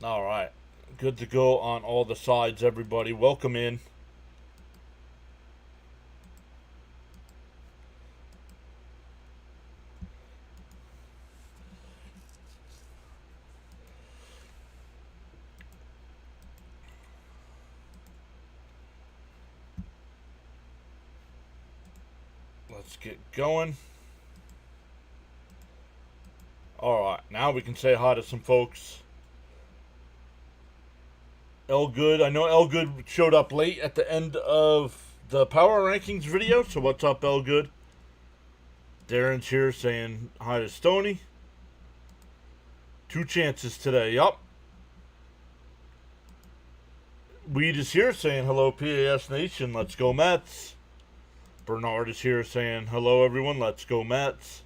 All right. Good to go on all the sides, everybody. Welcome in. Let's get going. All right. Now we can say hi to some folks. El Good. I know El Good showed up late at the end of the Power Rankings video. So what's up, El Good? Darren's here saying hi to Stony. Two chances today. Yup. Weed is here saying hello, PAS Nation. Let's go, Mets. Bernard is here saying hello, everyone. Let's go, Mets.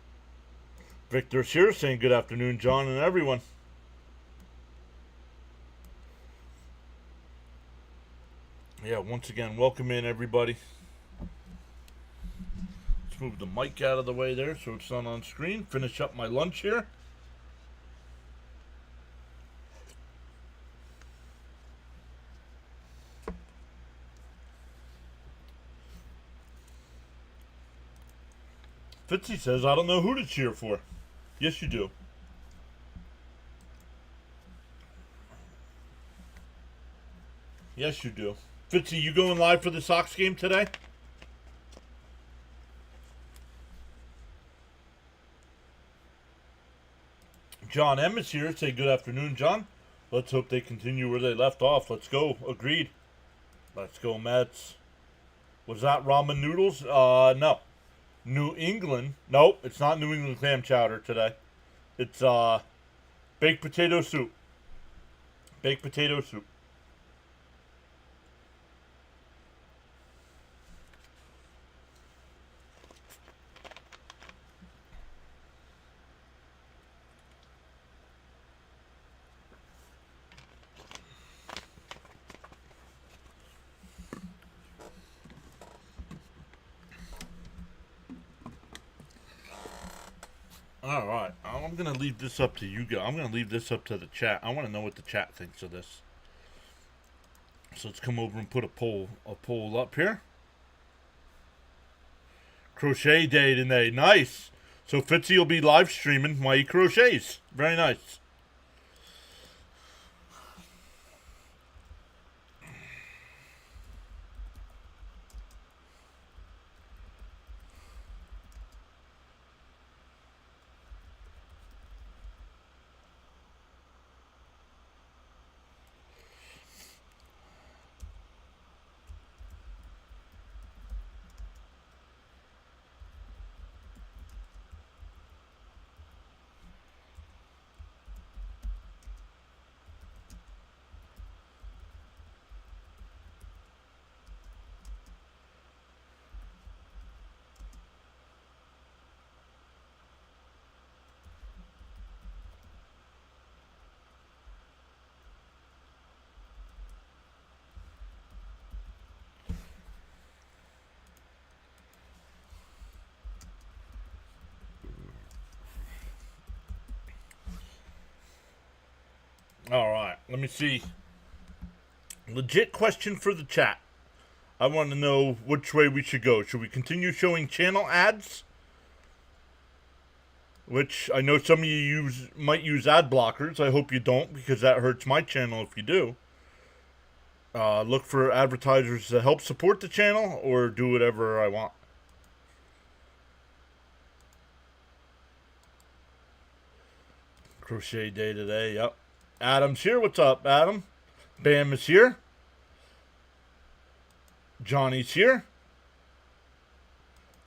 Victor's here saying good afternoon, John and everyone. Yeah, once again, welcome in, everybody. Let's move the mic out of the way there so it's not on screen. Finish up my lunch here. Fitzy says, I don't know who to cheer for. Yes, you do. Yes, you do. Fitzy, you going live for the Sox game today? John M is here. Say good afternoon, John. Let's hope they continue where they left off. Let's go. Agreed. Let's go, Mets. Was that ramen noodles? No. New England. Nope, it's not New England clam chowder today. It's baked potato soup. Baked potato soup. All right, I'm gonna leave this up to you guys. I'm gonna leave this up to the chat. I want to know what the chat thinks of this. So let's come over and put a poll up here. Crochet day today, nice. So Fitzy will be live streaming while he crochets. Very nice. All right, let me see. Legit question for the chat. I want to know which way we should go. Should we continue showing channel ads? Which I know some of you might use ad blockers. I hope you don't, because that hurts my channel if you do. Look for advertisers to help support the channel, or do whatever I want. Crochet day today, yep. Adam's here. What's up, Adam? Bam is here. Johnny's here.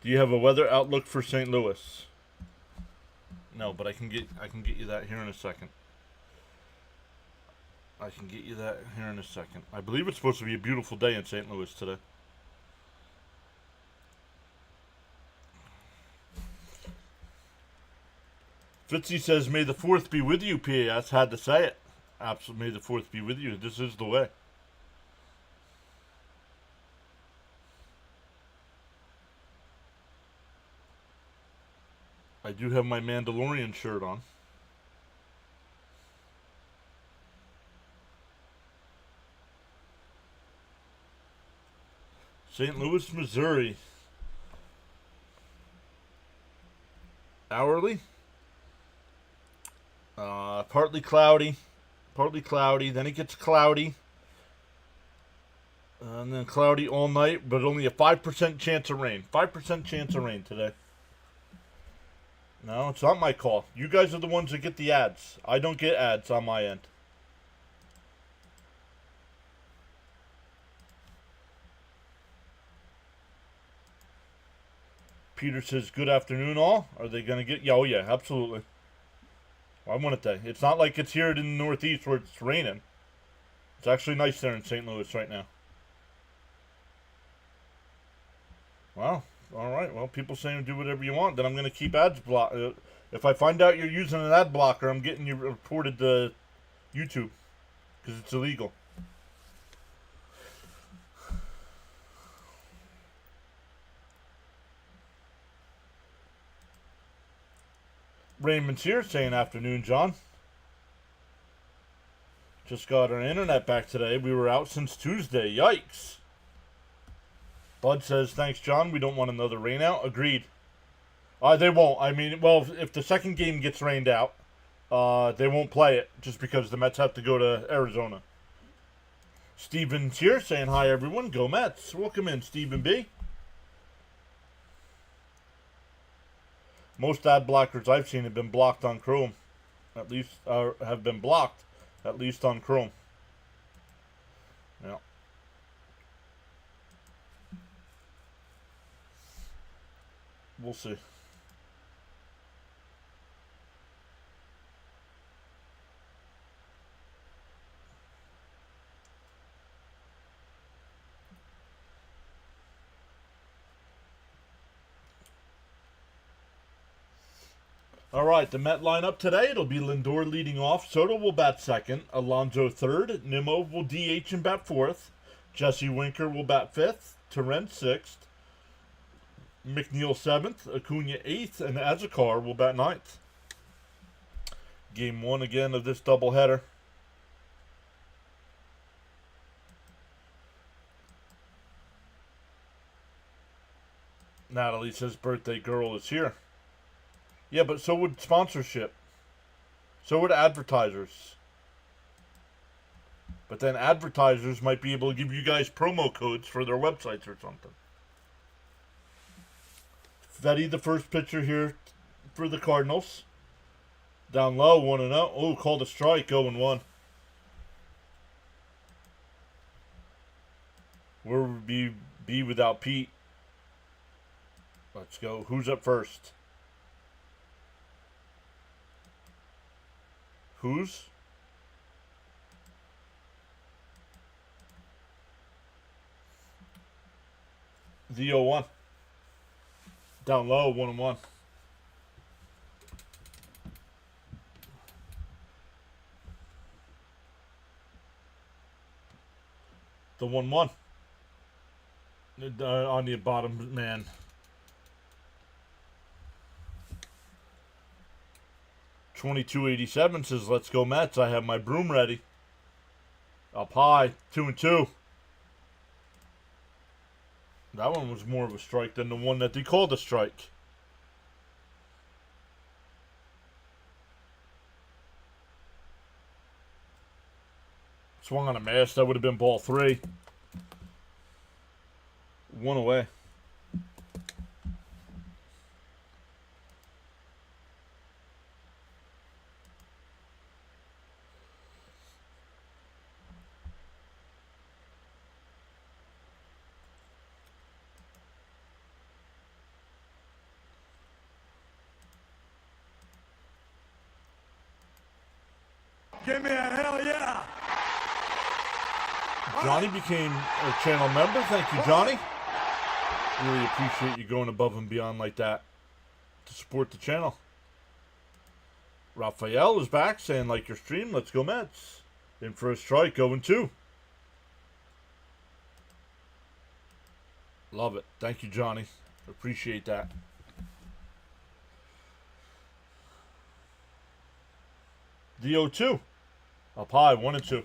Do you have a weather outlook for St. Louis? No, but I can get you that here in a second. I can get you that here in a second. I believe it's supposed to be a beautiful day in St. Louis today. Fitzy says, may the 4th be with you, PAS. Had to say it. Absolutely, may the 4th be with you. This is the way. I do have my Mandalorian shirt on. St. Louis, Missouri. Hourly. Partly cloudy. Partly cloudy. Then it gets cloudy. And then cloudy all night, but only a 5% chance of rain. 5% chance of rain today. No, it's not my call. You guys are the ones that get the ads. I don't get ads on my end. Peter says, good afternoon, all. Are they going to get... Yeah, oh, yeah, absolutely. Why wouldn't they? It's not like it's here in the Northeast where it's raining. It's actually nice there in St. Louis right now. Wow. All right. Well, people saying do whatever you want. Then I'm going to keep ads blocked. If I find out you're using an ad blocker, I'm getting you reported to YouTube because it's illegal. Raymond's here saying afternoon, John. Just got our internet back today. We were out since Tuesday. Yikes. Bud says, thanks, John. We don't want another rain out. Agreed. They won't. I mean, well, if the second game gets rained out, they won't play it just because the Mets have to go to Arizona. Steven's here saying hi, everyone. Go Mets. Welcome in, Stephen B. Most ad blockers I've seen have been blocked on Chrome. At least, have been blocked, at least on Chrome. Yeah. We'll see. All right, the Met lineup today, it'll be Lindor leading off. Soto will bat second. Alonso third. Nimmo will DH and bat fourth. Jesse Winker will bat fifth. Torrent sixth. McNeil seventh. Acuna eighth. And Azekar will bat ninth. Game one again of this doubleheader. Natalie says birthday girl is here. Yeah, but so would sponsorship. So would advertisers. But then advertisers might be able to give you guys promo codes for their websites or something. Fetty, the first pitcher here for the Cardinals. Down low, 1-0. Oh, called a strike, 0-1. Where would we be without Pete? Let's go. Who's up first? Who's? The 0-1. Down low, 1-1. The 1-1. On the bottom, man. $22.87 says, let's go Mets. I have my broom ready. Up high, 2-2. That one was more of a strike than the one that they called a strike. Swung on a mash. That would have been ball 3. 1 away. Give me a hell yeah! Johnny became a channel member. Thank you, Johnny. Really appreciate you going above and beyond like that to support the channel. Raphael is back saying, like your stream. Let's go Mets. In for a strike, 0-2. Love it. Thank you, Johnny. Appreciate that. The 0-2. Up high, 1-2.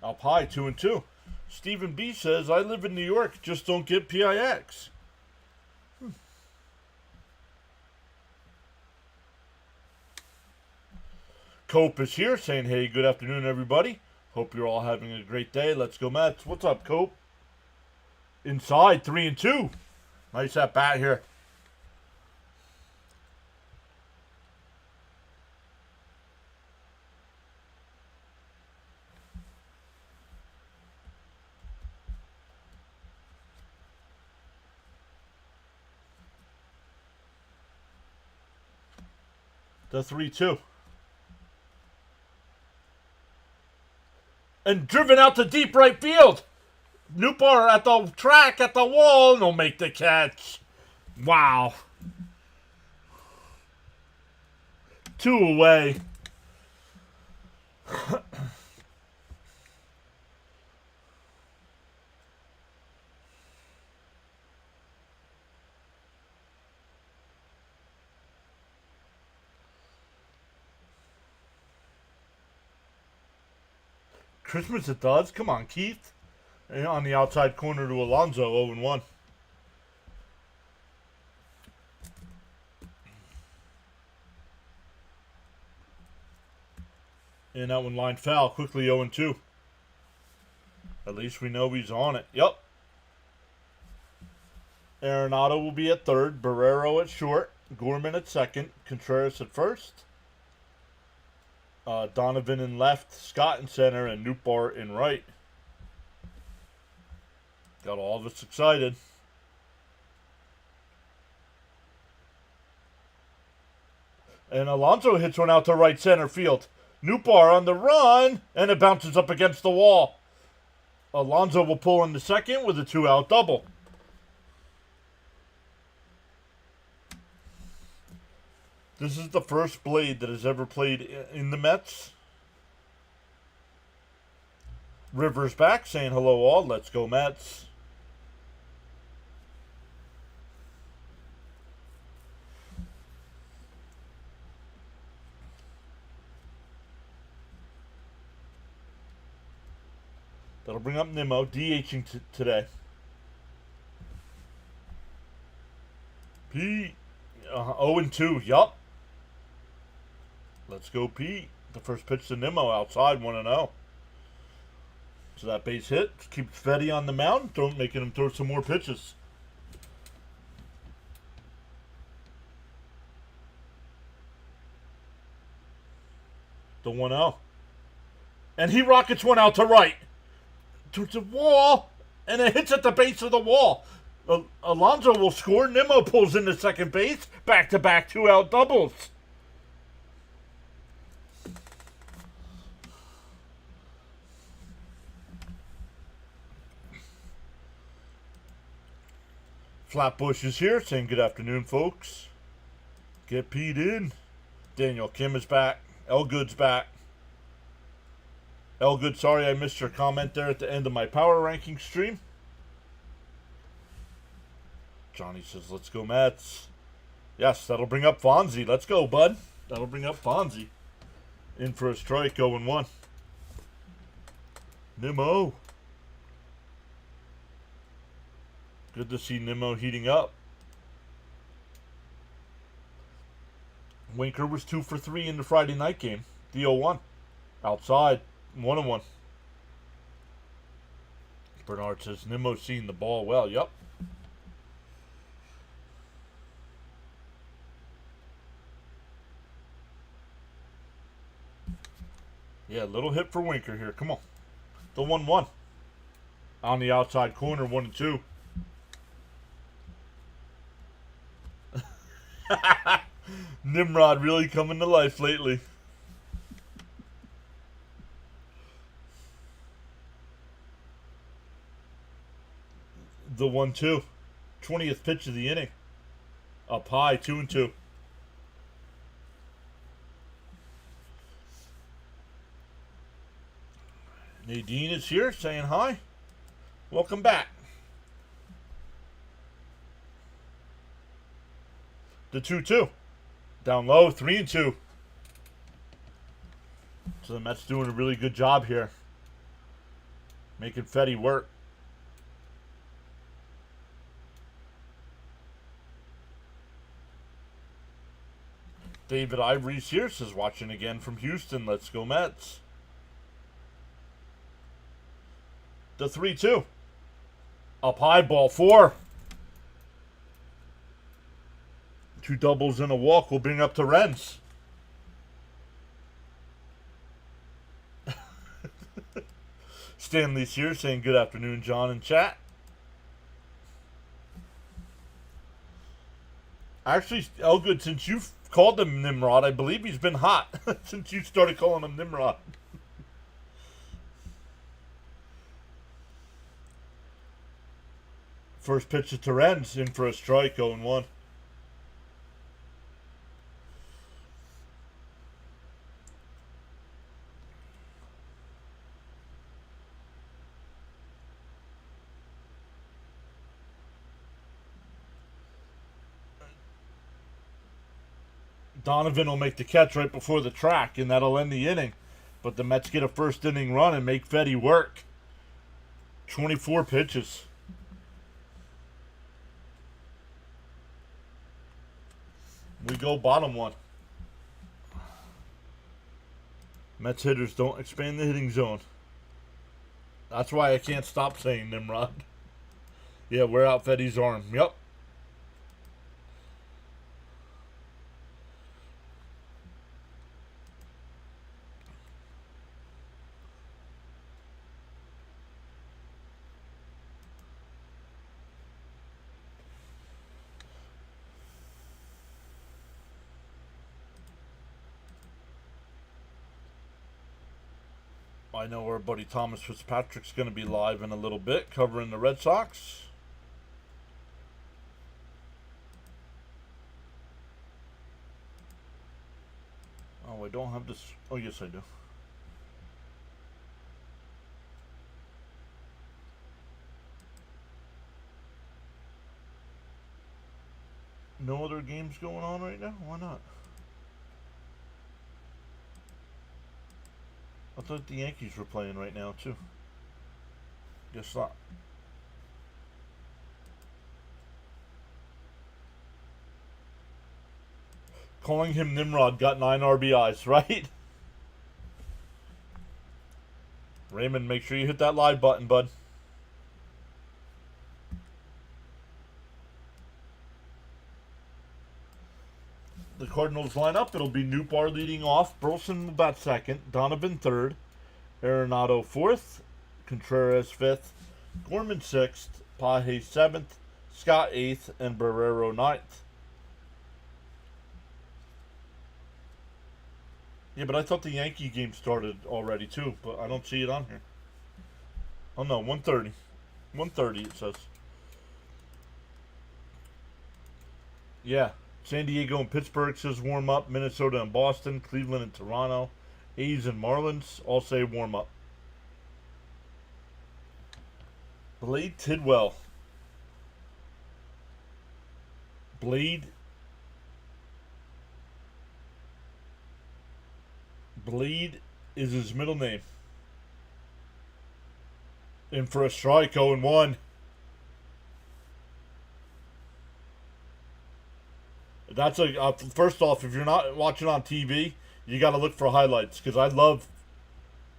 Up high, 2-2. Stephen B says, I live in New York, just don't get PIX. Cope is here saying, hey, good afternoon, everybody. Hope you're all having a great day. Let's go, Mets. What's up, Cope? Inside, 3-2. Nice at bat here. The 3-2. And driven out to deep right field. Newbar at the track, at the wall, and he'll make the catch. Wow. 2 away. Christmas it does. Come on, Keith. And on the outside corner to Alonso, 0-1. And that one line foul. Quickly 0-2. At least we know he's on it. Yep. Arenado will be at third. Barrero at short. Gorman at second. Contreras at first. Donovan in left, Scott in center, and Nootbaar in right. Got all of us excited. And Alonso hits one out to right center field. Nootbaar on the run, and it bounces up against the wall. Alonso will pull in the second with a 2-out double. This is the first Blade that has ever played in the Mets. Rivers back saying hello all. Let's go Mets. That'll bring up Nimmo, DHing today. Pete, 0-2, yup. Let's go, Pete. The first pitch to Nimmo outside, 1-0. So that base hit keeps Fetty on the mound, making him throw some more pitches. The 1-0. And he rockets one out to right. To the wall, and it hits at the base of the wall. Alonso will score. Nimmo pulls into second base. Back-to-back 2-out doubles. Flatbush is here saying good afternoon, folks. Get Pete in. Daniel Kim is back. Elgood's back. Elgood, sorry I missed your comment there at the end of my power ranking stream. Johnny says, let's go Mets. Yes, that'll bring up Fonzie. Let's go, bud. That'll bring up Fonzie. In for a strike, 0-1. Nimmo. Good to see Nimmo heating up. Winker was 2 for 3 in the Friday night game. The 0-1. Outside, 1-1. Bernard says, Nimmo's seeing the ball well. Yep. Yeah, little hit for Winker here. Come on. The 1-1. On the outside corner, 1-2. Nimrod really coming to life lately. The 1-2. 20th pitch of the inning. Up high, 2-2. Nadine is here saying hi. Welcome back. The 2-2. Down low, 3-2. So the Mets doing a really good job here. Making Fetty work. David Ivory Sears is watching again from Houston. Let's go Mets. The 3-2. Up high, ball 4. 2 doubles and a walk will bring up to Renz. Stanley's here saying good afternoon, John, in chat. Actually, Elgood, since you've called him Nimrod, I believe he's been hot since you started calling him Nimrod. First pitch to Renz, in for a strike, 0-1. Donovan will make the catch right before the track, and that'll end the inning. But the Mets get a first inning run and make Fetty work. 24 pitches. We go bottom 1. Mets hitters don't expand the hitting zone. That's why I can't stop saying Nimrod. Yeah, wear out Fetty's arm. Yep. I know our buddy Thomas Fitzpatrick's going to be live in a little bit covering the Red Sox. Oh, I don't have this. Oh, yes, I do. No other games going on right now? Why not? I thought the Yankees were playing right now, too. Guess not. Calling him Nimrod got 9 RBIs, right? Raymond, make sure you hit that live button, bud. The Cardinals lineup, it'll be Newbar leading off, Burleson will bat second, Donovan third, Arenado fourth, Contreras fifth, Gorman sixth, Paje seventh, Scott eighth, and Barrero ninth. Yeah, but I thought the Yankee game started already too, but I don't see it on here. Oh no, 1:30. 1:30 it says. Yeah. San Diego and Pittsburgh says warm up. Minnesota and Boston. Cleveland and Toronto. A's and Marlins all say warm up. Blade Tidwell. Blade is his middle name. In for a strike, 0-1. That's a first off, if you're not watching on TV, you got to look for highlights because I love.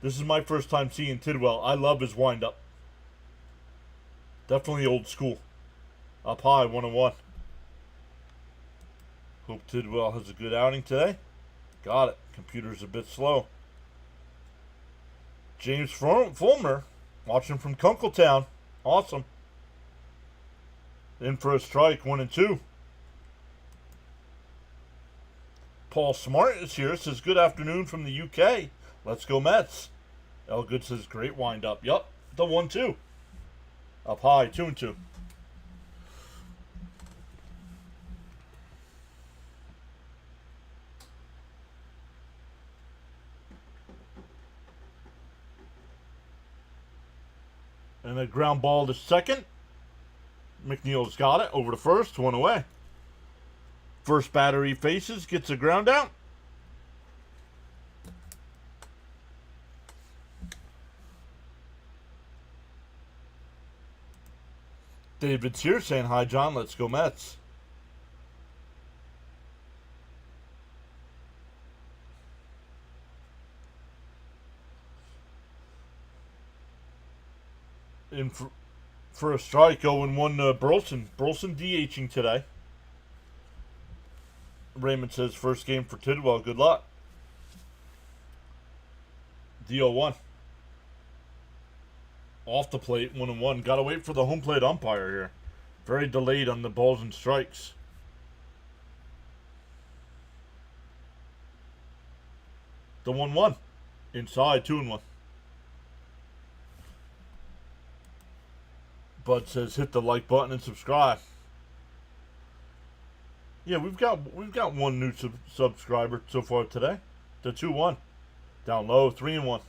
This is my first time seeing Tidwell. I love his windup. Definitely old school. Up high, 1-1. Hope Tidwell has a good outing today. Got it. Computer's a bit slow. James Fulmer, watching from Kunkletown. Awesome. In for a strike, 1-2. Paul Smart is here. Says good afternoon from the UK. Let's go Mets. Elgood says great wind up. Yup, the 1-2. Up high, 2-2. And a ground ball to second. McNeil's got it. Over to first. 1 away. First batter he faces. Gets a ground out. David's here saying hi, John. Let's go Mets. In for a strike, 0-1 Burleson. Burleson DHing today. Raymond says first game for Tidwell. Good luck. D-0-1. Off the plate, 1-1. Gotta wait for the home plate umpire here. Very delayed on the balls and strikes. The 1-1. Inside, 2-1. Bud says hit the like button and subscribe. Yeah, we've got one new subscriber so far today. The 2-1. Down low, 3-1.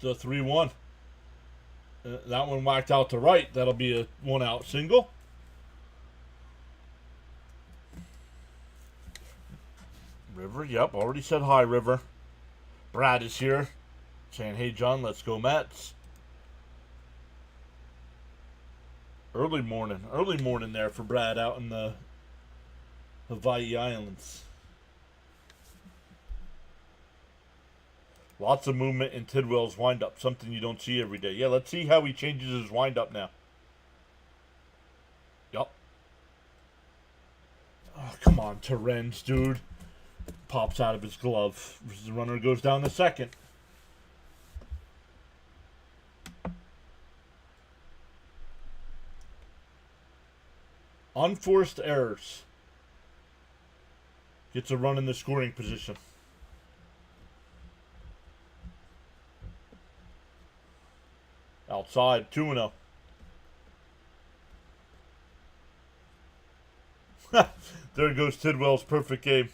The 3-1. That one whacked out to right. That'll be a 1-out single. River, yep, already said hi, River. Brad is here, saying, hey, John, let's go Mets. Early morning there for Brad out in the Hawaii Islands. Lots of movement in Tidwell's windup, something you don't see every day. Yeah, let's see how he changes his windup now. Yup. Oh, come on, Terrence, dude. Pops out of his glove. The runner goes down the second. Unforced errors. Gets a run in the scoring position. Outside, 2-0. There goes Tidwell's perfect game.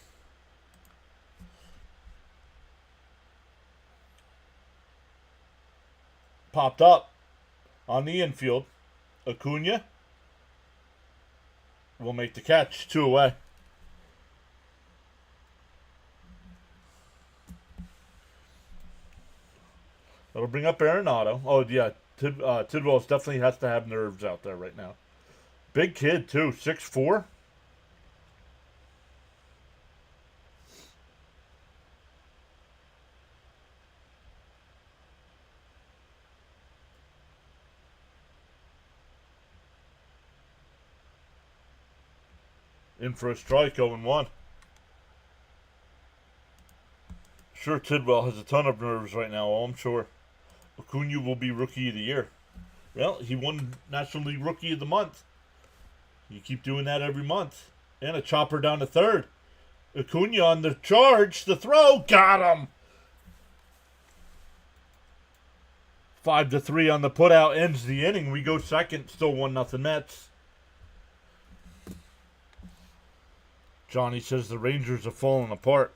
Popped up on the infield. Acuna will make the catch. 2 away. That'll bring up Arenado. Oh, yeah. Tidwell definitely has to have nerves out there right now. Big kid, too. 6'4". In for a strike, 0-1. Sure, Tidwell has a ton of nerves right now, I'm sure. Acuna will be Rookie of the Year. Well, he won National League Rookie of the Month. You keep doing that every month. And a chopper down to third. Acuna on the charge. The throw. Got him. 5-3 on the putout ends the inning. We go second. Still 1-0 Mets. Johnny says the Rangers are falling apart.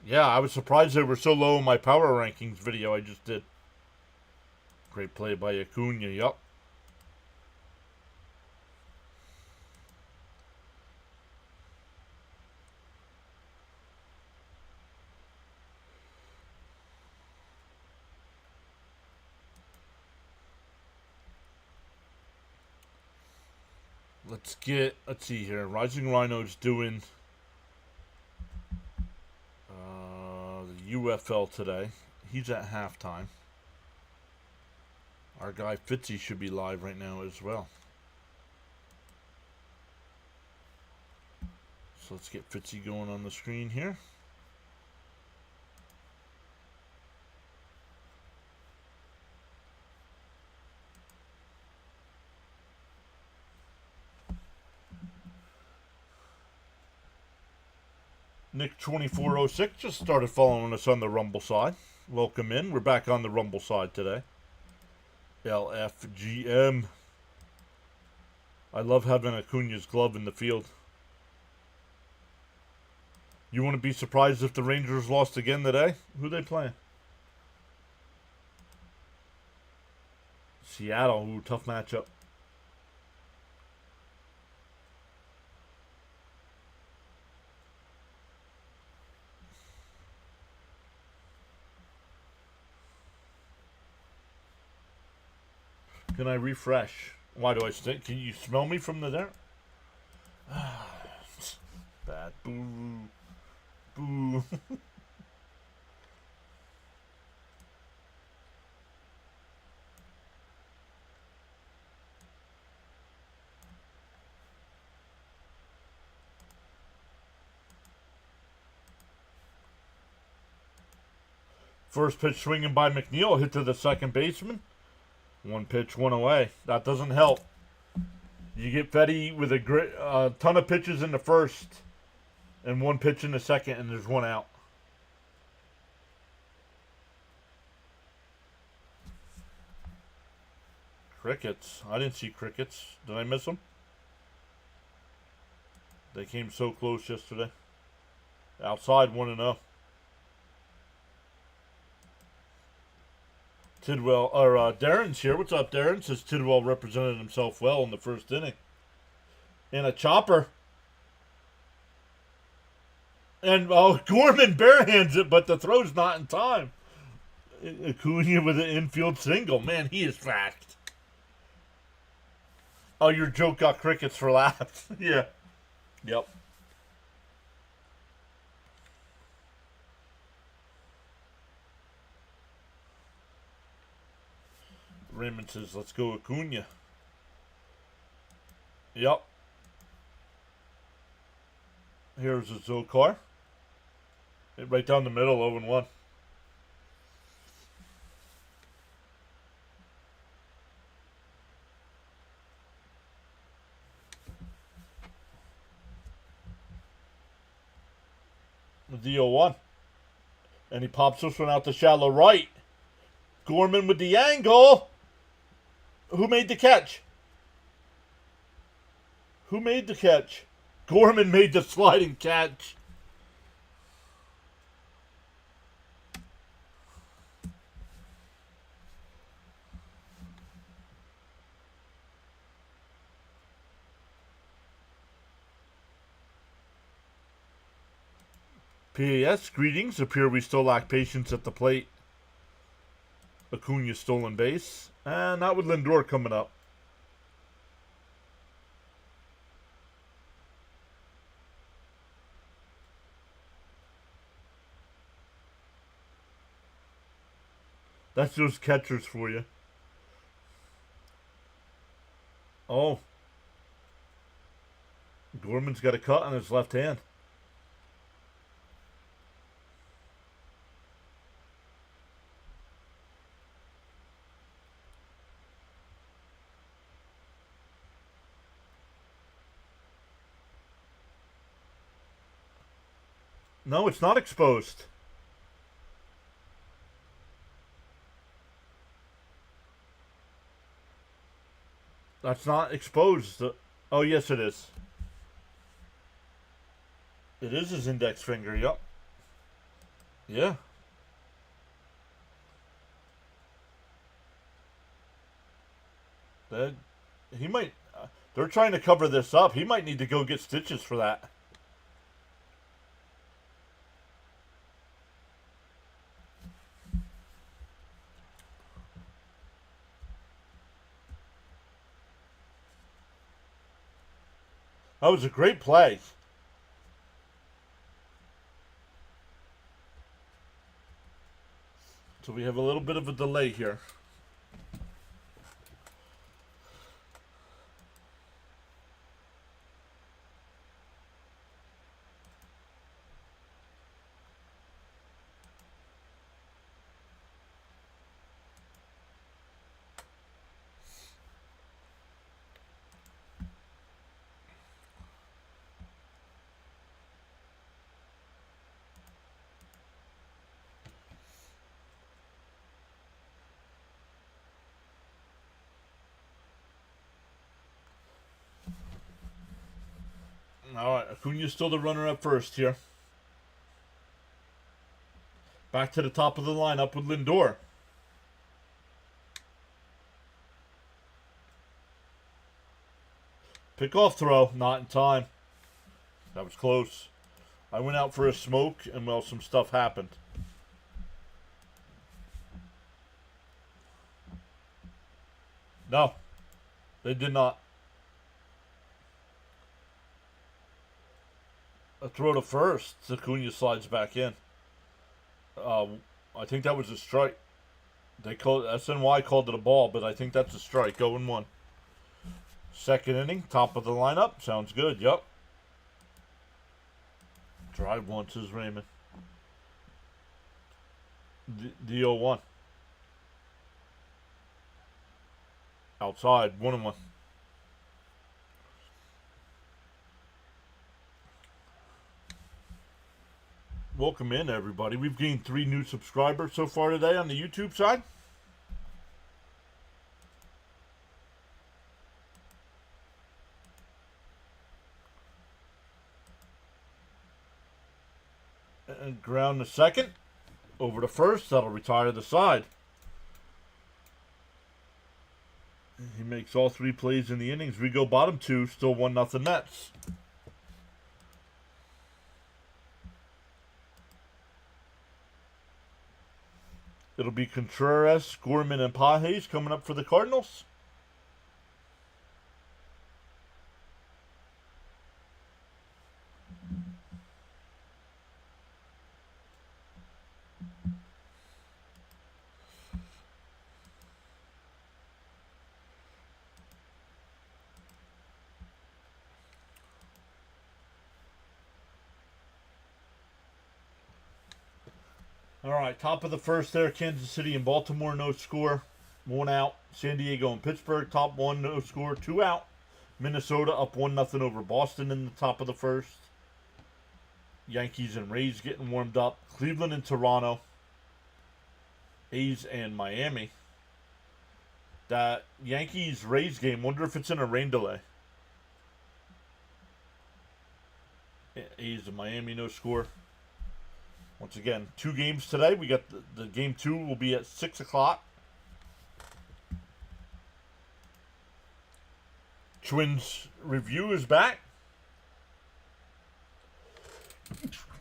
Yeah, I was surprised they were so low in my power rankings video I just did. Great play by Acuna, yup. Let's see here. Rising Rhino's doing the UFL today. He's at halftime. Our guy Fitzy should be live right now as well. So let's get Fitzy going on the screen here. Nick2406 just started following us on the Rumble side. Welcome in. We're back on the Rumble side today. LFGM. I love having Acuna's glove in the field. You wouldn't be surprised if the Rangers lost again today? Who they playing? Seattle. Ooh, tough matchup. Can I refresh? Why do I stink? Can you smell me from there? Bad. Boo. Boo. First pitch swinging by McNeil, hit to the second baseman. One pitch, one away. That doesn't help. You get Fetty with a ton of pitches in the first and one pitch in the second, and there's one out. Crickets. I didn't see crickets. Did I miss them? They came so close yesterday. Outside 1-0. Tidwell, or Darren's here. What's up, Darren? Says Tidwell represented himself well in the first inning. And a chopper. And Gorman barehands it, but the throw's not in time. Acuna with an infield single. Man, he is fast. Oh, your joke got crickets for laughs. Yeah. Yep. Raymond says, let's go Acuna. Yep. Here's a Zokar. Right down the middle, 0-1. The 0-1. And he pops this one out to shallow right. Gorman with the angle. Who made the catch? Who made the catch? Gorman made the sliding catch. PAS, greetings. Appear we still lack patience at the plate. Acuna stolen base. And not with Lindor coming up. That's those catchers for you. Oh. Gorman's got a cut on his left hand. No, it's not exposed. That's not exposed. Oh, yes, it is. It is his index finger, yep. Yeah. He might... they're trying to cover this up. He might need to go get stitches for that. That was a great play. So we have a little bit of a delay here. All right, Acuna's still the runner up first here. Back to the top of the lineup with Lindor. Pickoff throw, not in time. That was close. I went out for a smoke, and well, some stuff happened. No, they did not. A throw to first. Acuna slides back in. I think that was a strike. They called SNY called it a ball, but I think that's a strike. 0-1. Second inning, top of the lineup. Sounds good. Yep. Drive one, says Raymond. The 0-1. Outside, 1-1. Welcome in, everybody. We've gained 3 new subscribers so far today on the YouTube side. And ground to second. Over to first. That'll retire the side. He makes all 3 plays in the innings. We go bottom 2. Still 1-0 Mets. It'll be Contreras, Gorman, and Pages coming up for the Cardinals. All right, top of the first there, Kansas City and Baltimore, no score. 1 out. San Diego and Pittsburgh, top 1, no score. 2 out. Minnesota up 1-0 over Boston in the top of the first. Yankees and Rays getting warmed up. Cleveland and Toronto. A's and Miami. That Yankees-Rays game, wonder if it's in a rain delay. A's and Miami, no score. Once again, 2 games today. We got the game 2 will be at 6 o'clock. Twins review is back.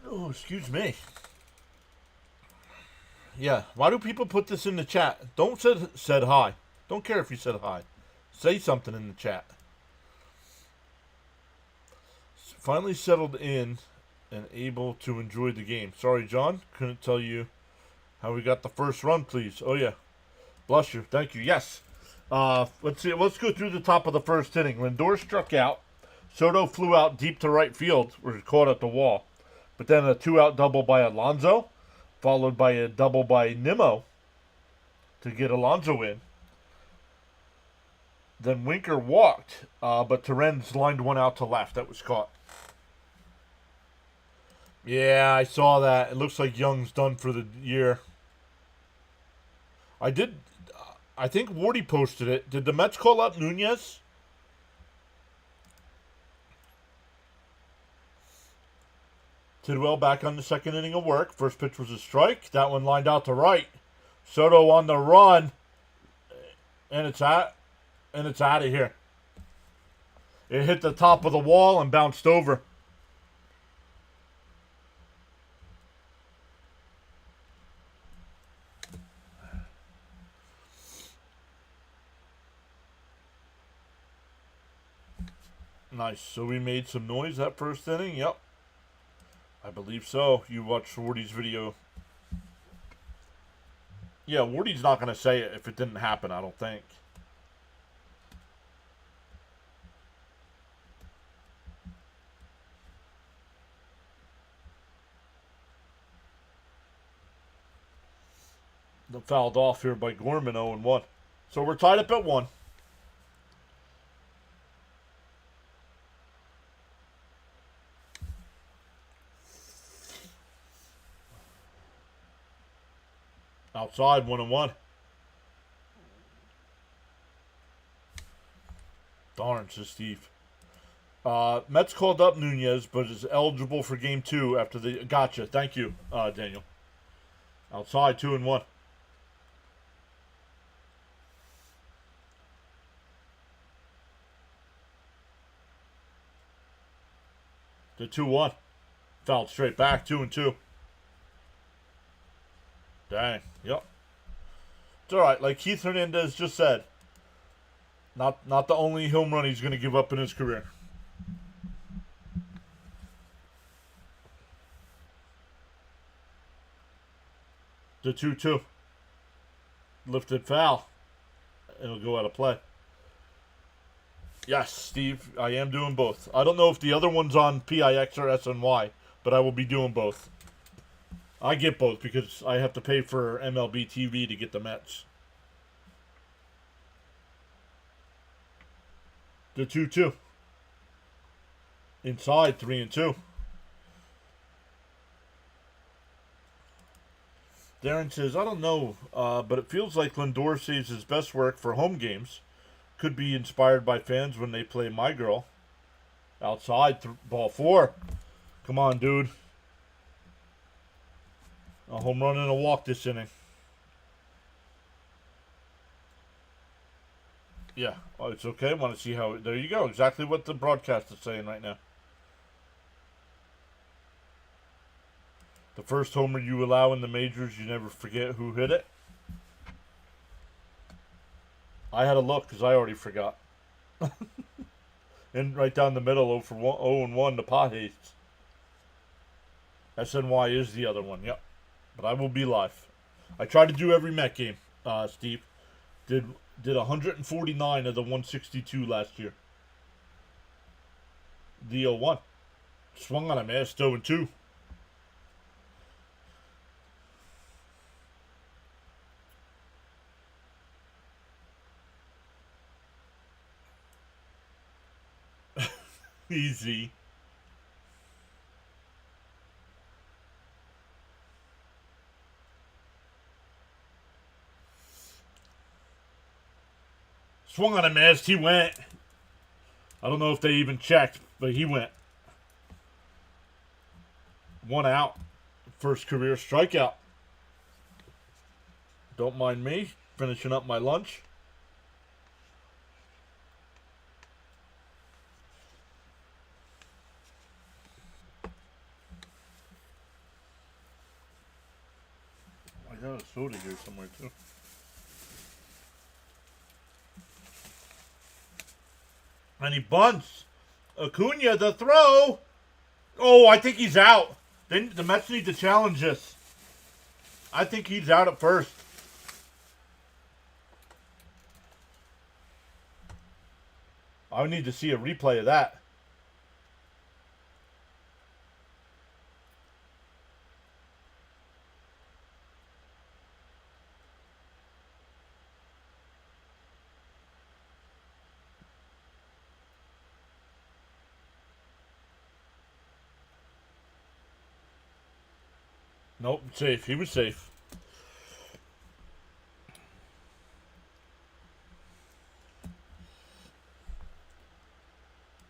Oh, excuse me. Yeah, why do people put this in the chat? Don't said hi. Don't care if you said hi. Say something in the chat. Finally settled in and able to enjoy the game. Sorry, John. Couldn't tell you how we got the first run, please. Oh, yeah. Bless you. Thank you. Yes. Let's see. Let's go through the top of the first inning. Lindor struck out. Soto flew out deep to right field, where he caught at the wall. But then a 2-out double by Alonso, followed by a double by Nimmo to get Alonso in. Then Winker walked, but Terens lined one out to left. That was caught. Yeah, I saw that. It looks like Young's done for the year. I think Wardy posted it. Did the Mets call up Nunez? Tidwell back on the second inning of work. First pitch was a strike. That one lined out to right. Soto on the run. And it's out of here. It hit the top of the wall and bounced over. Nice. So we made some noise that first inning. Yep. I believe so. You watched Wardy's video. Yeah, Wardy's not going to say it if it didn't happen, I don't think. The fouled off here by Gorman, 0-1. So we're tied up at 1. Outside, 1-1. Darn, says Steve. Mets called up Nunez, but is eligible for game 2 after the... Gotcha. Thank you, Daniel. Outside, 2-1. The 2-1. Fouled straight back, 2-2. Dang. Yep. It's all right. Like Keith Hernandez just said, Not the only home run he's going to give up in his career. The 2-2. Lifted foul. It'll go out of play. Yes, Steve, I am doing both. I don't know if the other one's on PIX or SNY, but I will be doing both. I get both because I have to pay for MLB TV to get the Mets. The 2-2. Inside, 3-2. Darren says, I don't know, but it feels like Lindor saves his best work for home games. Could be inspired by fans when they play My Girl. Outside, ball 4. Come on, dude. A home run and a walk this inning. Yeah, oh, it's okay. I want to see how... There you go. Exactly what the broadcast is saying right now. The first homer you allow in the majors, you never forget who hit it. I had a look because I already forgot. And right down the middle, 0-1 to Pages. SNY is the other one, yep. But I will be live. I try to do every Met game, Steve. Did 149 of the 162 last year. The 0-1. Swung on him, man. It's 0-2. Easy. Swung on him as he went. I don't know if they even checked, but he went. 1 out. First career strikeout. Don't mind me finishing up my lunch. I got a soda here somewhere too. And he bunts. Acuna, the throw. Oh, I think he's out. Then the Mets need to challenge this. I think he's out at first. I would need to see a replay of that. Nope, safe. He was safe.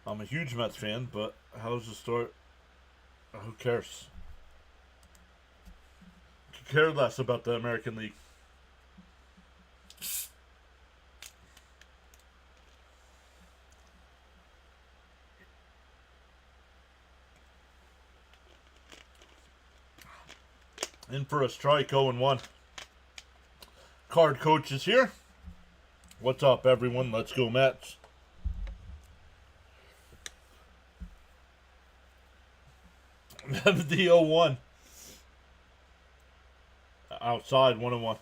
I'm a huge Mets fan, but how's the story? Who cares? Could care less about the American League. In for a strike, 0-1. Card Coach is here. What's up, everyone? Let's go, Mets. The 0-1. Outside, 1-1.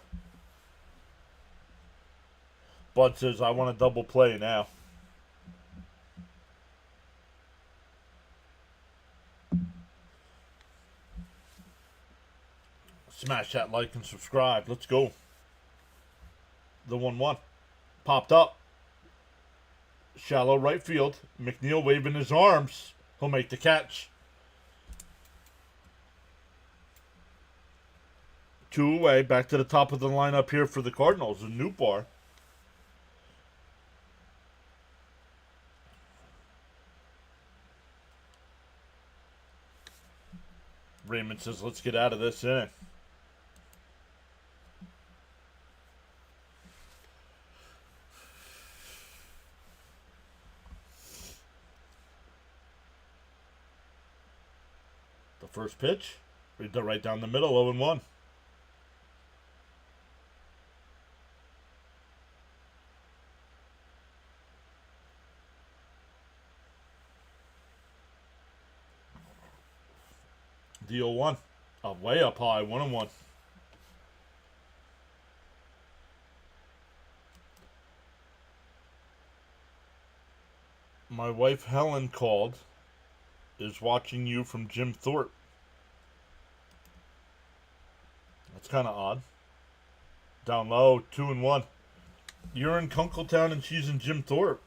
Bud says, I want a double play now. Smash that like and subscribe. Let's go. The 1-1. Popped up. Shallow right field. McNeil waving his arms. He'll make the catch. 2 away. Back to the top of the lineup here for the Cardinals. A new bar. Raymond says, let's get out of this inning. The first pitch. Right down the middle, 0-1. deal one. Way up high, 1-1. My wife Helen called. Is watching you from Jim Thorpe. That's kind of odd. Down low, 2-1. You're in Kunkletown and she's in Jim Thorpe.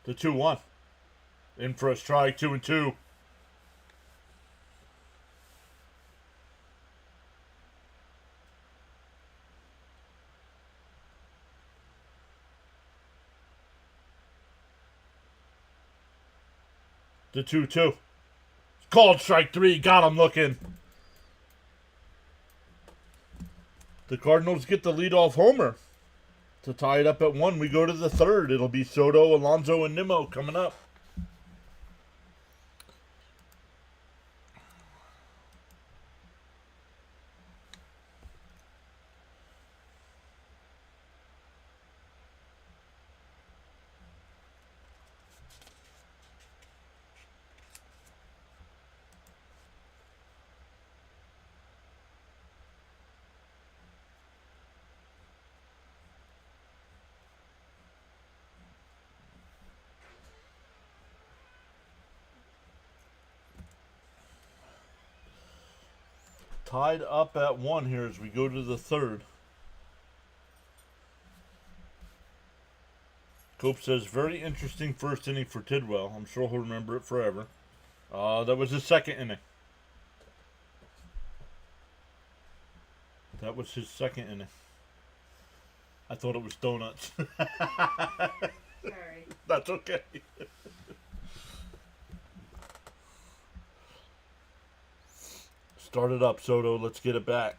The 2-1. In for a strike, 2-2. The 2-2. Called strike 3. Got him looking. The Cardinals get the leadoff homer to tie it up at 1. We go to the third. It'll be Soto, Alonso, and Nimmo coming up. Tied up at 1 here as we go to the third. Cope says, very interesting first inning for Tidwell. I'm sure he'll remember it forever. That was his second inning. That was his second inning. I thought it was donuts. Sorry. That's okay. Start it up, Soto. Let's get it back.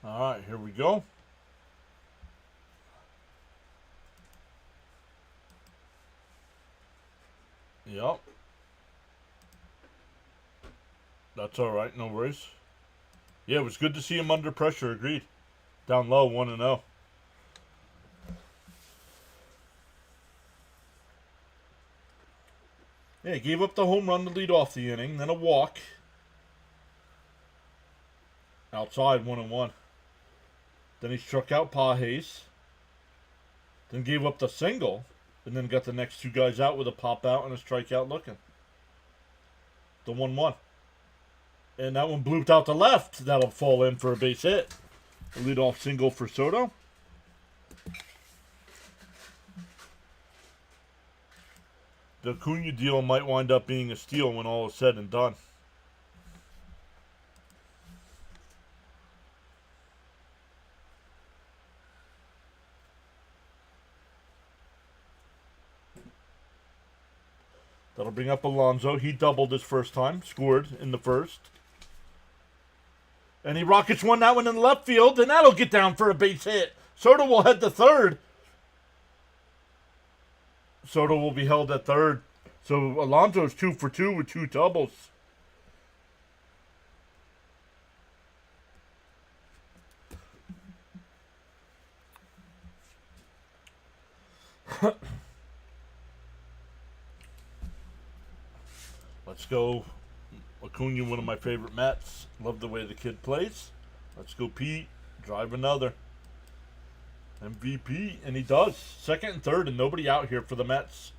All right, here we go. Yep. That's all right, no worries. Yeah, it was good to see him under pressure, agreed. Down low, 1-0. Yeah, he gave up the home run to lead off the inning, then a walk. Outside, 1-1. Then he struck out Pajes. Then gave up the single. And then got the next two guys out with a pop out and a strikeout looking. The 1-1. And that one blooped out to left. That'll fall in for a base hit. A leadoff single for Soto. The Acuna deal might wind up being a steal when all is said and done. That'll bring up Alonso. He doubled his first time. Scored in the first. And he rockets that one in left field. And that'll get down for a base hit. Soto will head to third. Soto will be held at third. So Alonso's 2 for 2 with 2 doubles. Let's go. Acuna, one of my favorite Mets. Love the way the kid plays. Let's go, Pete. Drive another. MVP, and he does. Second and third, and nobody out here for the Mets.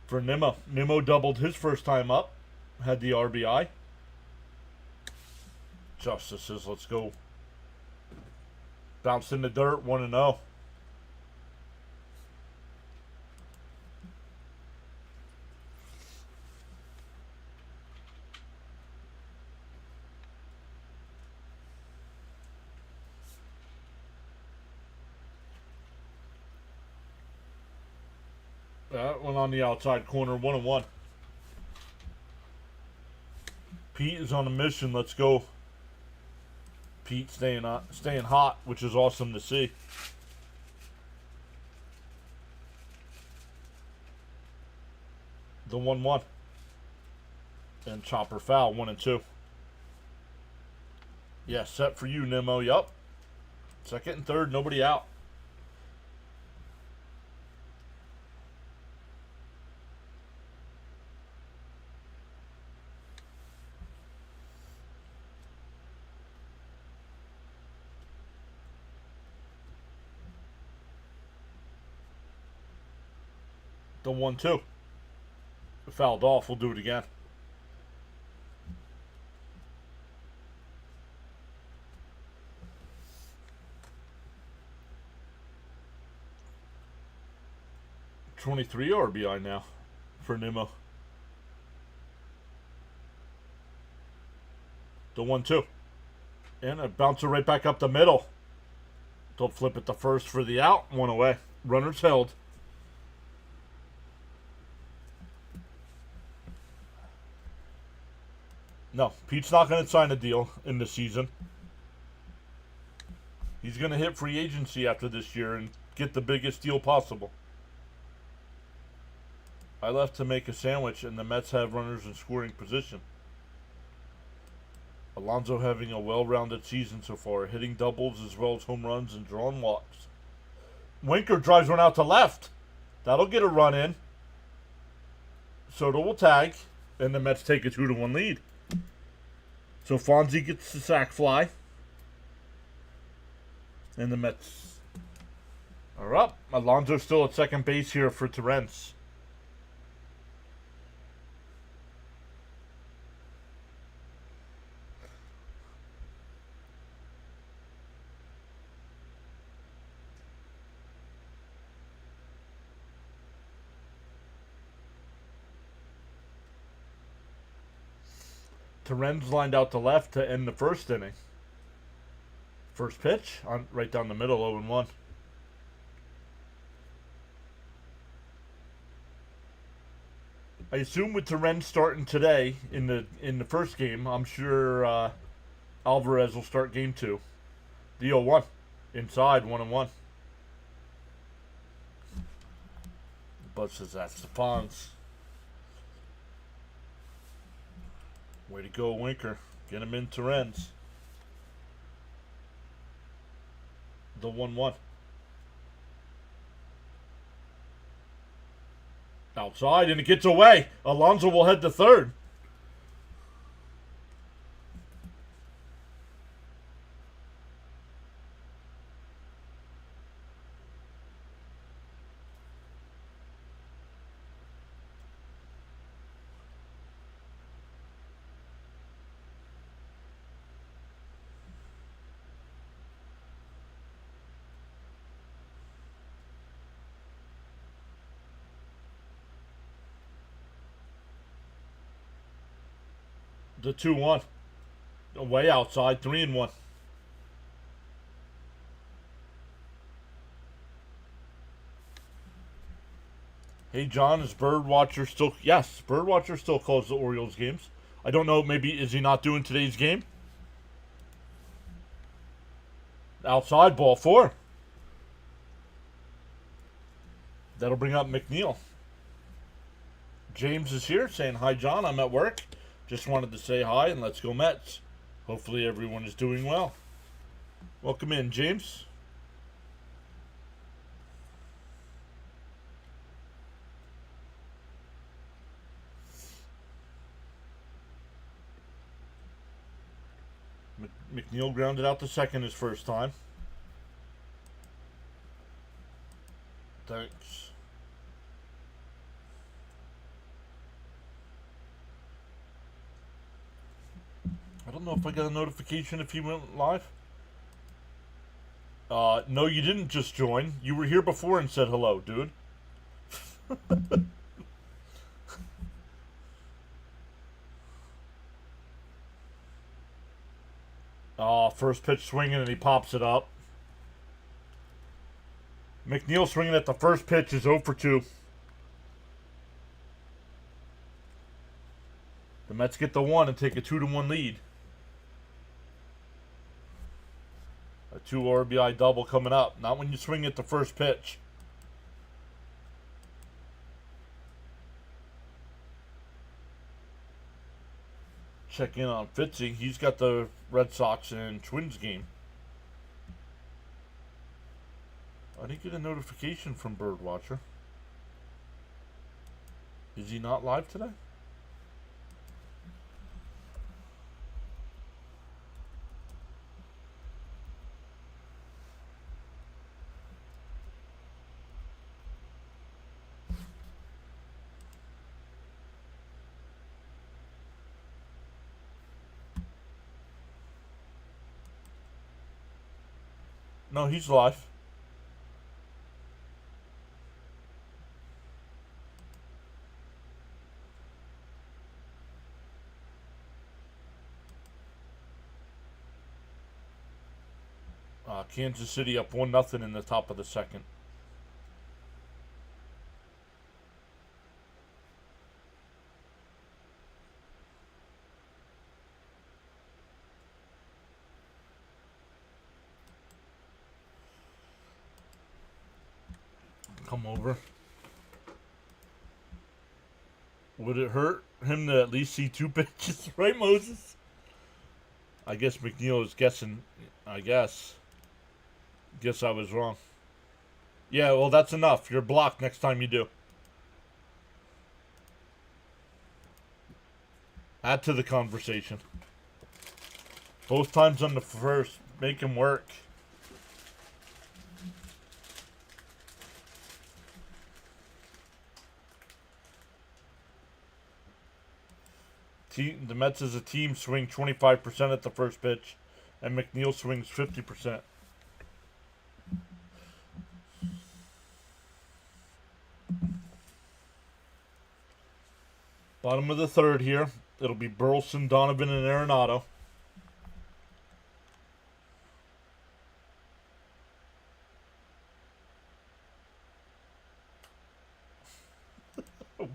For Nimmo. Nimmo doubled his first time up. Had the RBI. Justices, let's go. Bounced in the dirt, 1-0. That one on the outside corner, 1-1. Pete is on a mission. Let's go. Pete staying hot, which is awesome to see. The 1-1. And chopper foul, 1-2. Yeah, set for you, Nemo. Yup. Second and third, nobody out. The 1-2. Fouled off. We'll do it again. .23 RBI now for Nemo. The 1-2. And a bouncer right back up the middle. Don't flip it to first for the out. One away. Runners held. No, Pete's not going to sign a deal in the season. He's going to hit free agency after this year and get the biggest deal possible. I left to make a sandwich, and the Mets have runners in scoring position. Alonso having a well-rounded season so far, hitting doubles as well as home runs and drawing walks. Winker drives one out to left. That'll get a run in. Soto will tag, and the Mets take a 2-1 lead. So Fonzie gets the sac fly. And the Mets are up. Alonso's still at second base here for Torrance. Torrens lined out to left to end the first inning. First pitch, right down the middle, 0-1. I assume with Torrens starting today in the first game, I'm sure Alvarez will start game 2. The 0-1. Inside, 1-1. Bud says that's the Fonz. Way to go, Winker. Get him in Torrens. The 1-1. Outside, and it gets away. Alonso will head to third. The 2-1. Way outside, 3-1. Hey John, is Birdwatcher still? Yes, Birdwatcher still calls the Orioles games. I don't know, maybe is he not doing today's game? Outside, ball 4. That'll bring up McNeil. James is here saying, hi John, I'm at work. Just wanted to say hi and let's go Mets. Hopefully everyone is doing well. Welcome in, James. McNeil grounded out to second his first time. Thanks. I don't know if I got a notification if he went live. No, you didn't just join. You were here before and said hello, dude. First pitch swinging and he pops it up. McNeil swinging at the first pitch is 0 for 2. The Mets get the 1 and take a 2-1 lead. A 2 RBI double coming up. Not when you swing at the first pitch. Check in on Fitzy. He's got the Red Sox and Twins game. I didn't get a notification from Birdwatcher. Is he not live today? No, he's live. Kansas City up 1-0 in the top of the second. Come over. Would it hurt him to at least see 2 pitches, right, Moses? I guess McNeil is guessing. I guess I was wrong. Yeah, well, that's enough. You're blocked next time you do. Add to the conversation. Both times on the first. Make him work. The Mets as a team swing 25% at the first pitch, and McNeil swings 50%. Bottom of the third here. It'll be Burleson, Donovan, and Arenado.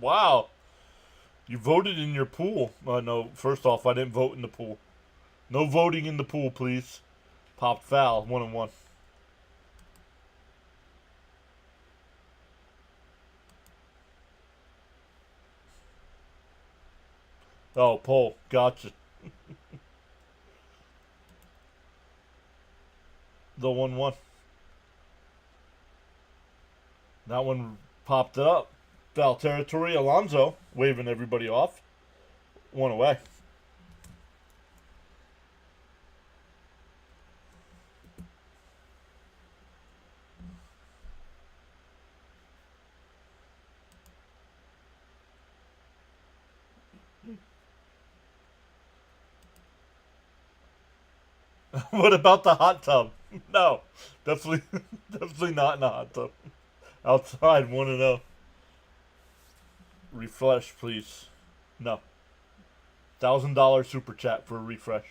Wow. You voted in your pool. No, first off, I didn't vote in the pool. No voting in the pool, please. Popped foul, 1-1. Oh, Paul, gotcha. The 1-1. That one popped up. Foul territory. Alonso waving everybody off. 1 away. What about the hot tub? No, definitely, definitely not in the hot tub. Outside, 1-0. Refresh, please. No. $1,000 super chat for a refresh.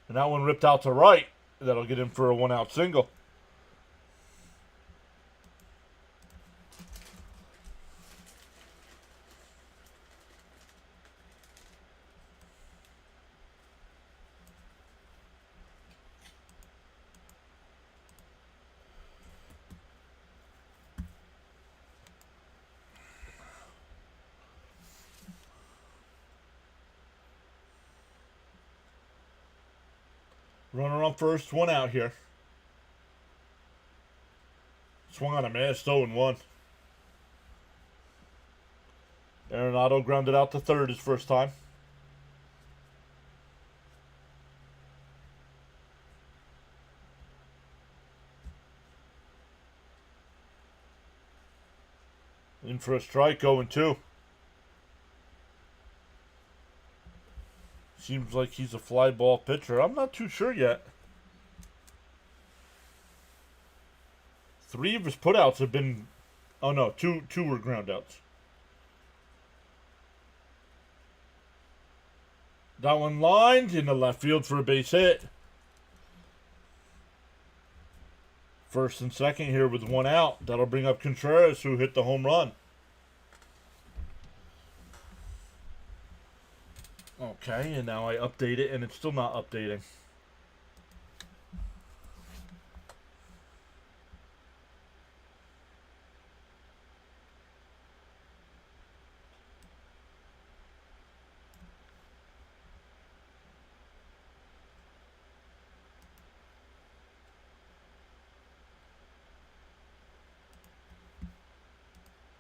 And that one ripped out to right. That'll get in for a 1-out single. Runner on first, 1 out here. Swung on a miss, 0-1. Arenado grounded out to third his first time. In for a strike, 0-2. Seems like he's a fly ball pitcher. I'm not too sure yet. 3 of his putouts have been... Oh, no. Two were groundouts. That one lined in the left field for a base hit. First and second here with 1 out. That'll bring up Contreras, who hit the home run. Okay, and now I update it, and it's still not updating.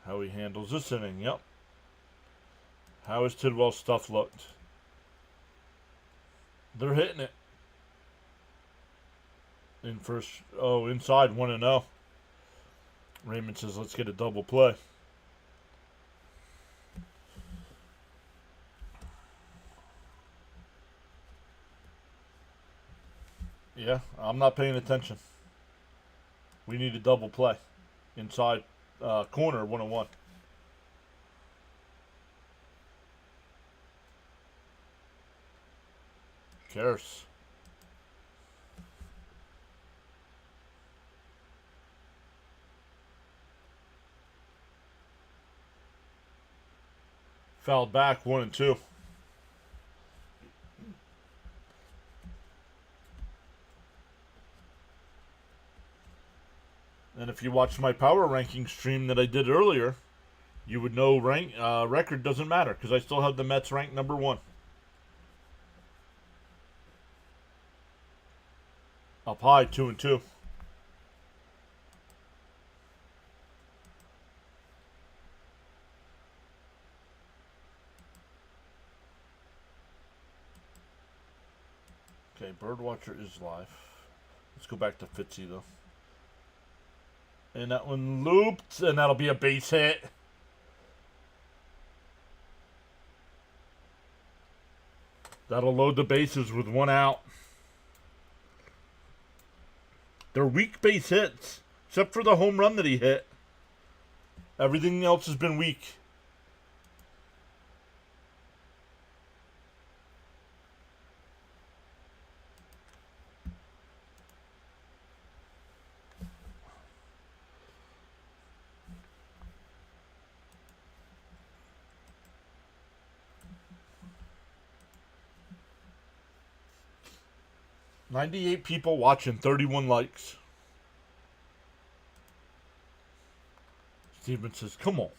How he handles this inning, yep. How has Tidwell's stuff looked? They're hitting it. In first, inside 1-0. Raymond says, let's get a double play. Yeah, I'm not paying attention. We need a double play. Inside corner, 1-1. Cares. Fouled back, 1-2. And if you watched my power ranking stream that I did earlier, you would know record doesn't matter because I still have the Mets ranked number 1. Up high, 2-2. Okay, Birdwatcher is live. Let's go back to Fitzy, though. And that one looped, and that'll be a base hit. That'll load the bases with 1 out. They're weak base hits, except for the home run that he hit. Everything else has been weak. $98 people watching, 31 likes. Steven says, come on.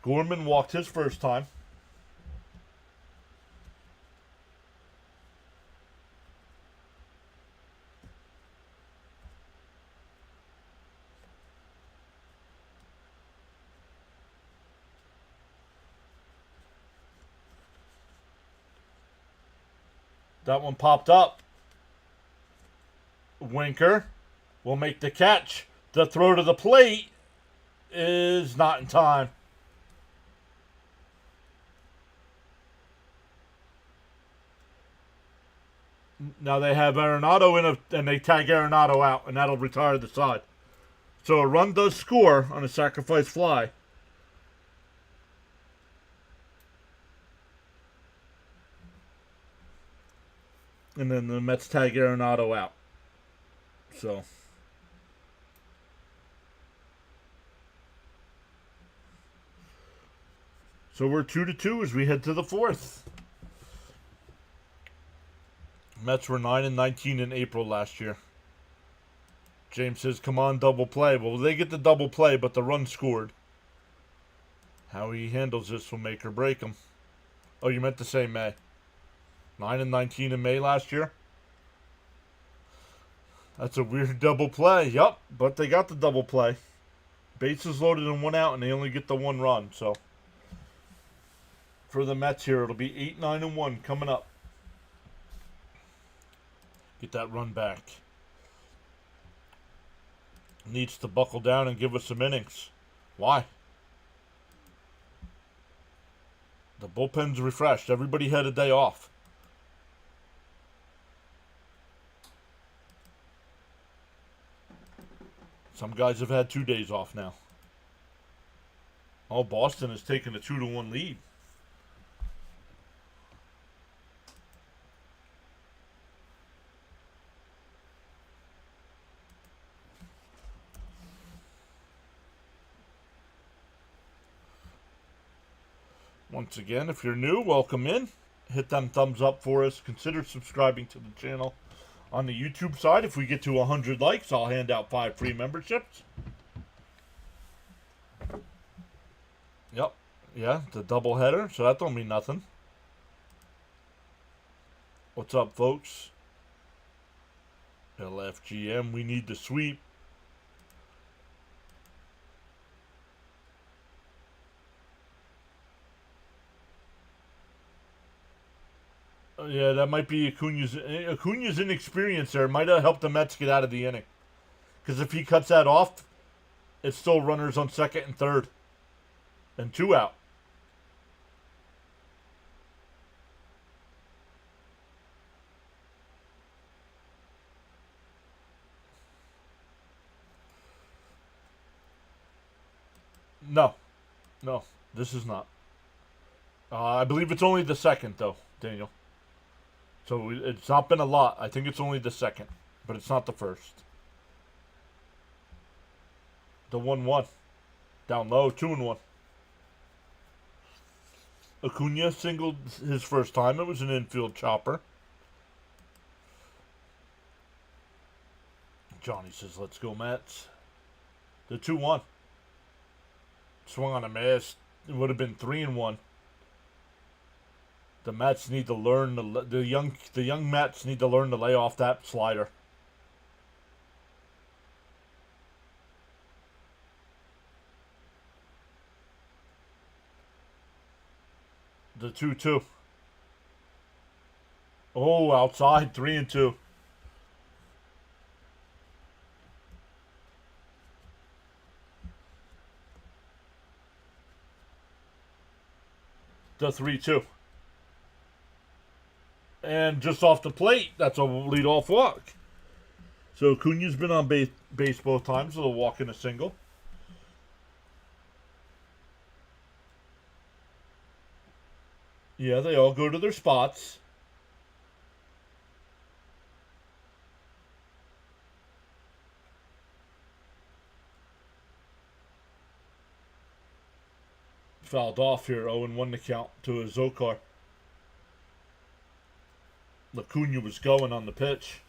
Gorman walked his first time. That one popped up. Winker will make the catch. The throw to the plate is not in time. Now they have Arenado in and they tag Arenado out, and that'll retire the side. So a run does score on a sacrifice fly. And then the Mets tag Arenado out. So we're 2-2 as we head to the 4th. Mets were 9-19 in April last year. James says, come on, double play. Well, they get the double play, but the run scored. How he handles this will make or break him. Oh, you meant to say May. 9-19 in May last year. That's a weird double play. Yup, but they got the double play. Bases loaded and 1 out, and they only get the 1 run. So for the Mets here, it'll be 8-9-1 coming up. Get that run back. Needs to buckle down and give us some innings. Why? The bullpen's refreshed. Everybody had a day off. Some guys have had 2 days off now. Oh, Boston has taken a 2-1 lead. Once again, if you're new, welcome in. Hit them thumbs up for us. Consider subscribing to the channel. On the YouTube side, if we get to 100 likes, I'll hand out 5 free memberships. Yep. Yeah, the double header, so that don't mean nothing. What's up, folks? LFGM, we need the sweep. Yeah, that might be Acuna's inexperience there. Might have helped the Mets get out of the inning. Because if he cuts that off, it's still runners on second and third. And 2 out. No. No, this is not. I believe it's only the second, though, Daniel. So it's not been a lot. I think it's only the second, but it's not the first. The 1-1. Down low, 2-1. Acuna singled his first time. It was an infield chopper. Johnny says, let's go, Mets. The 2-1. Swung on a miss. It would have been 3-1. The Mets need to learn the young Mets need to learn to lay off that slider. The 2-2. Oh, outside, 3-2. The 3-2. And just off the plate, that's a leadoff walk. So Acuna's been on base both times, so they'll walk in a single. Yeah, they all go to their spots. Fouled off here, 0-1 to count to a Zokar. Acuna was going on the pitch.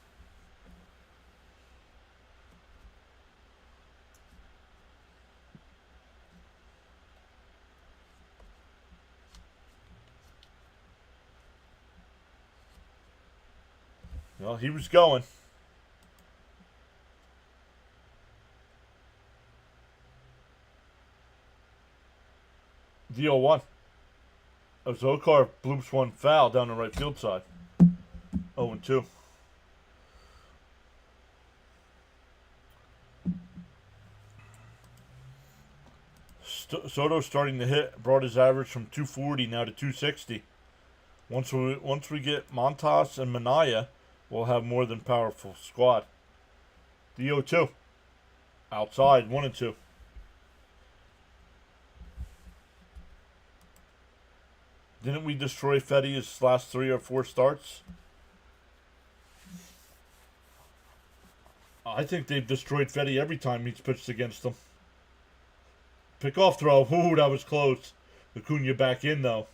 Well, he was going. The 0-1. Zokar bloops one foul down the right field side. 0-2. Soto starting to hit, brought his average from 240 now to 260. Once we get Montas and Minaya, we'll have more than powerful squad. The 0-2. Outside, 1-2. Didn't we destroy Fetty his last 3 or 4 starts? I think they've destroyed Fetty every time he's pitched against them. Pick-off throw. Ooh, that was close. Acuna back in, though.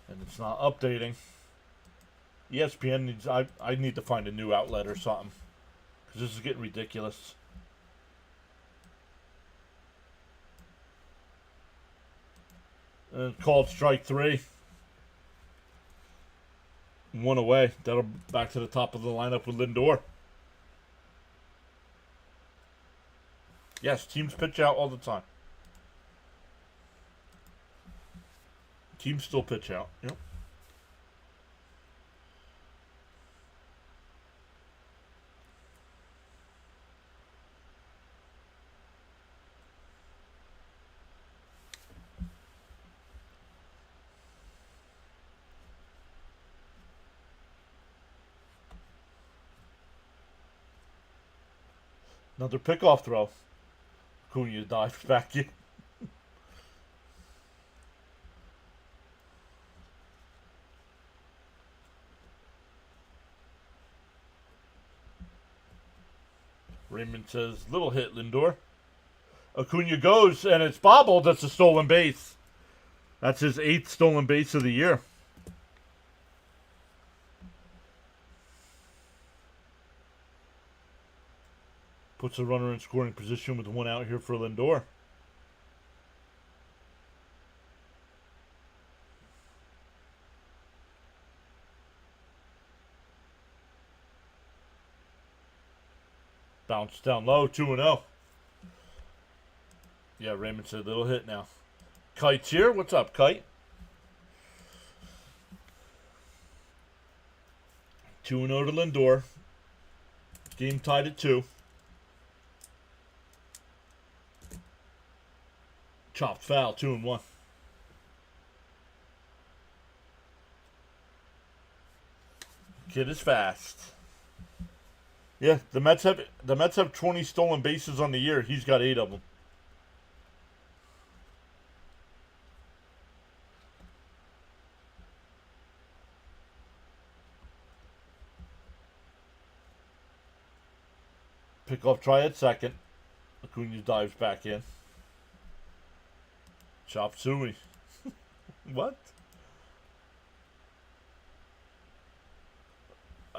And it's not updating. ESPN needs... I need to find a new outlet or something. Because this is getting ridiculous. Called strike 3. 1 away. That'll back to the top of the lineup with Lindor. Yes, teams pitch out all the time. Teams still pitch out. Yep. Another pickoff throw. Acuna dives back in. Raymond says, little hit, Lindor. Acuna goes, and it's bobbled. That's a stolen base. That's his 8th stolen base of the year. Puts a runner in scoring position with 1 out here for Lindor. Bounce down low, 2-0. Yeah, Raymond said little hit now. Kite's here. What's up, Kite? 2-0 to Lindor. Game tied at 2. Chopped foul, 2-1. Kid is fast. Yeah, the Mets have 20 stolen bases on the year. He's got 8 of them. Pickoff try at second. Acuna dives back in. Chop suey. What?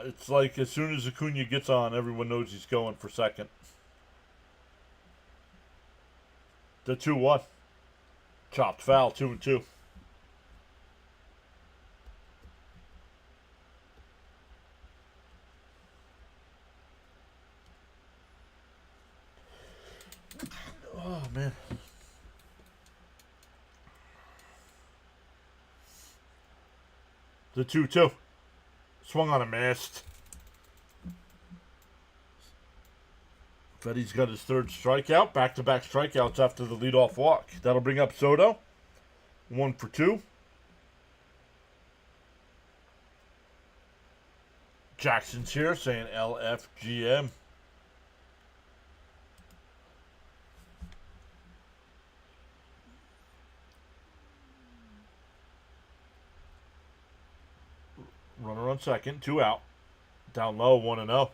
It's like as soon as Acuna gets on, everyone knows he's going for second. The 2-1. Chopped foul, 2-2. Oh, man. The 2-2. Swung on a missed. Fetty's got his 3rd strikeout. Back-to-back strikeouts after the leadoff walk. That'll bring up Soto. 1 for 2. Jackson's here saying LFGM. Runner on second, 2 out. Down low, 1-0.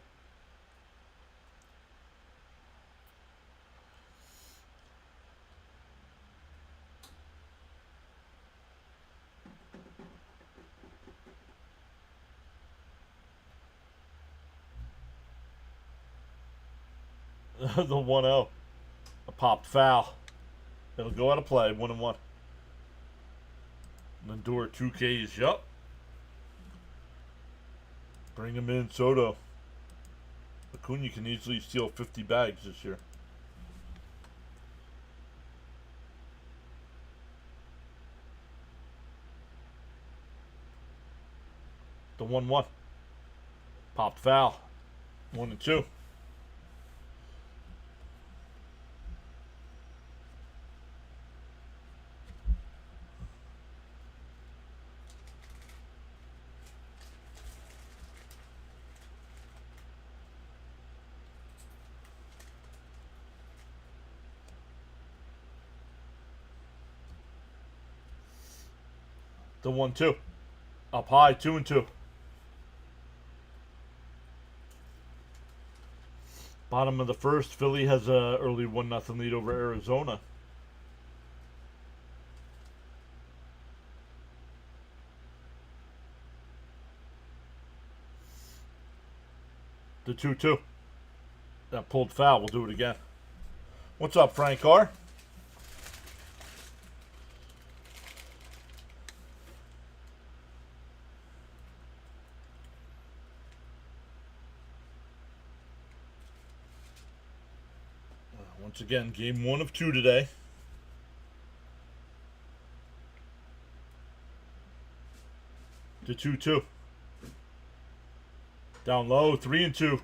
The 1-0. A popped foul. It'll go out of play, 1-1. Lindor 2Ks, yup. Bring him in, Soto. Acuna can easily steal 50 bags this year. The 1-1. Popped foul. 1-2. The 1-2. Up high, 2-2. Bottom of the first, Philly has a early 1-0 lead over Arizona. The 2-2. That pulled foul. We'll do it again. What's up, Frank R? Once again, game 1 of 2 today. The 2-2. Down low, 3-2.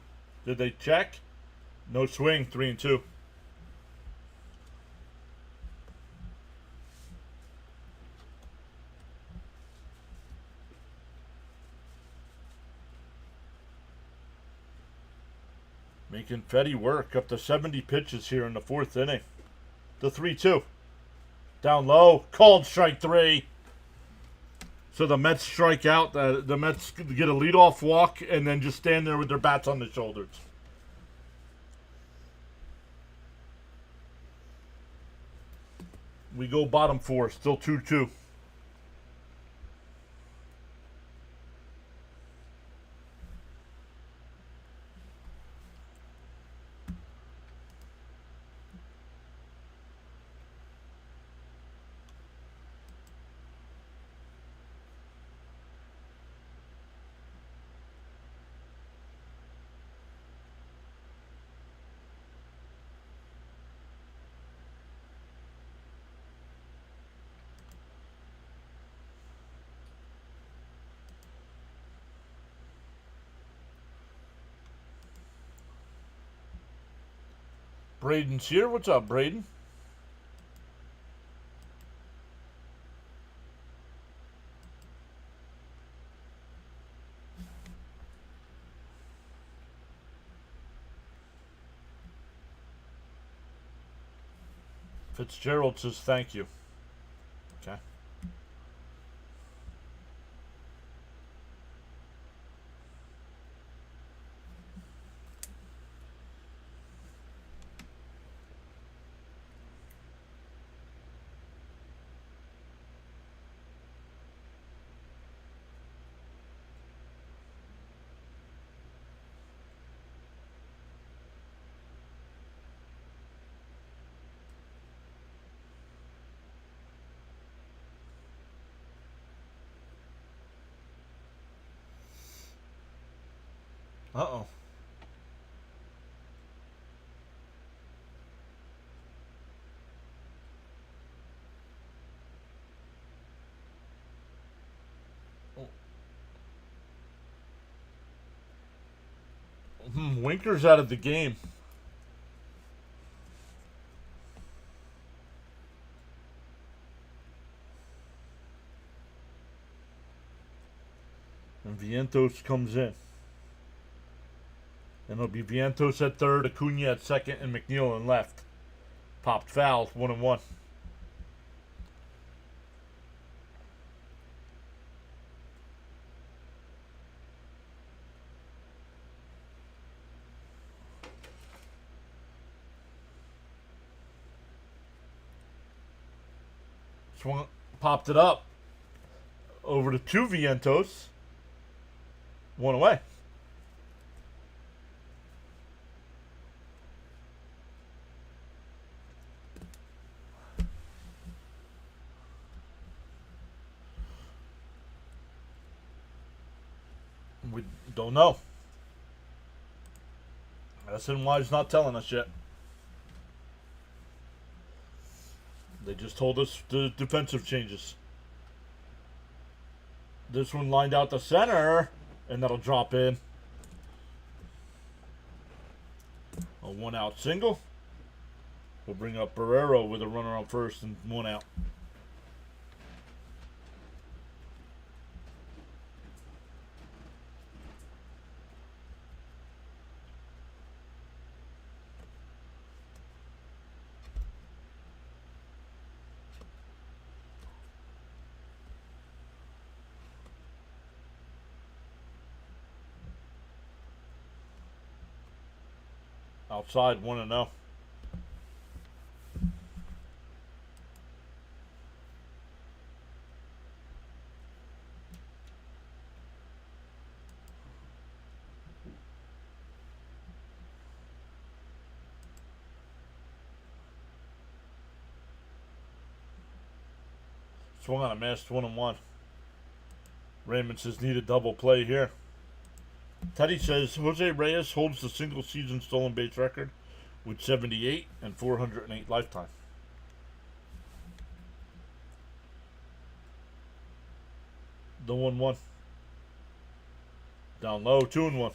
Did they check? No swing, 3-2. Making Fetty work. Up to 70 pitches here in the fourth inning. The 3-2. Down low. Called strike 3. So the Mets strike out. The Mets get a leadoff walk and then just stand there with their bats on their shoulders. We go bottom 4. Still 2-2. Braden's here. What's up, Braden? Fitzgerald says thank you. Okay. Uh-oh. Winker's out of the game. And Vientos comes in. And it'll be Vientos at third, Acuna at second, and McNeil in left. Popped foul, 1-1. Swung, popped it up over to 2 Vientos. 1 away. We don't know. SNY's not telling us yet. They just told us the defensive changes. This one lined out the center, and that'll drop in. A 1-out single. We'll bring up Barrero with a runner on first and 1 out. Outside, 1-0. Swung on a missed, 1-1. Raymond says need a double play here. Teddy says Jose Reyes holds the single season stolen base record with 78 and 408 lifetime. The 1-1. Down low, 2-1.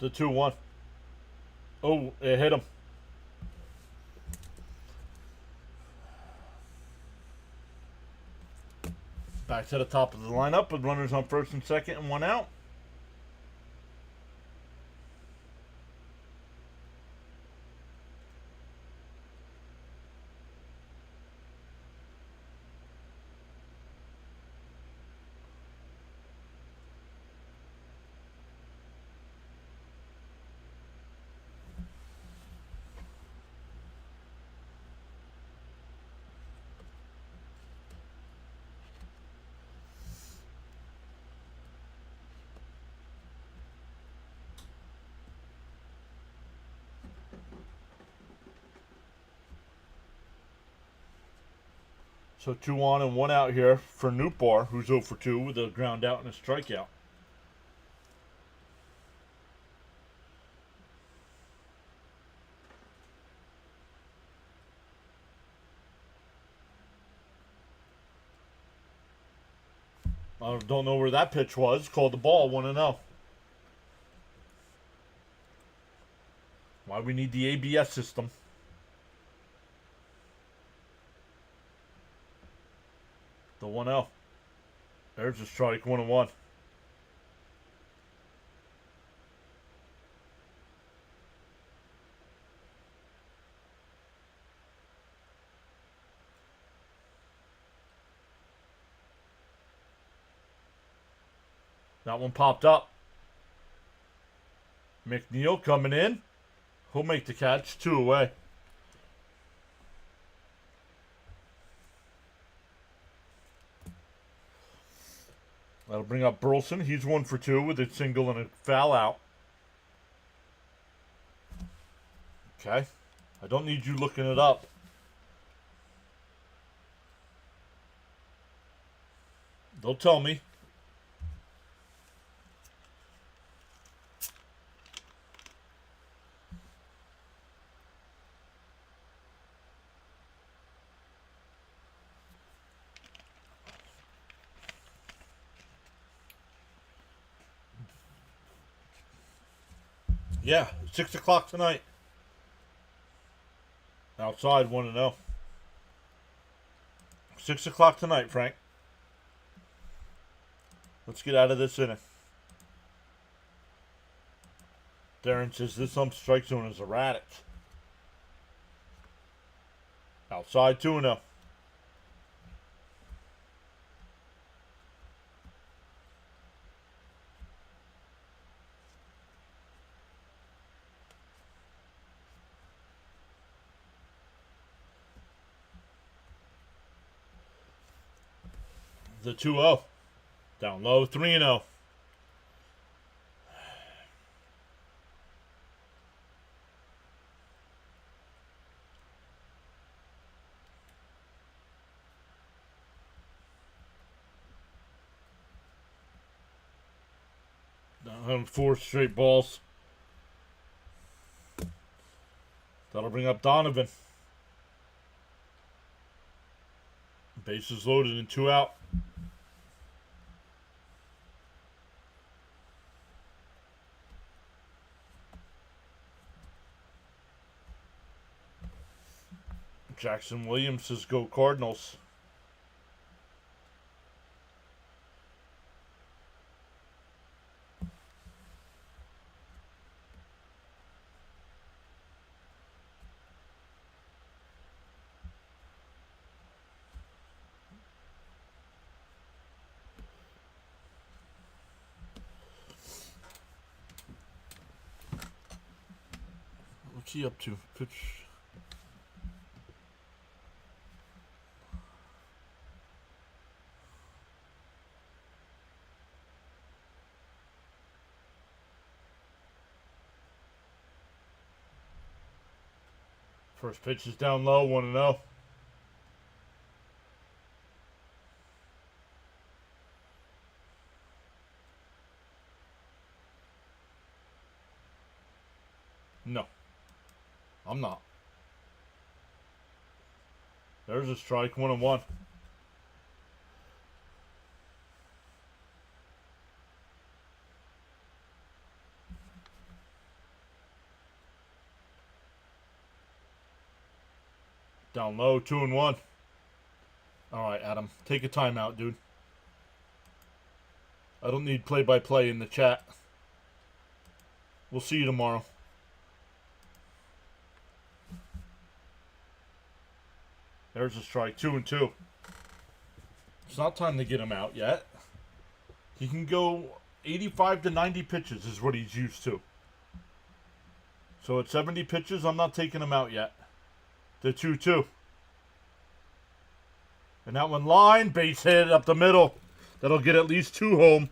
The 2-1. Oh, it hit him. Back to the top of the lineup with runners on first and second and one out. So 2 on and 1 out here for Newbar, who's 0 for 2 with a ground out and a strikeout. I don't know where that pitch was. Called the ball, 1-0. Why we need the ABS system. The 1-0. There's a strike, 1-1. That one popped up. McNeil coming in. He'll make the catch. 2 away. That'll bring up Burleson. He's 1 for 2 with a single and a foul out. Okay. I don't need you looking it up. They'll tell me. Yeah, 6 o'clock tonight. Outside, 1-0. 6 o'clock tonight, Frank. Let's get out of this inning. Darren says this strike zone is erratic. Outside, 2-0. The 2-0. Down low, 3-0. Down 4 straight balls. That'll bring up Donovan. Bases loaded and 2 out. Jackson Williams says go Cardinals. What's he up to? Pitch. First pitch is down low, 1-0. No. I'm not. There's a strike, 1-1. Down low, 2-1. All right, Adam, take a timeout, dude. I don't need play-by-play in the chat. We'll see you tomorrow. There's a strike, 2-2. It's not time to get him out yet. He can go 85 to 90 pitches is what he's used to. So at 70 pitches, I'm not taking him out yet. The 2-2. And that one line, base hit up the middle. That'll get at least 2 home.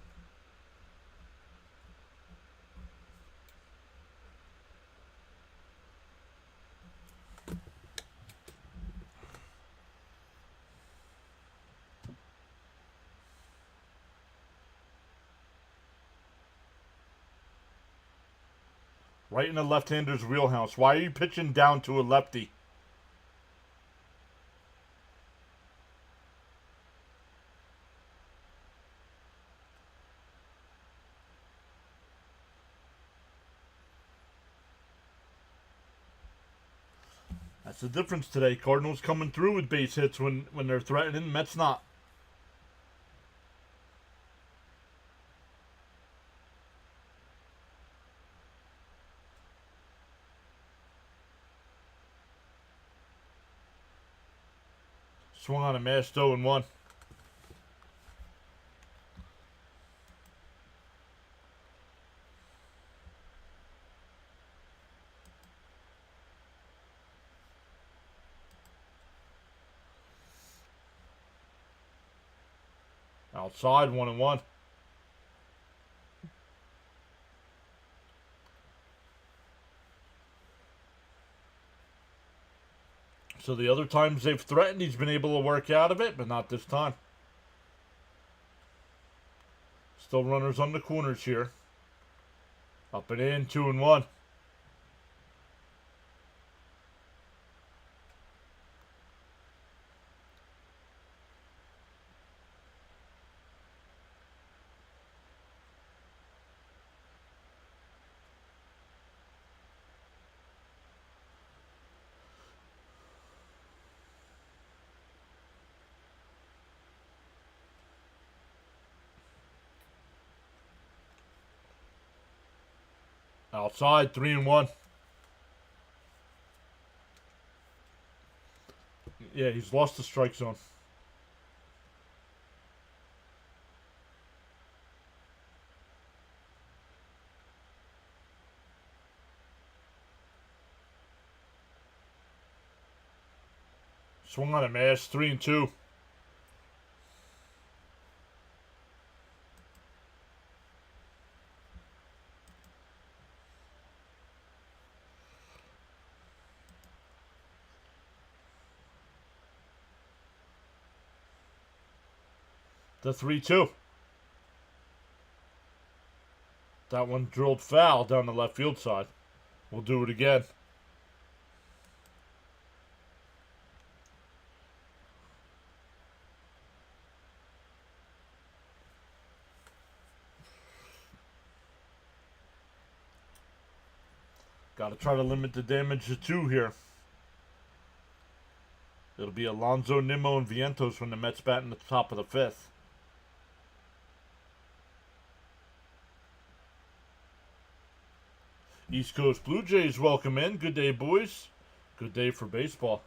Right in the left-hander's wheelhouse. Why are you pitching down to a lefty? That's the difference today. Cardinals coming through with base hits when they're threatening. Mets not. Swung on a mash, 0-1. Outside, 1-1. So the other times they've threatened, he's been able to work out of it, but not this time. Still runners on the corners here. Up and in, 2-1. Outside, 3-1. Yeah, he's lost the strike zone. Swung on a mash, 3-2. The 3-2. That one drilled foul down the left field side. We'll do it again. Got to try to limit the damage to 2 here. It'll be Alonso, Nimmo, and Vientos when the Mets bat in the top of the 5th. East Coast Blue Jays welcome in. Good day, boys. Good day for baseball.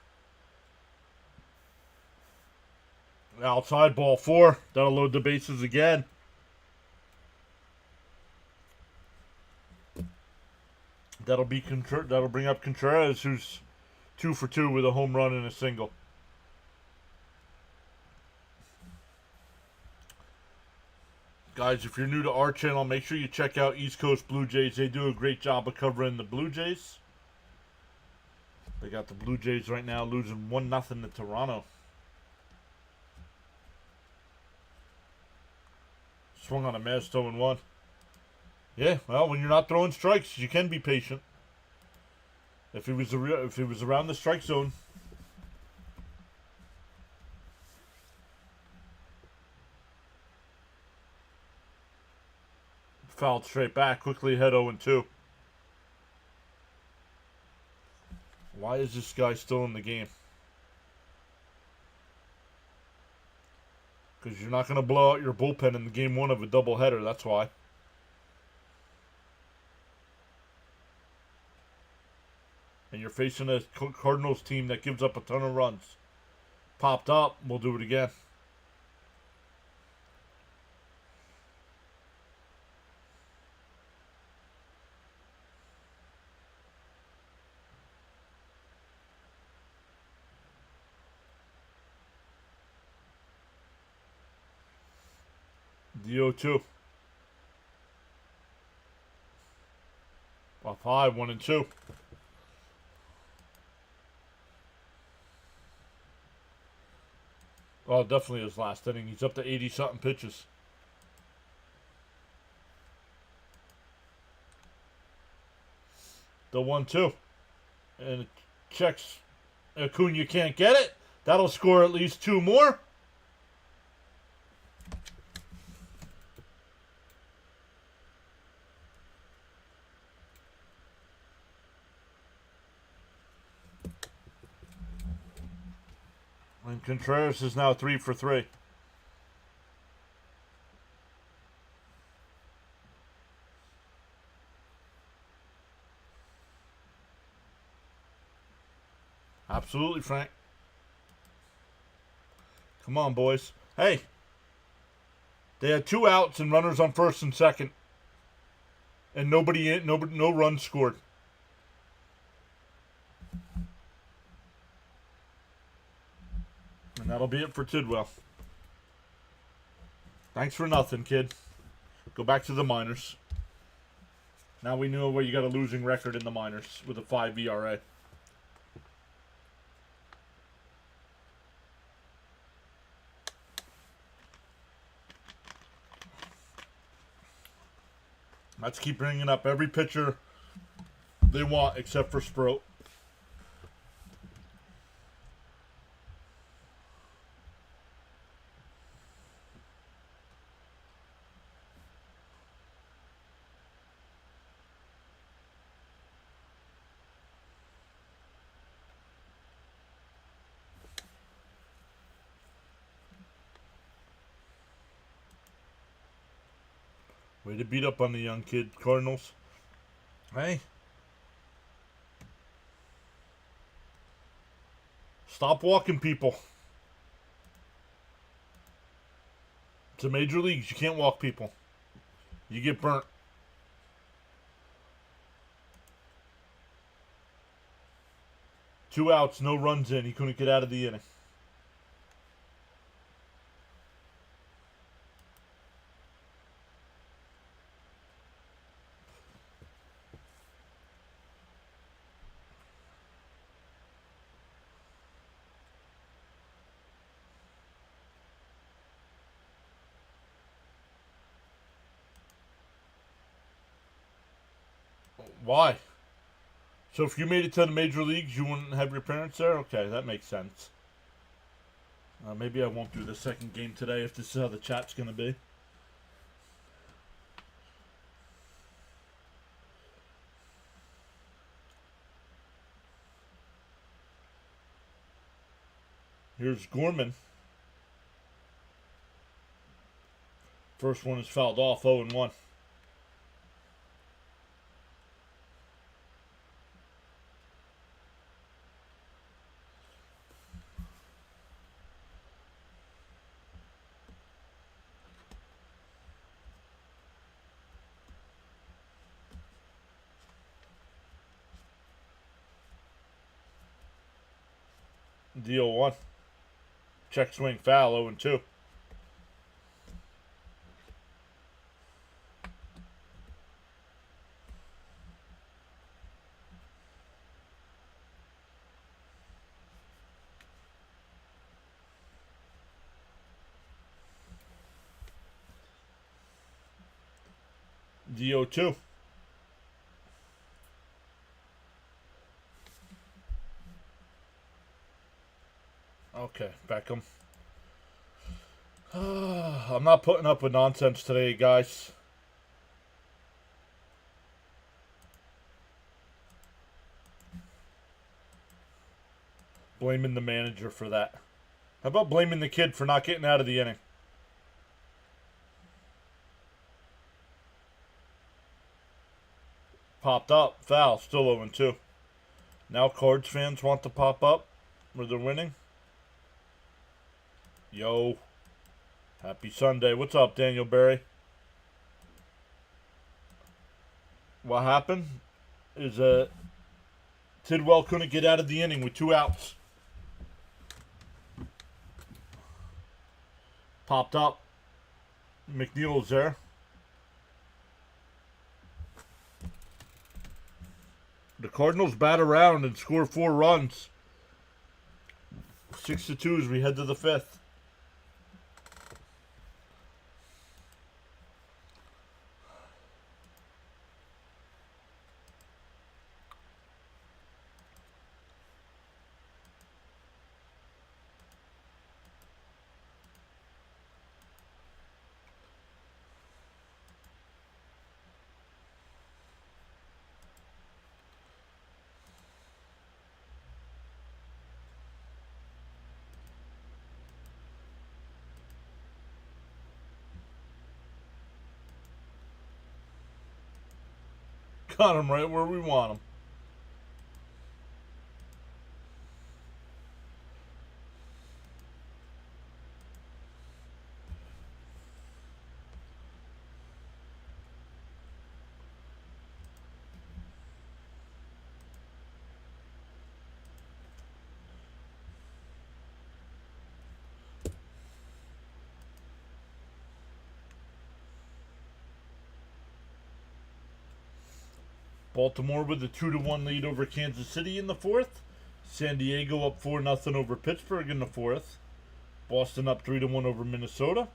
Outside, ball 4. That'll load the bases again. That'll bring up Contreras, who's 2 for 2 with a home run and a single. Guys, if you're new to our channel, make sure you check out East Coast Blue Jays. They do a great job of covering the Blue Jays. They got the Blue Jays right now losing 1-0 to Toronto. Swung on a mash, 0-1. Yeah, well, when you're not throwing strikes, you can be patient. If he was around the strike zone. Fouled straight back, quickly ahead 0-2. Why is this guy still in the game? Because you're not going to blow out your bullpen in the game one of a doubleheader. That's why. And you're facing a Cardinals team that gives up a ton of runs. Popped up. We'll do it again. DO2. 5, 1 and 2. Well, definitely his last inning. He's up to 80-something pitches. The 1-2. And it checks. Acuna can't get it. That'll score at least 2 more. And Contreras is now 3 for 3. Absolutely, Frank. Come on, boys. Hey. They had 2 outs and runners on first and second. And no runs scored. And that'll be it for Tidwell. Thanks for nothing, kid. Go back to the minors. Now we know where you got a losing record in the minors with a 5 ERA. Let's keep bringing up every pitcher they want except for Sprout. Way to beat up on the young kid, Cardinals. Hey. Stop walking people. It's a major leagues. You can't walk people. You get burnt. Two outs, no runs in. He couldn't get out of the inning. Why? So if you made it to the major leagues, you wouldn't have your parents there? Okay, that makes sense. Maybe I won't do the second game today if this is how the chat's going to be. Here's Gorman. First one is fouled off, 0-1. Deal 1. Check swing foul, 0-2. DO2. Okay, Beckham. I'm not putting up with nonsense today, guys. Blaming the manager for that. How about blaming the kid for not getting out of the inning? Popped up. Foul. Still 0-2. Now Cards fans want to pop up where they're winning. Yo. Happy Sunday. What's up, Daniel Berry? What happened is Tidwell couldn't get out of the inning with 2 outs. Popped up. McNeil's there. The Cardinals bat around and score 4 runs. 6-2 as we head to the 5th. Got him right where we want him. Baltimore with a 2-1 lead over Kansas City in the 4th. San Diego up 4-0 over Pittsburgh in the 4th. Boston up 3-1 over Minnesota.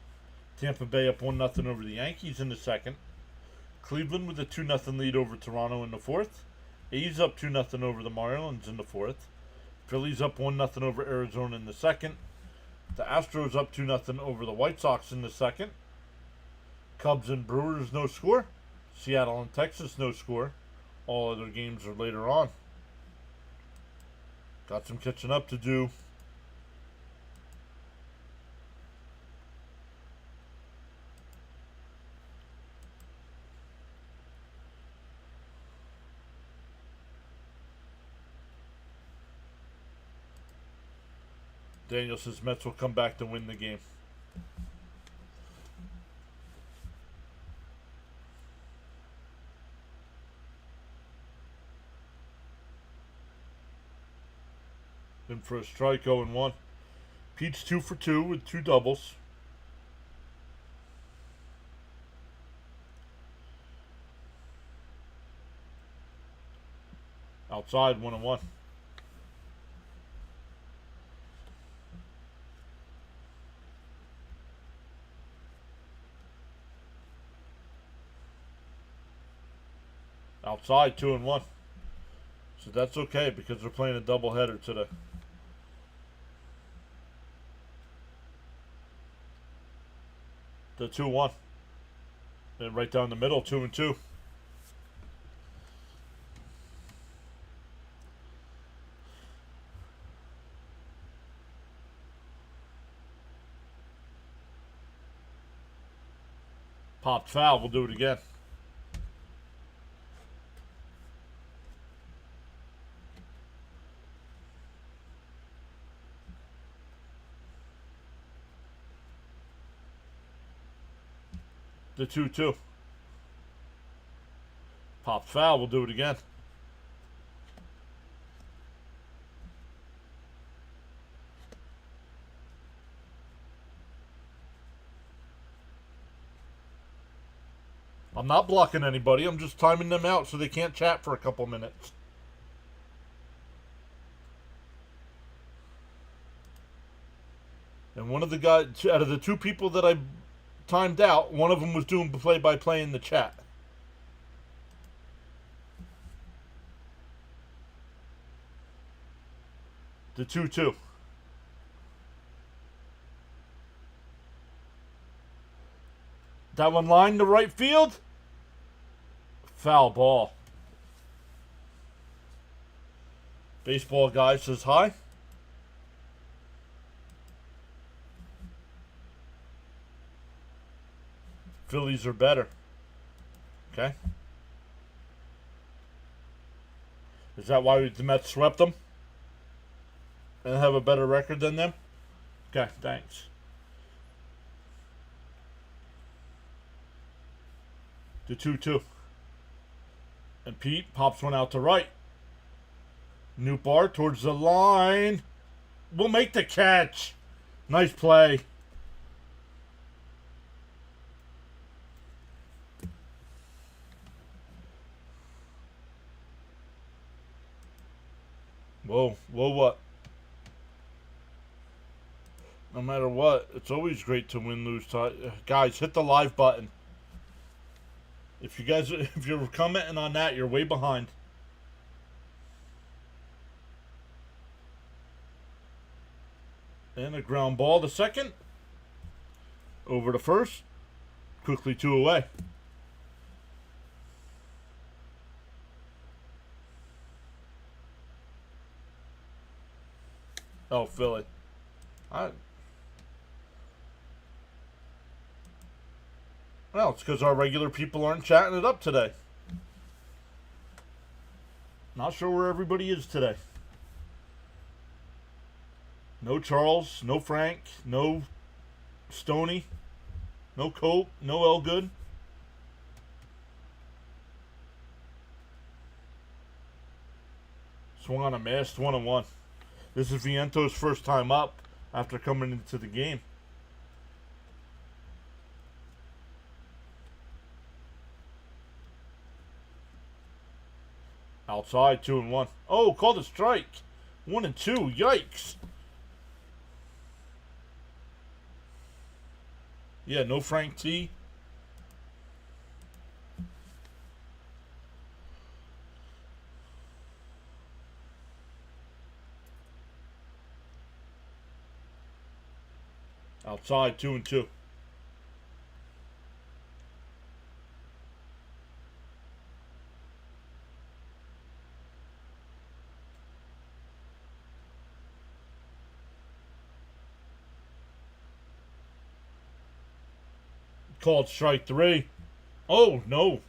Tampa Bay up 1-0 over the Yankees in the 2nd. Cleveland with a 2-0 lead over Toronto in the 4th. A's up 2-0 over the Marlins in the 4th. Phillies up 1-0 over Arizona in the 2nd. The Astros up 2-0 over the White Sox in the 2nd. Cubs and Brewers no score. Seattle and Texas no score. All other games are later on. Got some catching up to do. Daniel says Mets will come back to win the game. In for a strike, 0-1. Pete's 2 for 2 with 2 doubles. Outside, 1-1. Outside, 2-1. So that's okay because they're playing a doubleheader today. The 2-1. And right down the middle, 2-2. Popped foul. We'll do it again. The 2-2. Popped foul. We'll do it again. I'm not blocking anybody. I'm just timing them out so they can't chat for a couple minutes. And one of the guys, out of the 2 people that I timed out, one of them was doing play-by-play in the chat. The 2-2. That one lined to right field. Foul ball. Baseball guy says hi. Phillies are better. Okay. Is that why the Mets swept them? And have a better record than them? Okay, thanks. The 2-2. And Pete pops one out to right. Newbar towards the line. We'll make the catch. Nice play. Whoa, what? No matter what, it's always great to win, lose, tie. Guys, hit the live button. If you're commenting on that, you're way behind. And a ground ball to second. Over to first. Quickly 2 away. Oh, Philly. Well, it's because our regular people aren't chatting it up today. Not sure where everybody is today. No Charles, no Frank, no Stoney, no Cope, no Elgood. Swung on a missed 1-1. This is Viento's first time up after coming into the game. Outside, 2-1. Oh, called a strike. 1-2. Yikes. Yeah, no Frank T. Outside, 2-2. Called strike 3. Oh, no.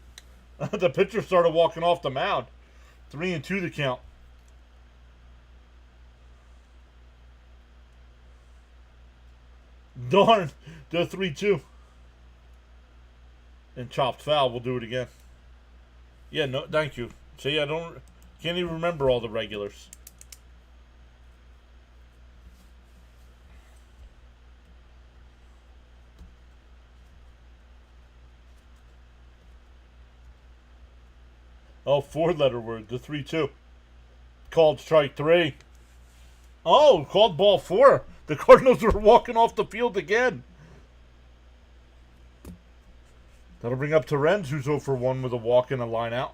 The pitcher started walking off the mound. 3-2 the count. Darn. The 3-2. And chopped foul. We'll do it again. Yeah, no, thank you. See, can't even remember all the regulars. Oh, 4-letter word, the 3-2. Called strike 3. Oh, called ball 4. The Cardinals were walking off the field again. That'll bring up Terens, who's 0 for 1 with a walk and a line out.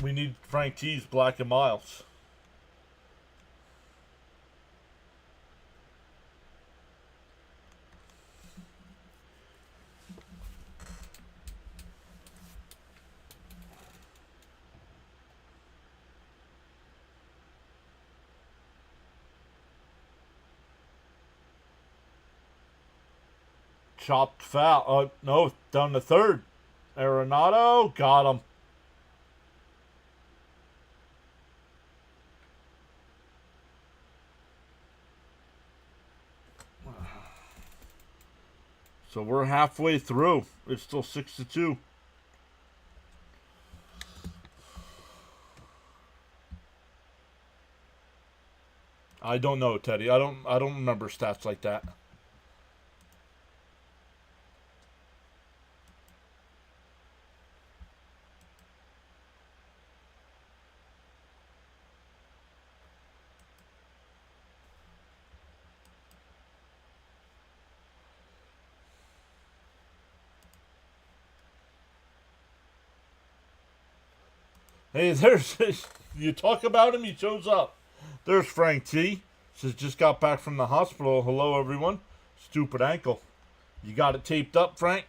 We need Frank T's Black and Miles. Chopped foul. No, down to third. Arenado got him. So we're halfway through. It's still 6-2. I don't know, Teddy. I don't remember stats like that. Hey, there's you talk about him, he shows up. There's Frank T. Says just got back from the hospital. Hello, everyone. Stupid ankle. You got it taped up, Frank?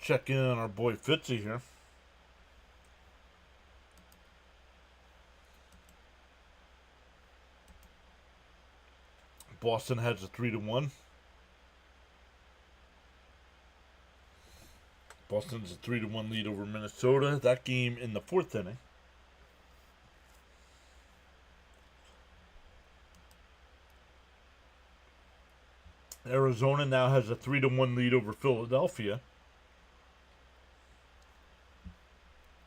check in on our boy Fitzy here. Boston has a 3-1. Boston's a 3-1 lead over Minnesota. That game in the 4th inning. Arizona now has a 3-1 lead over Philadelphia.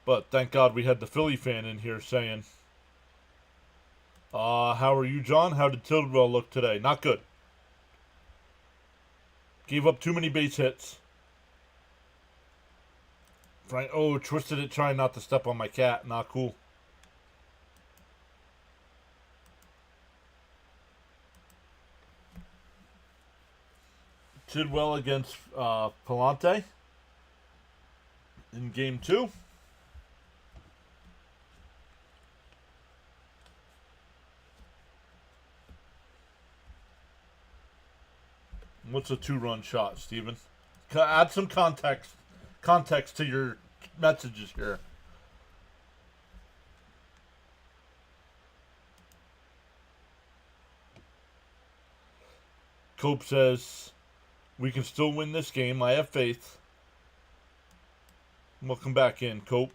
But thank God we had the Philly fan in here saying, how are you, John? How did Tidwell look today? Not good. Gave up too many base hits. Frank, twisted it trying not to step on my cat. Not cool. Tidwell against Palante in game 2. What's a 2-run shot, Steven? Add some context to your messages here. Cope says, we can still win this game. I have faith. Welcome back in, Cope.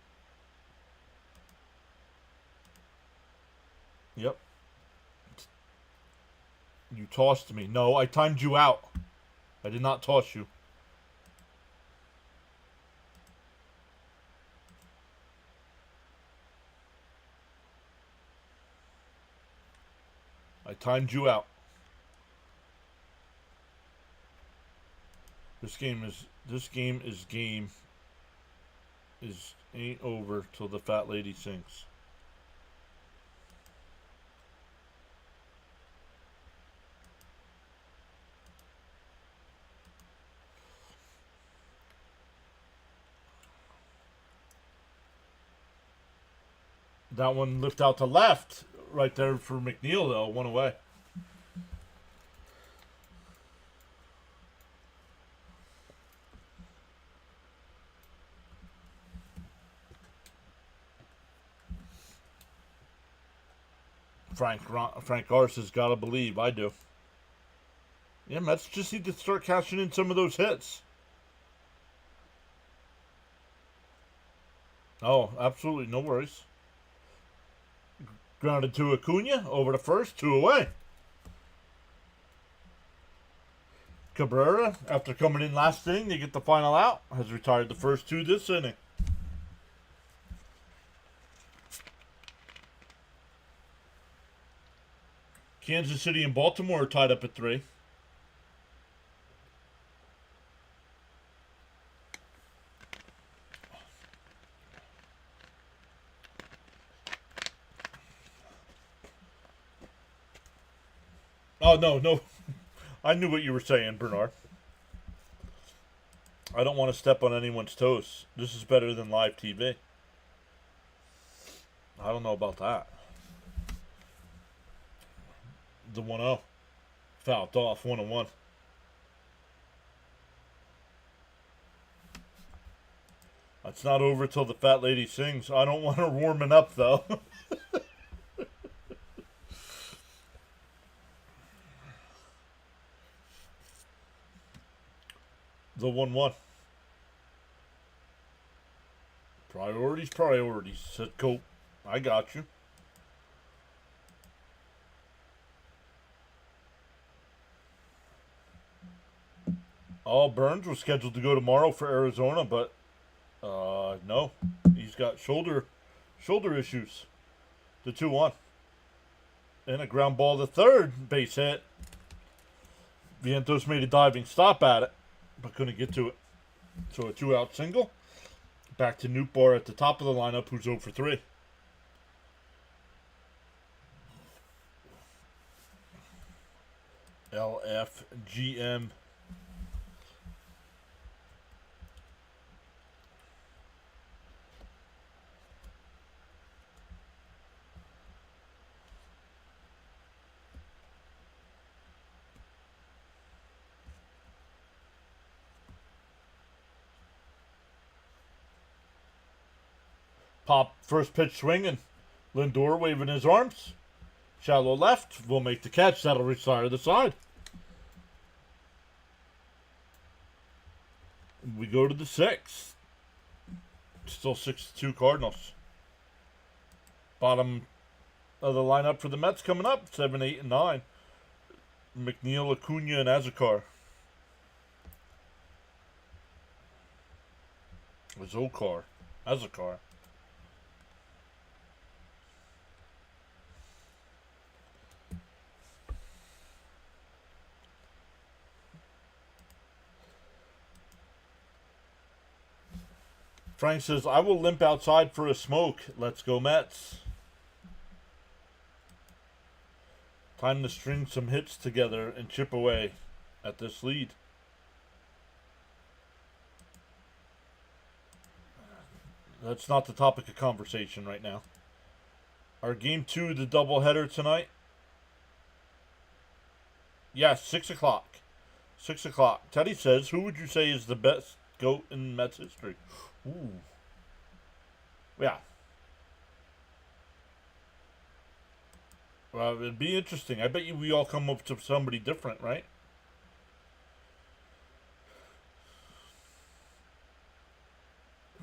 Yep. You tossed me. No, I timed you out. I did not toss you. I timed you out. This game ain't over till the fat lady sings. That one lift out to left right there for McNeil, though. One away. Frank Ars has got to believe. I do. Yeah, Mets just need to start cashing in some of those hits. Oh, absolutely. No worries. Grounded to Acuna. Over to first. 2 away. Cabrera, after coming in last inning to get the final out, has retired the first 2 this inning. Kansas City and Baltimore are tied up at 3. Oh, no. I knew what you were saying, Bernard. I don't want to step on anyone's toes. This is better than live TV. I don't know about that. The 1-0. Fouled off, 1-1. It's not over till the fat lady sings. I don't want her warming up, though. The 1-1. Priorities, said Cope. I got you. Burns was scheduled to go tomorrow for Arizona, but no. He's got shoulder issues. The 2-1. And a ground ball to third, base hit. Vientos made a diving stop at it, but couldn't get to it. So a 2-out single. Back to Nootbaar at the top of the lineup, who's 0 for 3. LFGM. Pop first pitch swinging. Lindor waving his arms. Shallow left. Will make the catch. That'll retire the side. We go to the 6th. Still 6-2 Cardinals. Bottom of the lineup for the Mets coming up. 7, 8, and 9. McNeil, Acuna, and Azekar. Azekar. Frank says, I will limp outside for a smoke. Let's go Mets. Time to string some hits together and chip away at this lead. That's not the topic of conversation right now. Our game 2, the doubleheader tonight. Yes, 6 o'clock. 6 o'clock. Teddy says, who would you say is the best GOAT in Mets history? Ooh. Yeah. Well, it'd be interesting. I bet you we all come up to somebody different, right?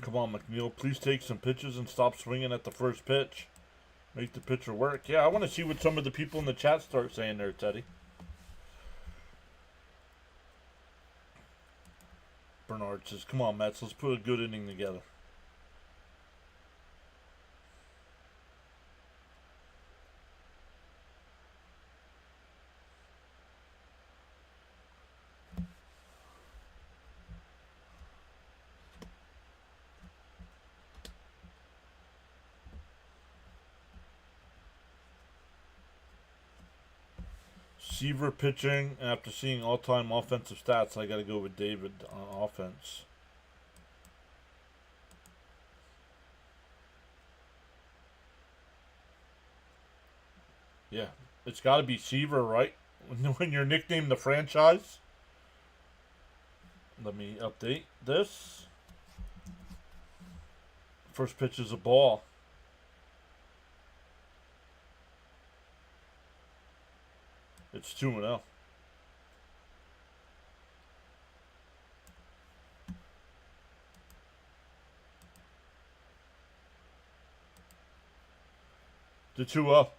Come on, McNeil. Please take some pitches and stop swinging at the first pitch. Make the pitcher work. Yeah, I want to see what some of the people in the chat start saying there, Teddy. Bernard says, come on, Mets. Let's put a good inning together. Seaver pitching, and after seeing all-time offensive stats, I got to go with David on offense. Yeah, it's got to be Seaver, right? When you're nicknamed the franchise. Let me update this. First pitch is a ball. It's 2-0. The 2-0.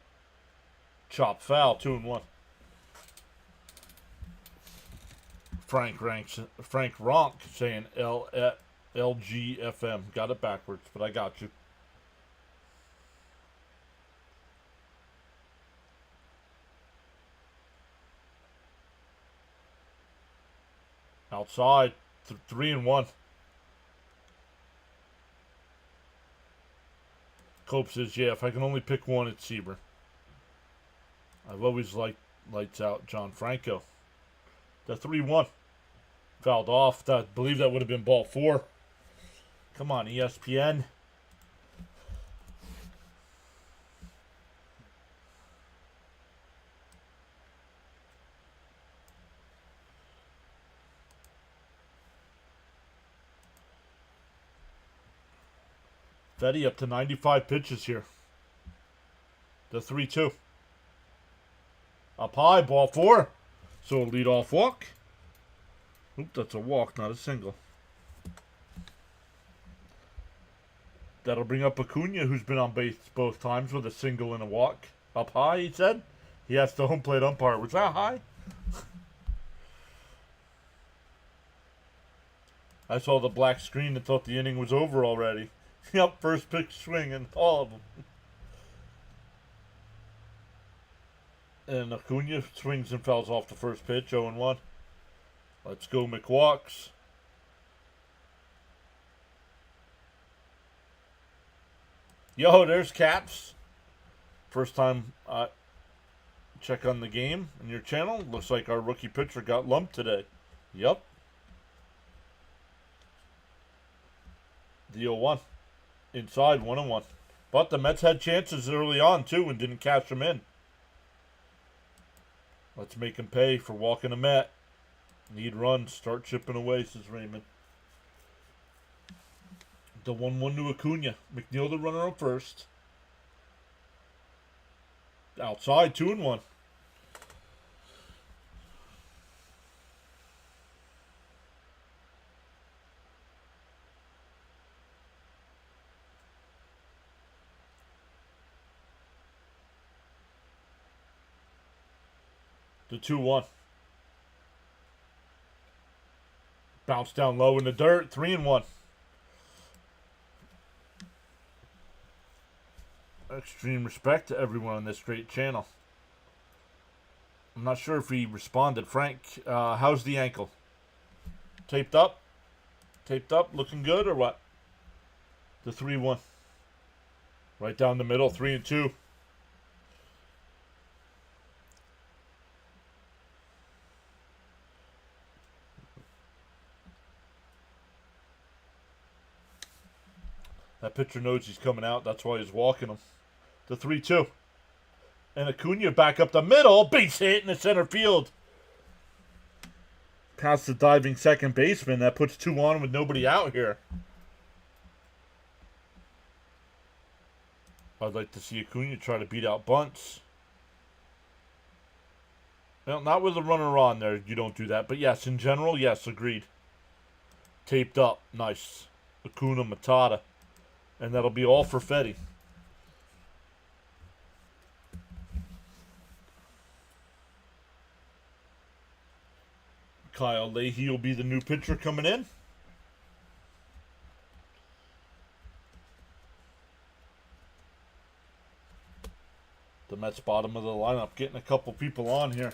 Chop foul, 2-1. Frank Ronk saying LGFM. Got it backwards, but I got you. Outside, 3-1. Cope says, yeah, if I can only pick one, it's Seaver. I've always liked lights out John Franco. The 3-1. Fouled off. I believe that would have been ball 4. Come on, ESPN. Fetty up to 95 pitches here. The 3-2. Up high, ball 4. So a leadoff walk. Oop, that's a walk, not a single. That'll bring up Acuna, who's been on base both times with a single and a walk. Up high, he said. He asked the home plate umpire, was that high? I saw the black screen and thought the inning was over already. Yep, first pitch swinging, all of them. And Acuna swings and fouls off the first pitch, 0-1. Let's go, McWalks. Yo, there's Caps. First time I check on the game on your channel. Looks like our rookie pitcher got lumped today. Yep. The 0-1. Inside, 1-1. But the Mets had chances early on, too, and didn't cash them in. Let's make him pay for walking a Met. Need runs. Start chipping away, says Raymond. The 1-1 to Acuna. McNeil the runner up first. Outside, 2-1. The 2-1. Bounce down low in the dirt. 3-1. Extreme respect to everyone on this great channel. I'm not sure if he responded. Frank, how's the ankle? Taped up? Taped up? Looking good or what? The 3-1. Right down the middle. 3-2. That pitcher knows he's coming out. That's why he's walking him. The 3-2. And Acuna back up the middle. Base hit in the center field. Past the diving second baseman. That puts 2 on with nobody out here. I'd like to see Acuna try to beat out bunts. Well, not with a runner on there. You don't do that. But yes, in general, yes, agreed. Taped up. Nice. Acuna Matata. And that'll be all for Fetty. Kyle Leahy will be the new pitcher coming in. The Mets bottom of the lineup getting a couple people on here.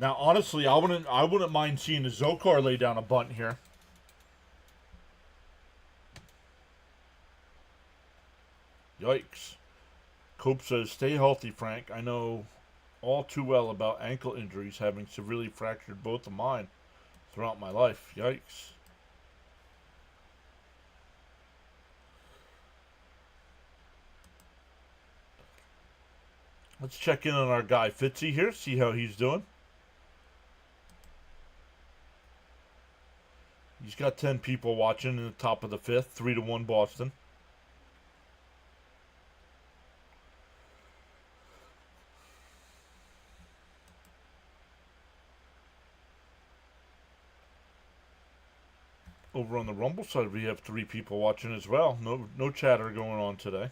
Now, honestly, I wouldn't mind seeing a Zokar lay down a bunt here. Yikes. Cope says, stay healthy, Frank. I know all too well about ankle injuries, having severely fractured both of mine throughout my life. Yikes. Let's check in on our guy Fitzy here, see how he's doing. He's got 10 people watching in the top of the 5th, 3-1 Boston. Over on the Rumble side, we have 3 people watching as well. No chatter going on today.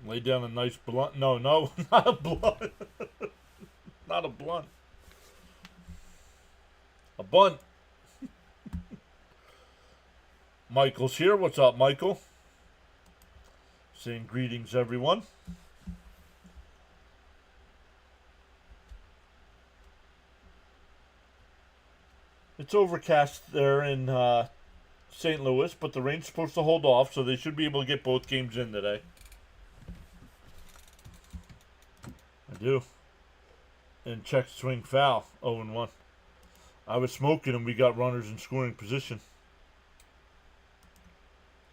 Lay down a nice blunt. No, not a blunt. Not a blunt. A bunt. Michael's here. What's up, Michael? Saying greetings, everyone. It's overcast there in St. Louis, but the rain's supposed to hold off, so they should be able to get both games in today. I do. And check swing foul, 0-1. I was smoking and we got runners in scoring position.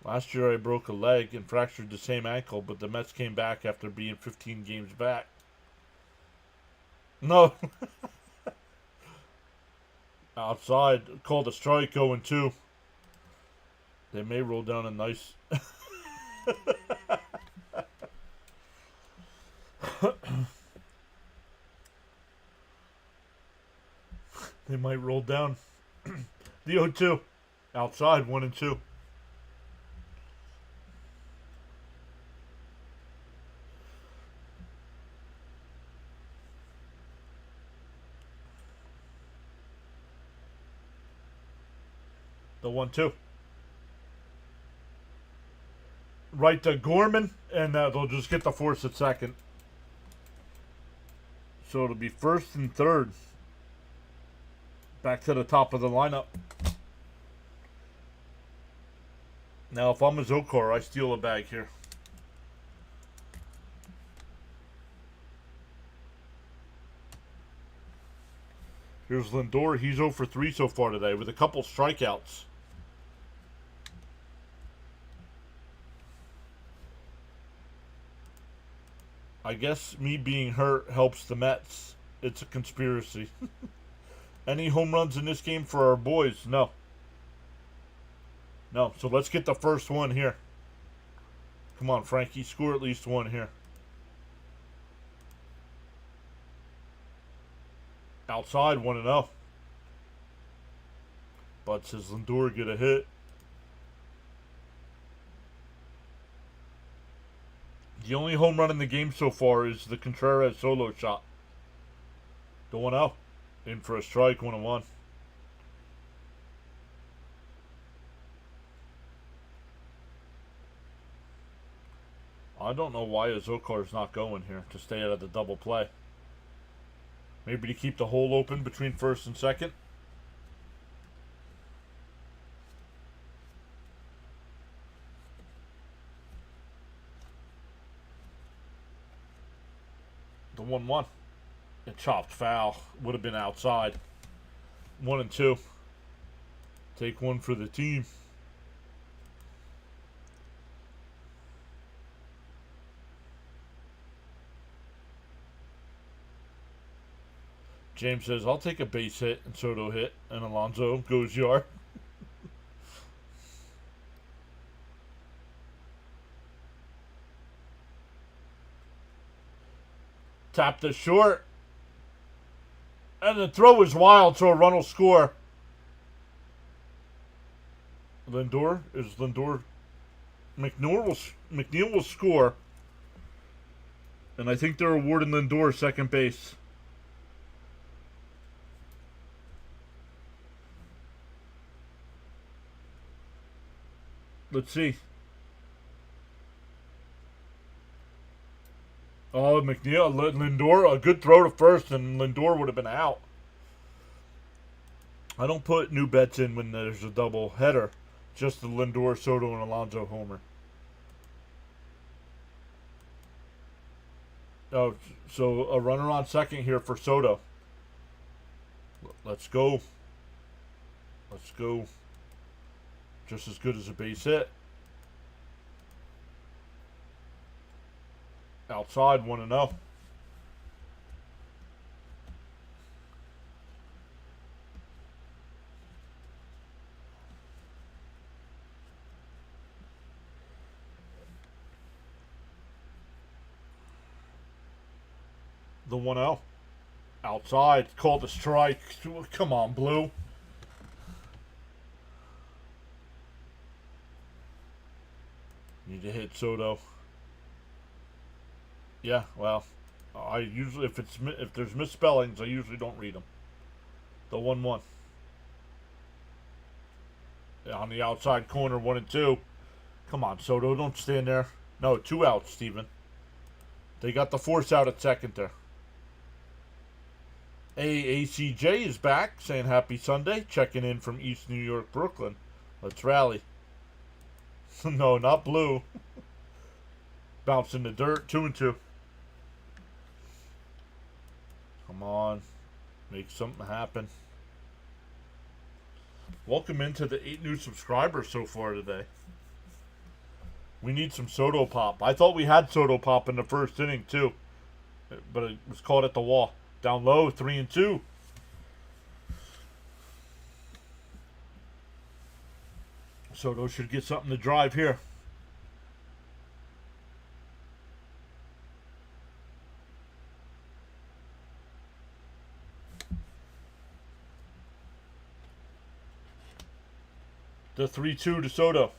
Last year I broke a leg and fractured the same ankle, but the Mets came back after being 15 games back. No. Outside, called a strike, 0-2. They may roll down a nice... They might roll down. The 0-2. Outside, 1-2. The 1-2. Right to Gorman, and they'll just get the force at second. So it'll be first and third. Back to the top of the lineup. Now, if I'm a Zokar, I steal a bag here. Here's Lindor. He's 0 for 3 so far today with a couple strikeouts. I guess me being hurt helps the Mets. It's a conspiracy. Any home runs in this game for our boys? No. No. So let's get the first one here. Come on, Frankie. Score at least one here. Outside, 1-0. But says Lindor get a hit. The only home run in the game so far is the Contreras solo shot. The 1-0. In for a strike, 1-1. I don't know why Azokar's not going here to stay out of the double play. Maybe to keep the hole open between first and second. The 1-1. It chopped foul. Would have been outside. 1-2. Take one for the team. James says, I'll take a base hit and Soto hit. And Alonso goes yard. Tap the short. And the throw is wild, so a run will score. McNeil will score. And I think they're awarding Lindor second base. Let's see. Oh, Lindor, a good throw to first, and Lindor would have been out. I don't put new bets in when there's a double header. Just the Lindor, Soto, and Alonso homer. Oh, so a runner on second here for Soto. Let's go. Let's go. Just as good as a base hit. Outside, 1-0. The 1-0. Outside, called a strike. Come on, Blue. Need to hit Soto. Yeah, well, I usually if there's misspellings, I usually don't read them. The 1-1. On the outside corner, 1-2. Come on, Soto, don't stand there. No, 2 outs, Steven. They got the force out at second there. ACJ is back, saying happy Sunday, checking in from East New York, Brooklyn. Let's rally. No, not Blue. Bounce in the dirt, 2-2. Come on. Make something happen. Welcome into the 8 new subscribers so far today. We need some Soto pop. I thought we had Soto pop in the first inning too, but it was caught at the wall. Down low, 3-2. Soto should get something to drive here. The 3-2 to Soto.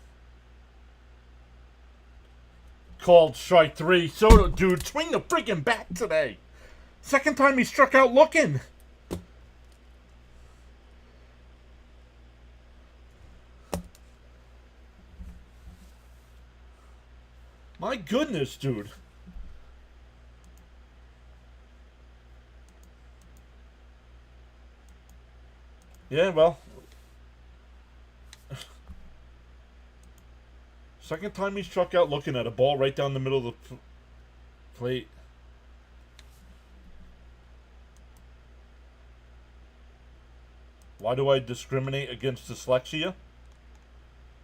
Called strike 3. Soto, dude, swing the freaking bat today. Second time he struck out looking. My goodness, dude. Yeah, well. Second time he struck out looking at a ball right down the middle of the plate. Why do I discriminate against dyslexia?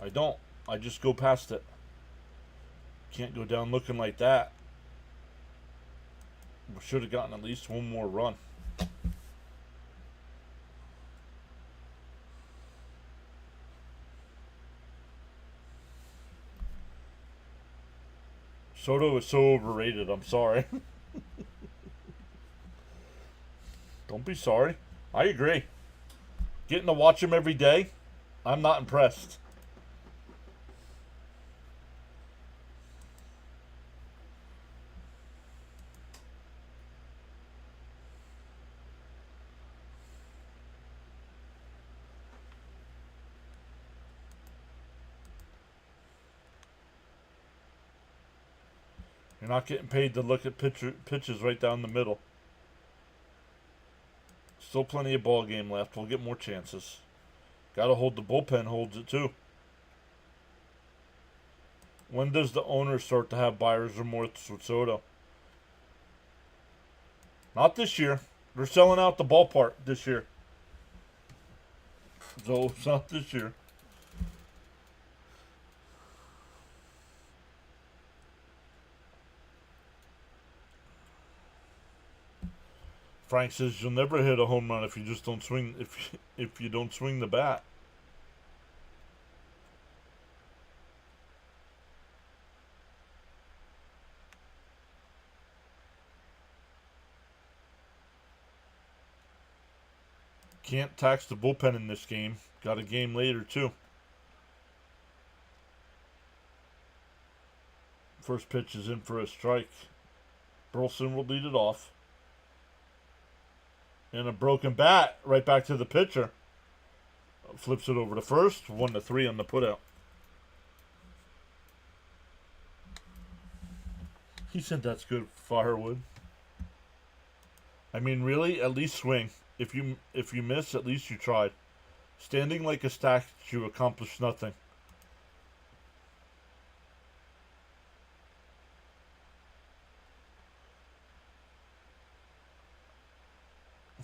I don't. I just go past it. Can't go down looking like that. We should have gotten at least one more run. Soto is so overrated. I'm sorry. Don't be sorry. I agree. Getting to watch him every day, I'm not impressed. You're not getting paid to look at pitches right down the middle. Still plenty of ball game left. We'll get more chances. Got to hold the bullpen. Holds it too. When does the owner start to have buyer's remorse with Soto? Not this year. They're selling out the ballpark this year. So it's not this year. Frank says you'll never hit a home run if you just don't swing if you don't swing the bat. Can't tax the bullpen in this game. Got a game later too. First pitch is in for a strike. Burleson will lead it off. And a broken bat right back to the pitcher. Flips it over to first. 1-3 on the putout. He said that's good firewood. I mean, really, at least swing. If you miss, at least you tried. Standing like a statue accomplished nothing.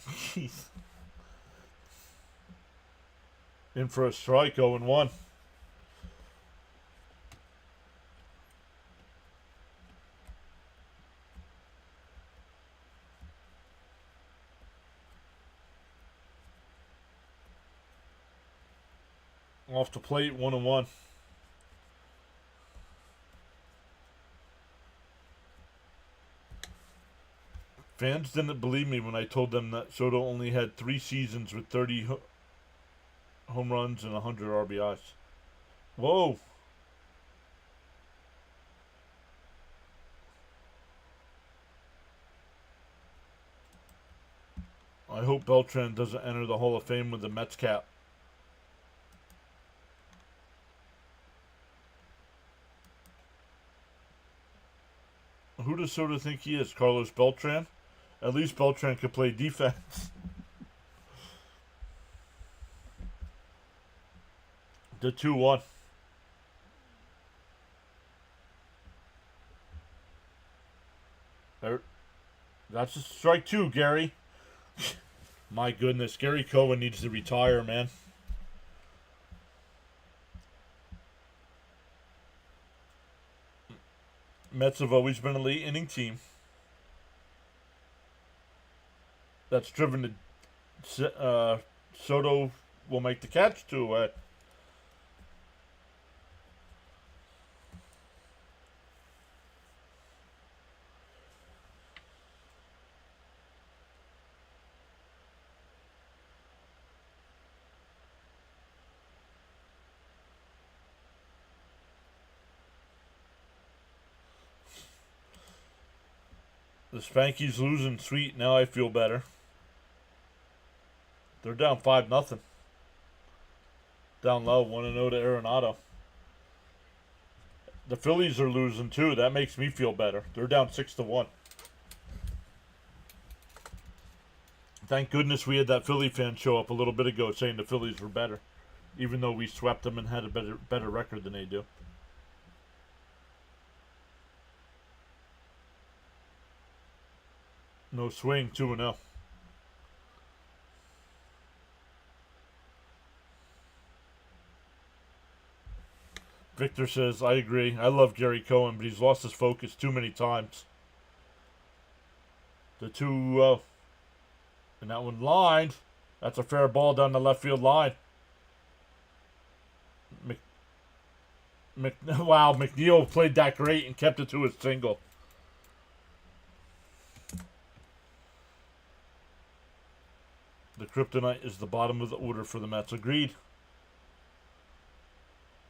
Jeez. In for a strike, 0-1. Off the plate, 1-1. Fans didn't believe me when I told them that Soto only had 3 seasons with 30 home runs and 100 RBIs. Whoa. I hope Beltran doesn't enter the Hall of Fame with the Mets cap. Who does Soto think he is? Carlos Beltran? At least Beltran could play defense. The 2-1. There. That's a strike 2, Gary. My goodness, Gary Cohen needs to retire, man. Mets have always been a late inning team. That's driven to Soto will make the catch 2-away. The Spanky's losing. Sweet. Now I feel better. They're down 5-0. Down low. 1-0 to Arenado. The Phillies are losing too. That makes me feel better. They're down 6-1. Thank goodness we had that Philly fan show up a little bit ago saying the Phillies were better. Even though we swept them and had a better record than they do. No swing, 2-0. Victor says, I agree. I love Gary Cohen, but he's lost his focus too many times. The 2-0. And that one lined. That's a fair ball down the left field line. Wow, McNeil played that great and kept it to a single. The kryptonite is the bottom of the order for the Mets. Agreed.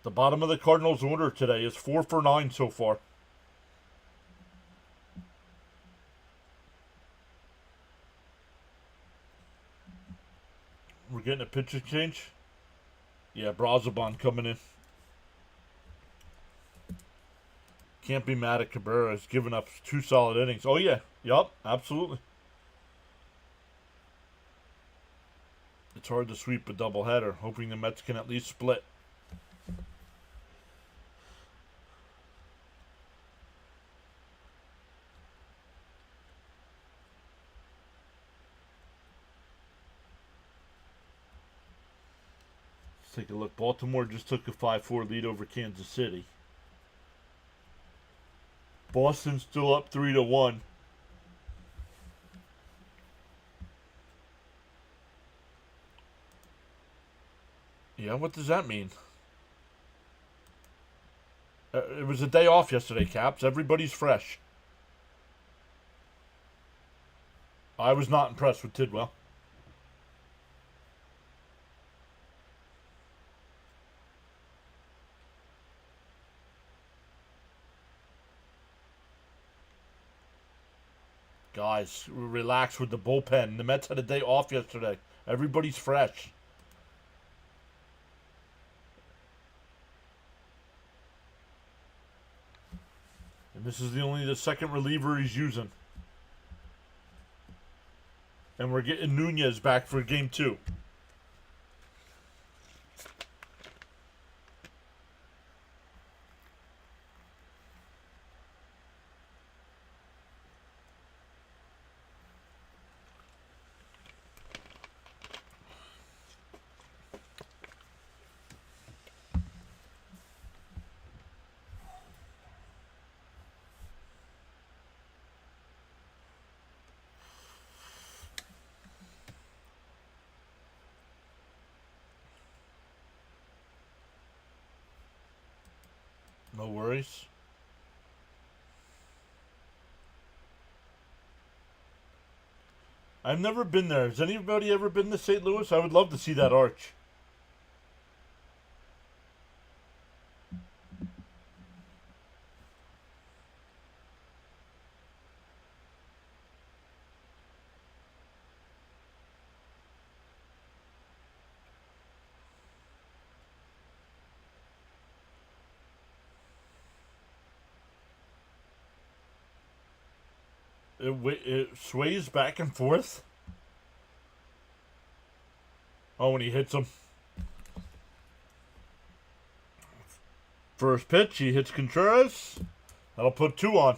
The bottom of the Cardinals' order today is 4 for 9 so far. We're getting a pitcher change. Yeah, Brazoban coming in. Can't be mad at Cabrera. He's given up 2 solid innings. Oh, yeah. Yup, absolutely. It's hard to sweep a doubleheader, hoping the Mets can at least split. Let's take a look. Baltimore just took a 5-4 lead over Kansas City. Boston's still up 3-1. Yeah, what does that mean? It was a day off yesterday, Caps. Everybody's fresh. I was not impressed with Tidwell. Guys, relax with the bullpen. The Mets had a day off yesterday. Everybody's fresh. And this is only the second reliever he's using. And we're getting Nunez back for game 2. No worries. I've never been there. Has anybody ever been to St. Louis? I would love to see that arch. It sways back and forth. Oh, when he hits him. First pitch, he hits Contreras. That'll put 2 on.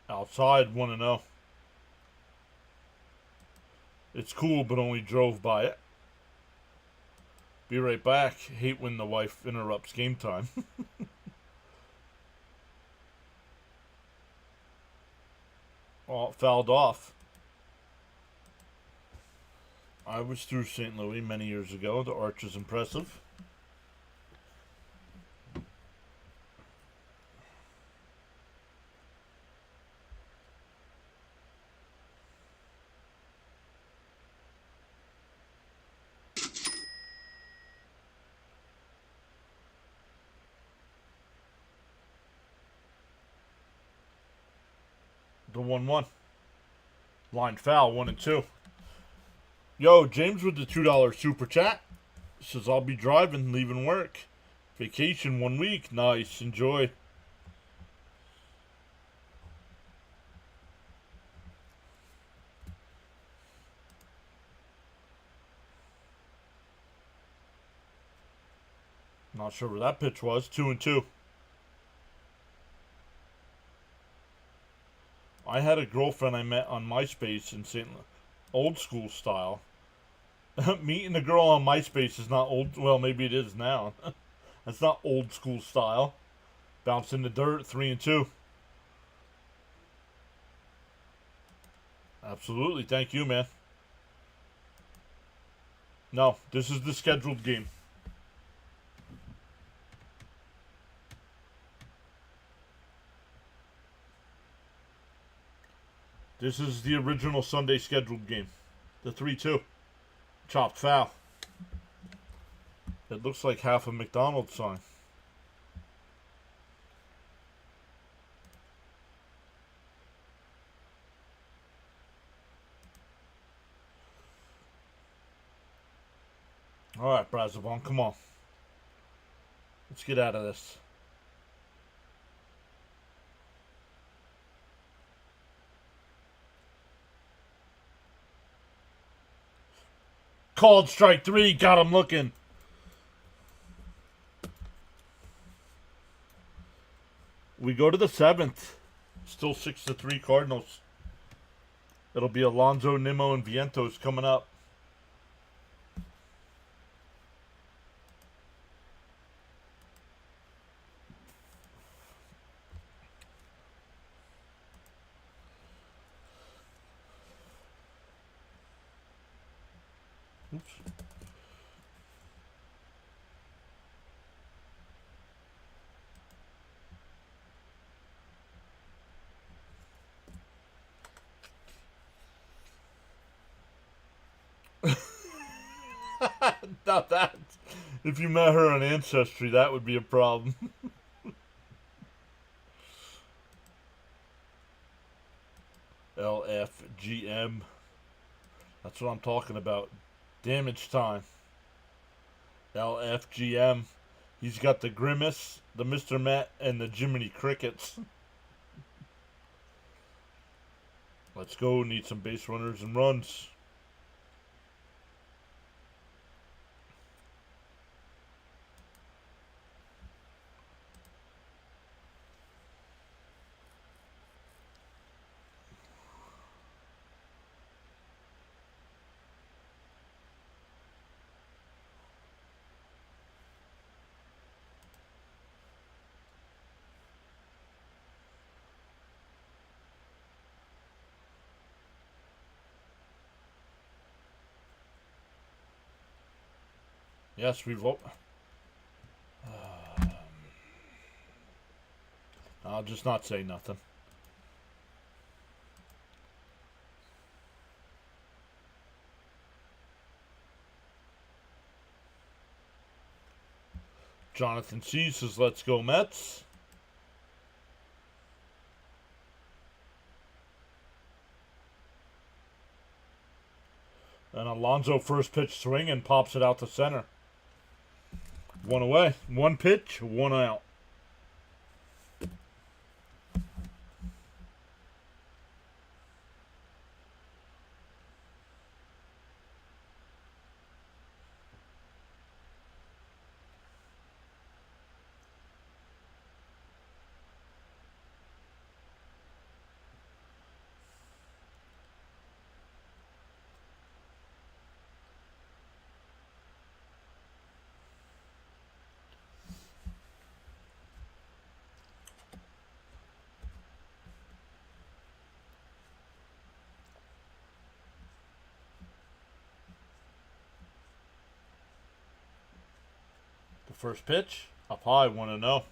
Outside, 1-0. It's cool, but only drove by it. Be right back. Hate when the wife interrupts game time. Oh, it fouled off. I was through St. Louis many years ago. The arch is impressive. The 1-1. Line foul, 1 and 2. Yo, James with the $2 super chat. Says, I'll be driving, leaving work. Vacation 1 week. Nice. Enjoy. Not sure where that pitch was. 2 and 2. I had a girlfriend I met on MySpace in St. Old school style. Meeting a girl on MySpace is not old. Well, maybe it is now. That's not old school style. Bounce in the dirt. 3 and 2. Absolutely. Thank you, man. No, this is the scheduled game. This is the original Sunday scheduled game. The 3-2. Chopped foul. It looks like half a McDonald's sign. Alright, Brazzavon, come on. Let's get out of this. Called strike 3. Got him looking. We go to the 7th. Still 6-3 Cardinals. It'll be Alonso, Nimmo, and Vientos coming up. Oops. Not that. If you met her on Ancestry, that would be a problem. LFGM. That's what I'm talking about. Damage time. LFGM. He's got the Grimace, the Mr. Met, and the Jiminy Crickets. Let's go. Need some base runners and runs. Yes, we've... I'll just not say nothing. Jonathan C. says, let's go Mets. And Alonso first pitch swing and pops it out to center. 1 away. 1 pitch, 1 out. First pitch, up high, 1-0.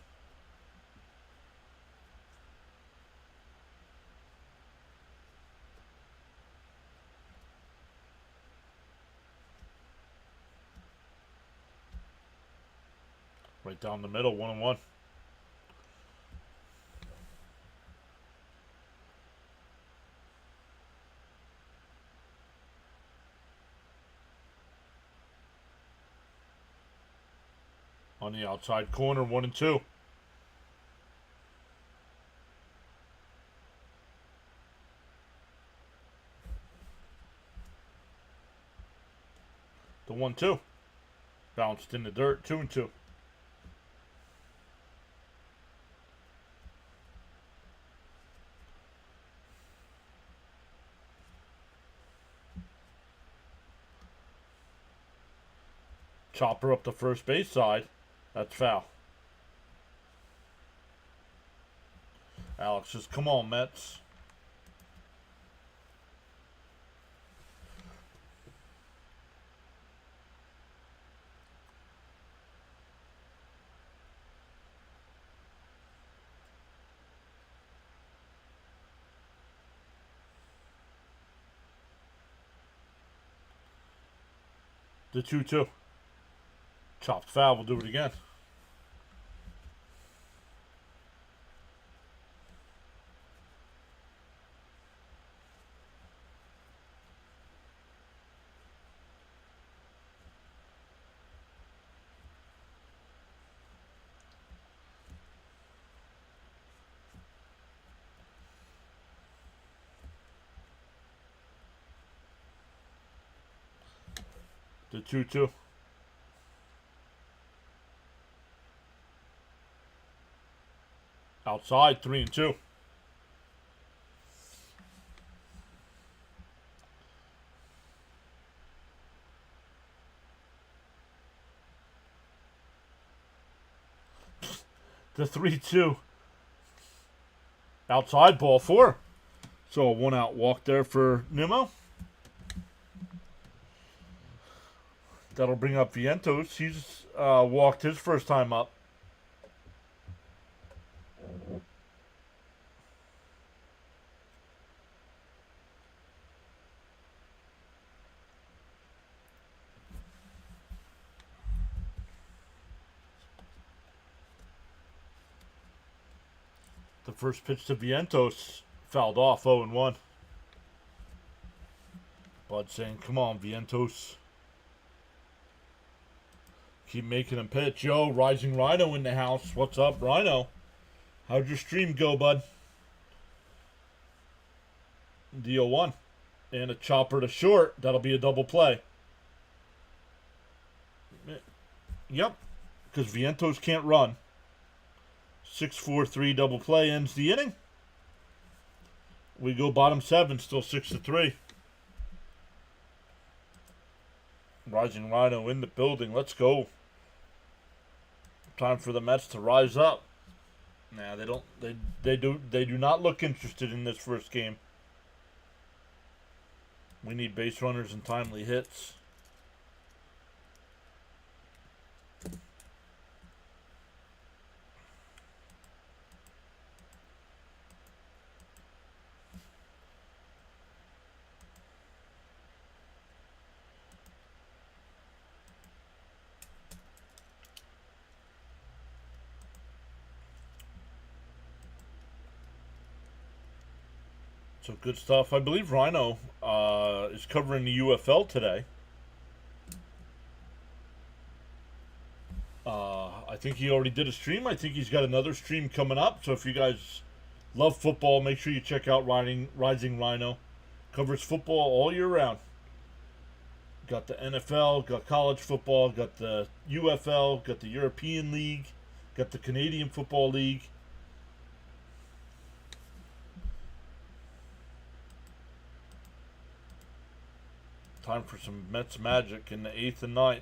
Right down the middle, 1-1. On the outside corner, 1-2. The 1-2. Bounced in the dirt, 2-2. Chopper up the first base side. That's foul. Alex says, come on, Mets. The 2-2. Chopped foul. We'll do it again. The 2-2. Outside, 3-2. The 3-2. Outside, ball 4. So a 1-out walk there for Nimmo. That'll bring up Vientos. He's walked his first time up. The first pitch to Vientos fouled off, 0-1. Bud saying, come on, Vientos. Keep making him pitch. Yo, Rising Rhino in the house. What's up, Rhino? How'd your stream go, bud? Deal 1. And a chopper to short. That'll be a double play. Yep. Because Vientos can't run. 6-4-3 double play ends the inning. We go bottom 7, still 6-3. Rising Rhino in the building. Let's go. Time for the Mets to rise up. Nah, they don't. They do not look interested in this first game. We need base runners and timely hits. So good stuff. I believe Rhino is covering the UFL today. I think he already did a stream. I think he's got another stream coming up. So if you guys love football, make sure you check out Rising Rhino. Covers football all year round. Got the NFL, got college football, got the UFL, got the European League, got the Canadian Football League. Time for some Mets magic in the 8th and 9th.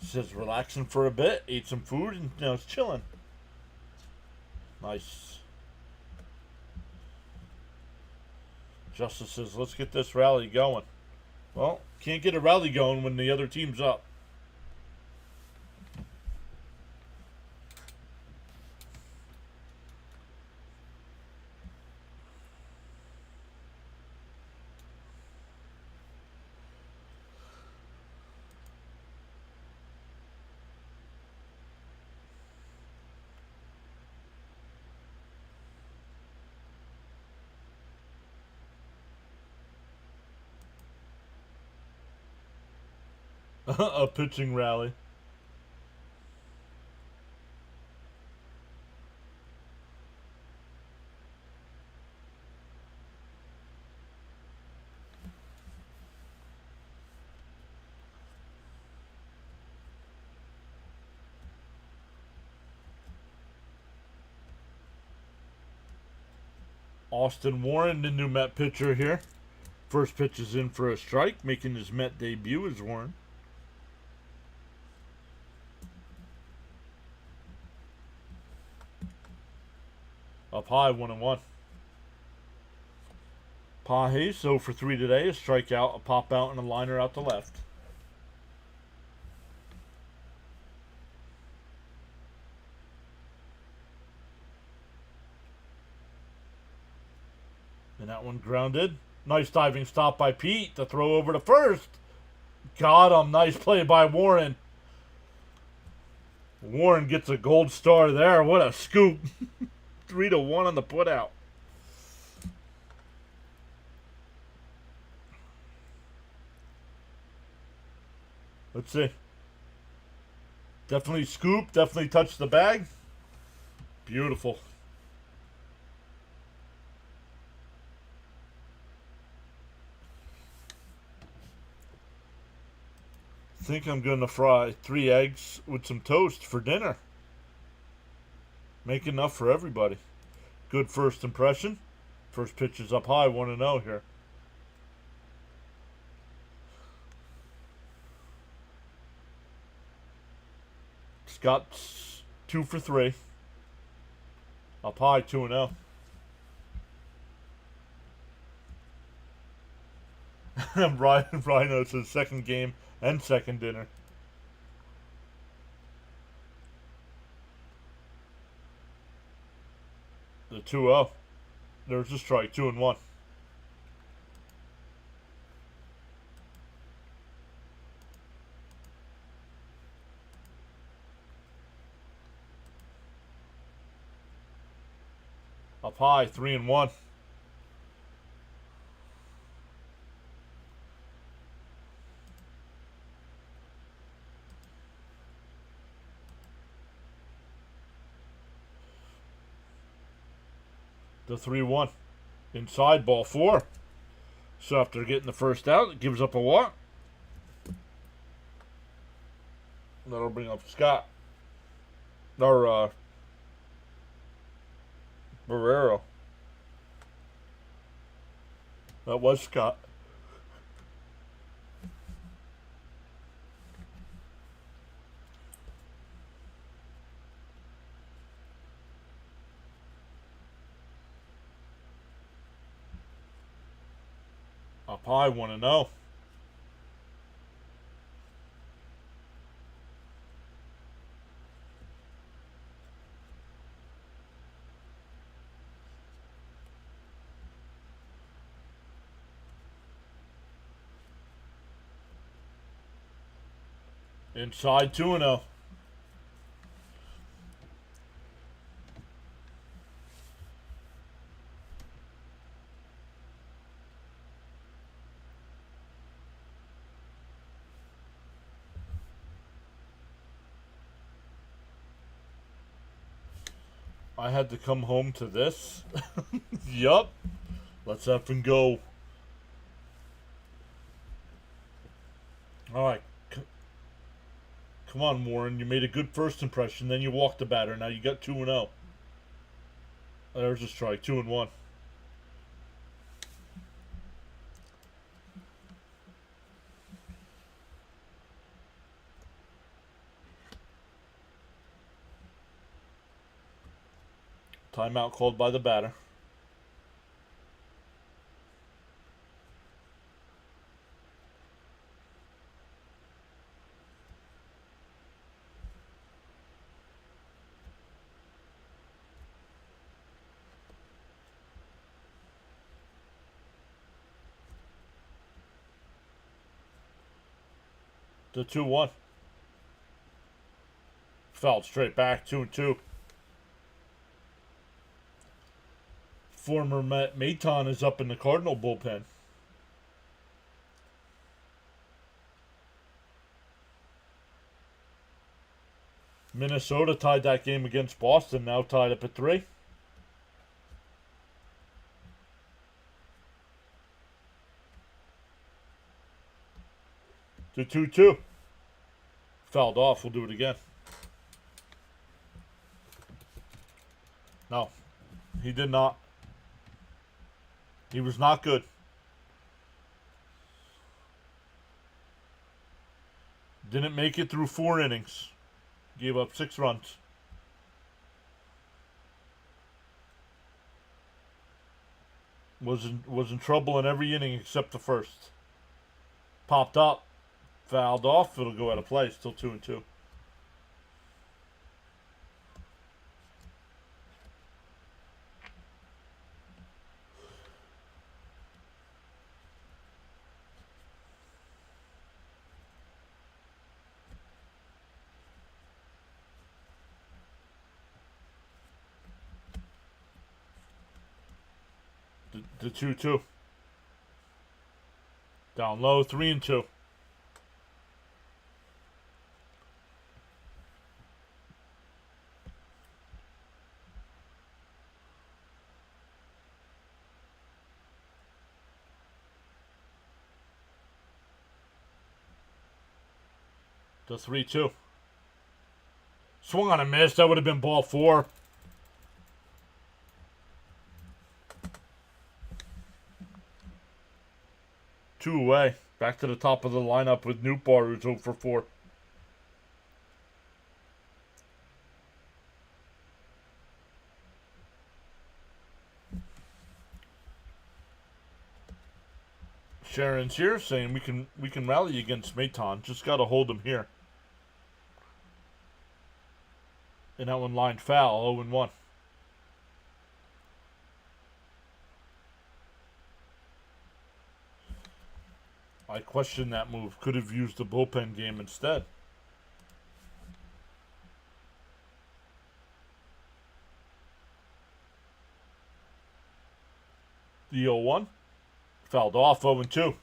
Says relaxing for a bit, ate some food, and now it's chilling. Nice. Justice says, let's get this rally going. Well, can't get a rally going when the other team's up. A pitching rally. Austin Warren, the new Met pitcher here. First pitch is in for a strike, making his Met debut as Warren. Up high, 1-1. Pages, 0 for 3 today. A strikeout, a pop out, and a liner out to left. And that one grounded. Nice diving stop by Pete. The throw over to first. Got him. Nice play by Warren. Warren gets a gold star there. What a scoop. 3-1 on the putout. Let's see. Definitely scoop. Definitely touched the bag. Beautiful. Think I'm going to fry 3 eggs with some toast for dinner. Make enough for everybody. Good first impression. First pitch is up high, 1-0 here. Scott's 2 for 3. Up high, 2-0. Rhino says second game and second dinner. The 2-0. There's a strike, 2-1. Up high, 3-1. The 3-1. Inside, ball 4. So after getting the first out, it gives up a walk. That'll bring up Scott. Or, Barrero. That was Scott. Up high, 1-0. Inside, 2-0. I had to come home to this. Yup. Let's effing go. Alright. Come on, Warren. You made a good first impression. Then you walked the batter. Now you got 2-0. There's a strike. 2-1. Timeout called by the batter. The 2-1. Fouled straight back. 2-2. Former Maton is up in the Cardinal bullpen. Minnesota tied that game against Boston, now tied up at 3. To 2-2. Fouled off. We'll do it again. No, he did not. He was not good. Didn't make it through 4 innings. Gave up 6 runs. Was in trouble in every inning except the first. Popped up. Fouled off. It'll go out of play. Still 2-2. The 2-2. Down low, 3-2. The 3-2. Swung on a miss. That would have been ball 4. Two away. Back to the top of the lineup with Newbar, who's 0 for 4. Sharon's here saying we can rally against Maton. Just got to hold him here. And that one lined foul, 0-1. I question that move. Could have used the bullpen game instead. The 0-1. Fouled off, 0-2.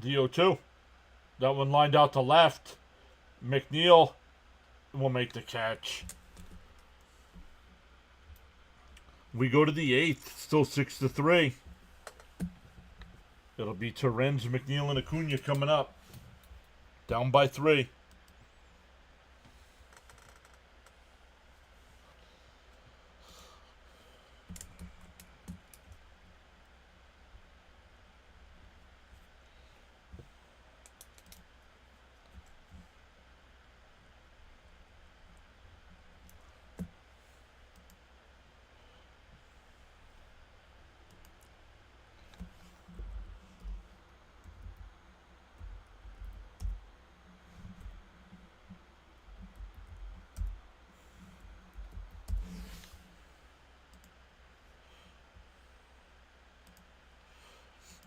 The 0-2. That one lined out to left. McNeil will make the catch. We go to the 8th. Still 6-3. It'll be Terrence, McNeil, and Acuna coming up. Down by 3.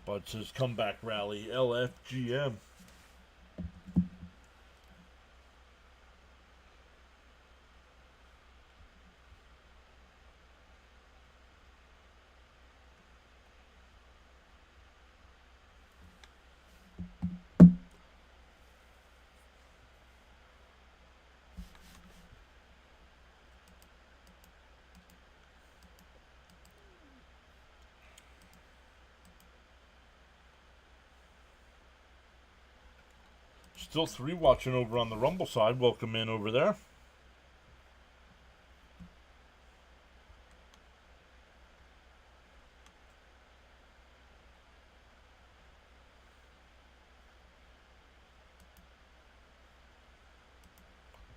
Bud says comeback rally, LFGM. Still 3 watching over on the Rumble side. Welcome in over there.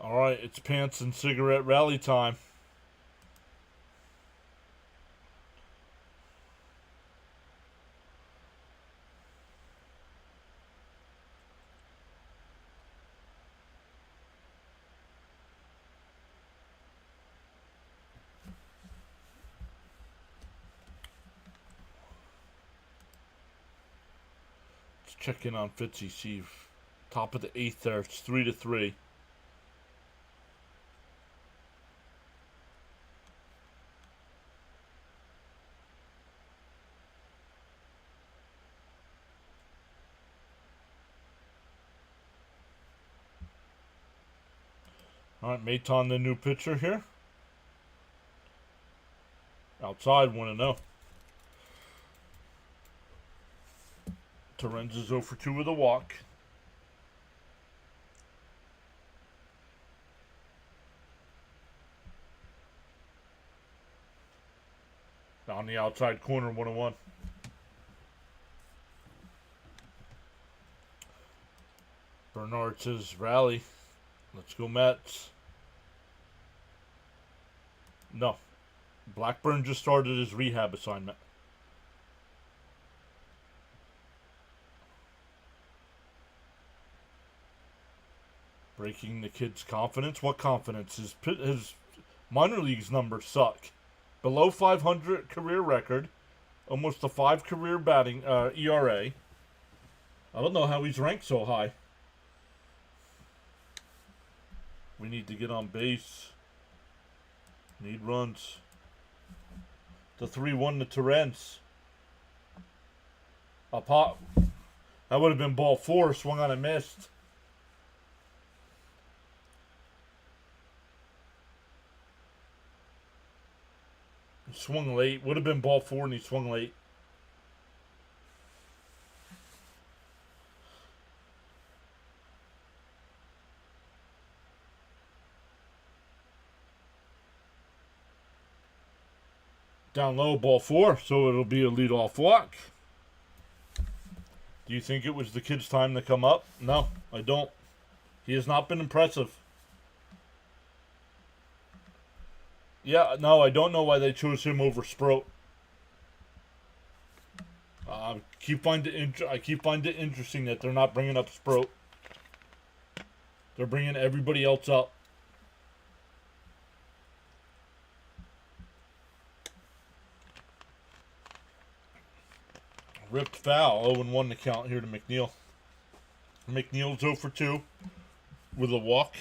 All right, it's pants and cigarette rally time. check in on Fitzy. See, top of the 8th there. It's 3-3. All right, Maton, the new pitcher here. Outside, 1-0. Torrens is 0 for 2 with a walk. On the outside corner, 1-1. Bernard says rally. Let's go Mets. No. Blackburn just started his rehab assignment. Breaking the kid's confidence. What confidence? His minor leagues numbers suck. Below 500 career record. Almost a 5 career batting ERA. I don't know how he's ranked so high. We need to get on base. Need runs. The 3-1 to Torrens. A pop. That would have been ball 4. Swung on and missed. He swung late. Would have been ball 4 and he swung late. Down low, ball 4, so it'll be a leadoff walk. Do you think it was the kid's time to come up? No, I don't. He has not been impressive. Yeah, no, I don't know why they chose him over Sproat. I keep finding it interesting that they're not bringing up Sproat. They're bringing everybody else up. Ripped foul, 0-1 to count here to McNeil. McNeil's 0 for 2 with a walk.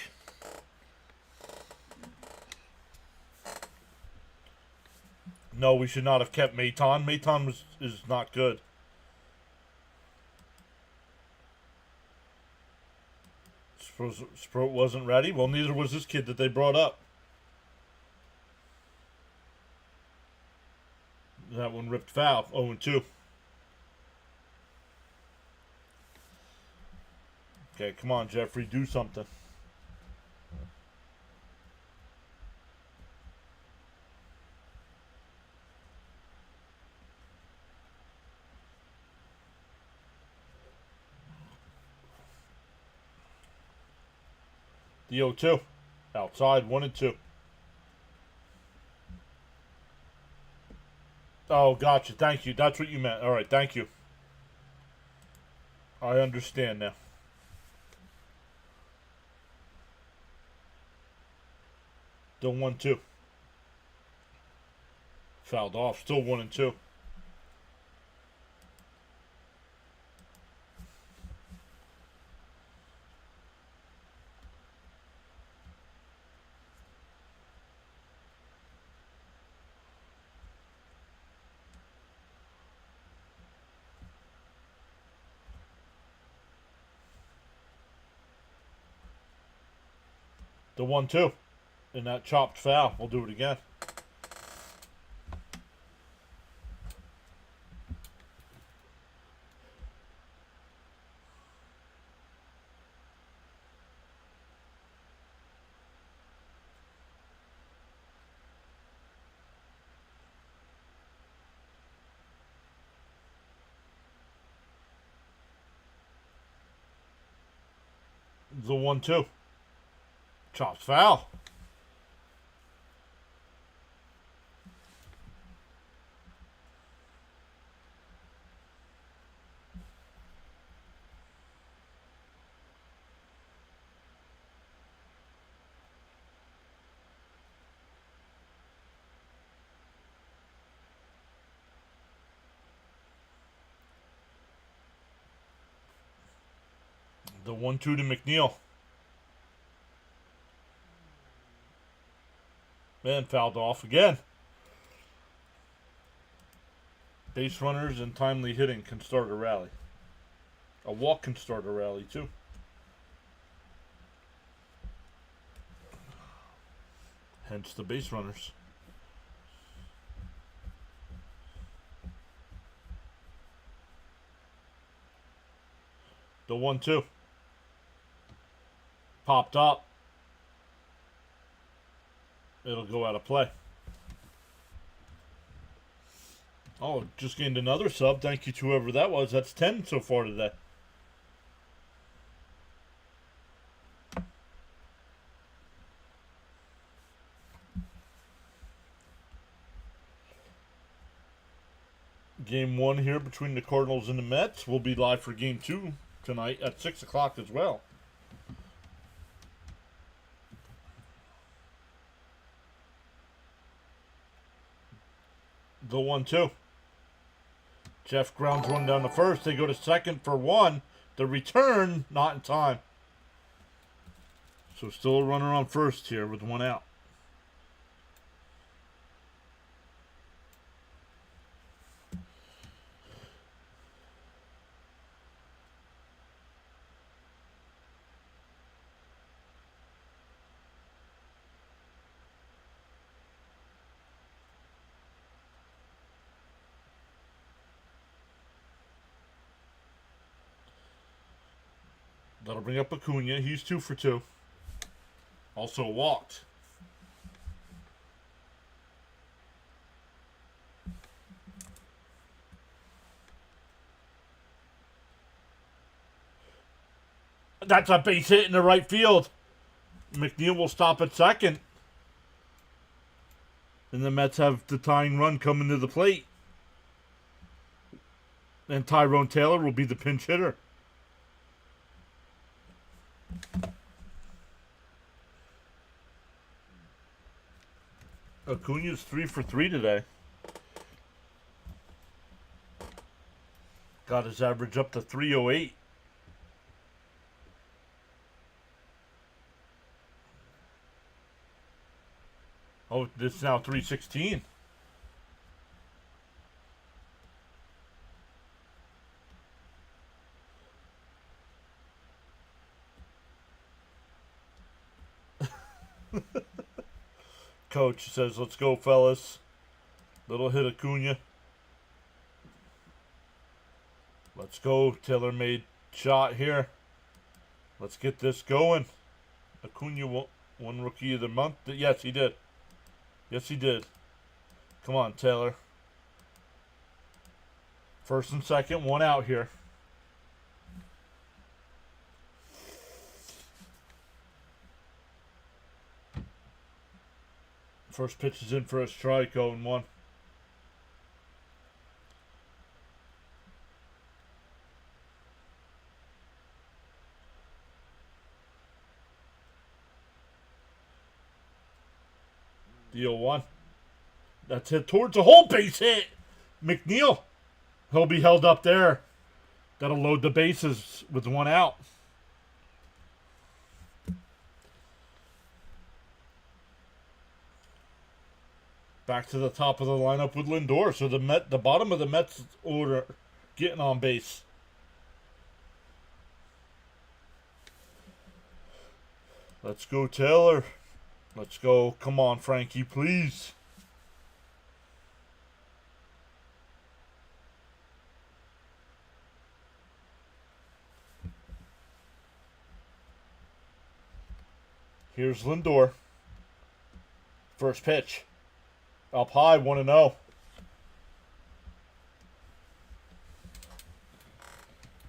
No, we should not have kept Maton. Maton is not good. Sproat wasn't ready. Well, neither was this kid that they brought up. That one ripped foul, 0-2. Okay, come on, Jeffrey, do something. The 0-2. Outside, 1-2. Oh, gotcha. Thank you. That's what you meant. All right, thank you. I understand now. The 1-2. Fouled off. Still 1-2. The 1-2. And that chopped foul. We'll do it again. The 1-2. Chops foul. The 1-2 to McNeil. Man, fouled off again. Base runners and timely hitting can start a rally. A walk can start a rally, too. Hence the base runners. The 1-2. Popped up. It'll go out of play. Oh, just gained another sub. Thank you to whoever that was. That's 10 so far today. Game 1 here between the Cardinals and the Mets. We'll be live for Game 2 tonight at 6 o'clock as well. The 1-2. Jeff grounds one down to first. They go to second for one. The return, not in time. So still a runner on first here with one out. That'll bring up Acuna. He's 2 for 2. Also walked. That's a base hit in the right field. McNeil will stop at second. And the Mets have the tying run coming to the plate. And Tyrone Taylor will be the pinch hitter. Acuna's 3 for 3 today. Got his average up to 308. Oh, this is now 316. Coach says, let's go, fellas. Little hit Acuna. Let's go. Taylor made shot here. Let's get this going. Acuna won Rookie of the Month. Yes, he did. Yes, he did. Come on, Taylor. First and second, one out here. First pitch is in for a strike, 0-1. The 0-1. That's hit towards the hole, base hit. McNeil. He'll be held up there. That'll load the bases with one out. Back to the top of the lineup with Lindor. So the bottom of the Mets order getting on base. Let's go, Taylor. Let's go. Come on, Frankie, please. Here's Lindor. First pitch. Up high, 1-0.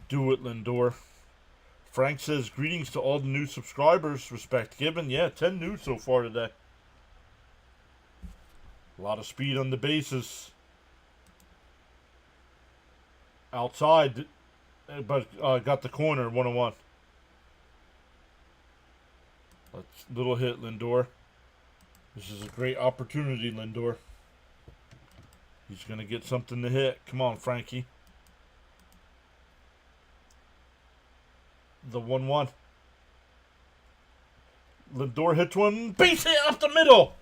Do it, Lindor. Frank says, greetings to all the new subscribers. Respect given. Yeah, 10 new so far today. A lot of speed on the bases. Outside, but got the corner, 1-1. Little hit, Lindor. This is a great opportunity, Lindor. He's going to get something to hit. Come on, Frankie. The 1-1. Lindor hits one. Base hit up the middle.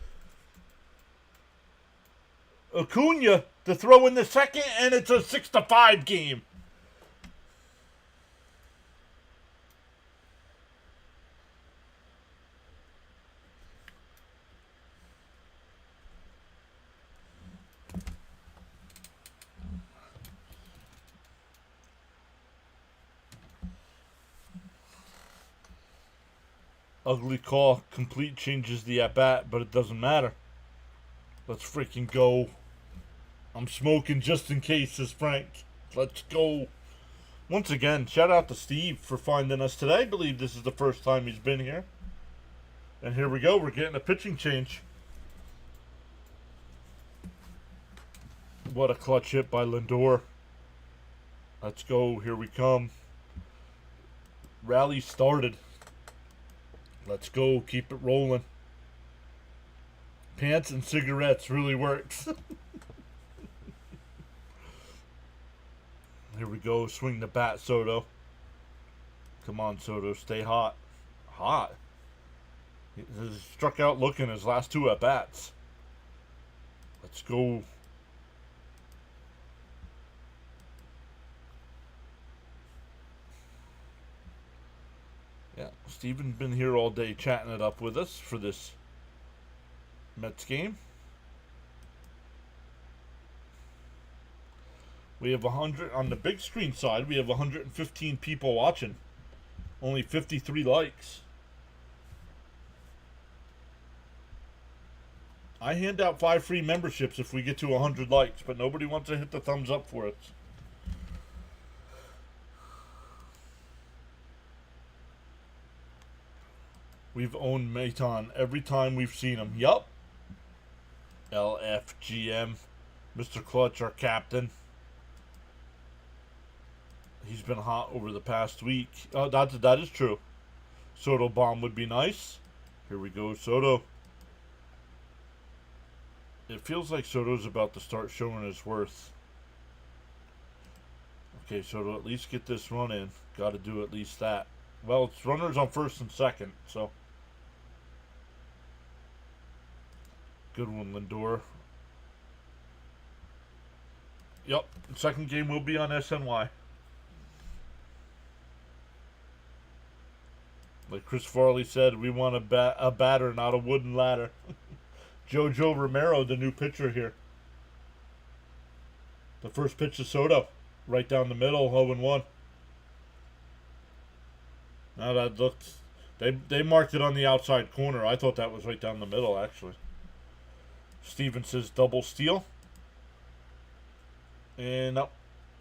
Acuna to throw in the second, and it's a 6-5 game. Ugly call. Complete changes the at-bat, but it doesn't matter. Let's freaking go. I'm smoking just in case, says Frank. Let's go. Once again, shout out to Steve for finding us today. I believe this is the first time he's been here. And here we go. We're getting a pitching change. What a clutch hit by Lindor. Let's go. Here we come. Rally started. Let's go. Keep it rolling. Pants and cigarettes really works. Here we go. Swing the bat, Soto. Come on, Soto. Stay hot. Hot? He struck out looking his last two at-bats. Let's go. Yeah, Steven's been here all day chatting it up with us for this Mets game. We have 100 on the big screen side. We have 115 people watching. Only 53 likes. I hand out 5 free memberships if we get to 100 likes, but nobody wants to hit the thumbs up for it. We've owned Maton every time we've seen him. Yup. LFGM. Mr. Clutch, our captain. He's been hot over the past week. Oh, that is true. Soto bomb would be nice. Here we go, Soto. It feels like Soto's about to start showing his worth. Okay, Soto, at least get this run in. Got to do at least that. Well, it's runners on first and second, so. Good one, Lindor. Yep, second game will be on SNY. Like Chris Farley said, we want a batter, not a wooden ladder. Jojo Romero, the new pitcher here. The first pitch to Soto. Right down the middle, 0-1. Now that looked... They marked it on the outside corner. I thought that was right down the middle, actually. Steven says double steal. And up.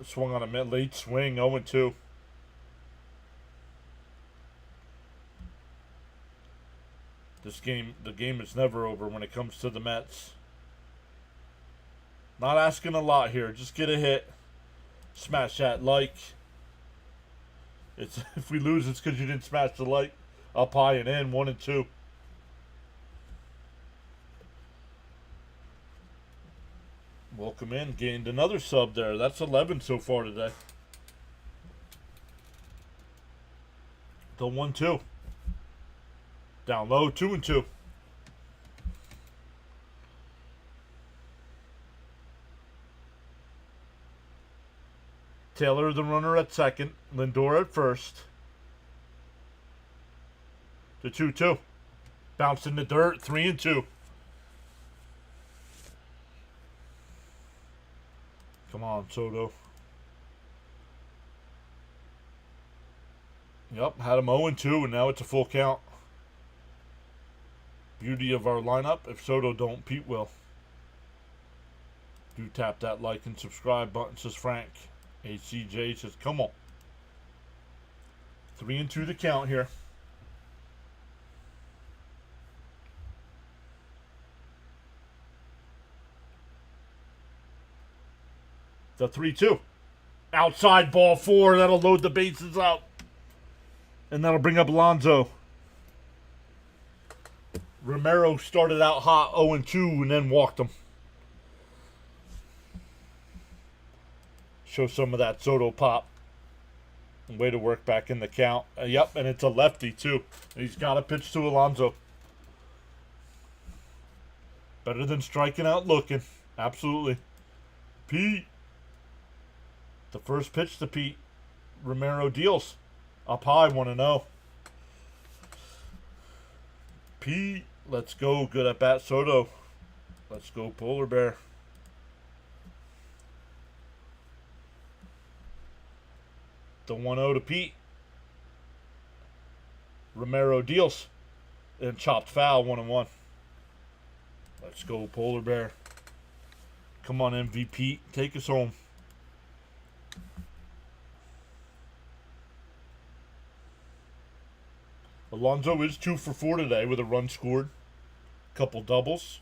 Swung on a late swing, 0-2. The game is never over when it comes to the Mets. Not asking a lot here. Just get a hit. Smash that like. If we lose, it's because you didn't smash the like. Up high and in, 1 and 2. Welcome in. Gained another sub there. That's 11 so far today. The 1-2. Down low, 2 and 2. Taylor, the runner at second. Lindor at first. The 2-2. Bounced in the dirt, 3 and 2. Come on, Soto. Yep, had him 0 and 2, and now it's a full count. Beauty of our lineup. If Soto don't, Pete will. Do tap that like and subscribe button, says Frank. ACJ says, come on. 3 and 2 the count here. The 3-2. Outside ball 4. That'll load the bases up. And that'll bring up Alonso. Romero started out hot 0-2 and then walked him. Show some of that Soto pop. Way to work back in the count. Yep, and it's a lefty, too. He's got to pitch to Alonso. Better than striking out looking. Absolutely. Pete. The first pitch to Pete. Romero deals. Up high, 1-0. Pete. Let's go. Good at bat, Soto. Let's go, Polar Bear. The 1-0 to Pete. Romero deals. And chopped foul, 1-1. Let's go, Polar Bear. Come on, MVP. Take us home. Alonso is 2 for 4 today with a run scored. Couple doubles.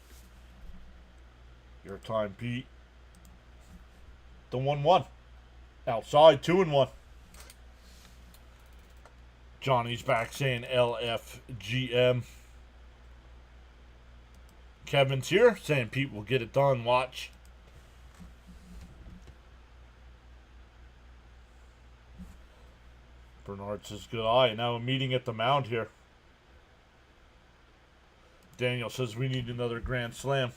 Your time, Pete. The 1-1. Outside, 2-1. Johnny's back saying LFGM. Kevin's here saying Pete will get it done. Watch. Bernard says good eye. Now a meeting at the mound here. Daniel says we need another grand slam.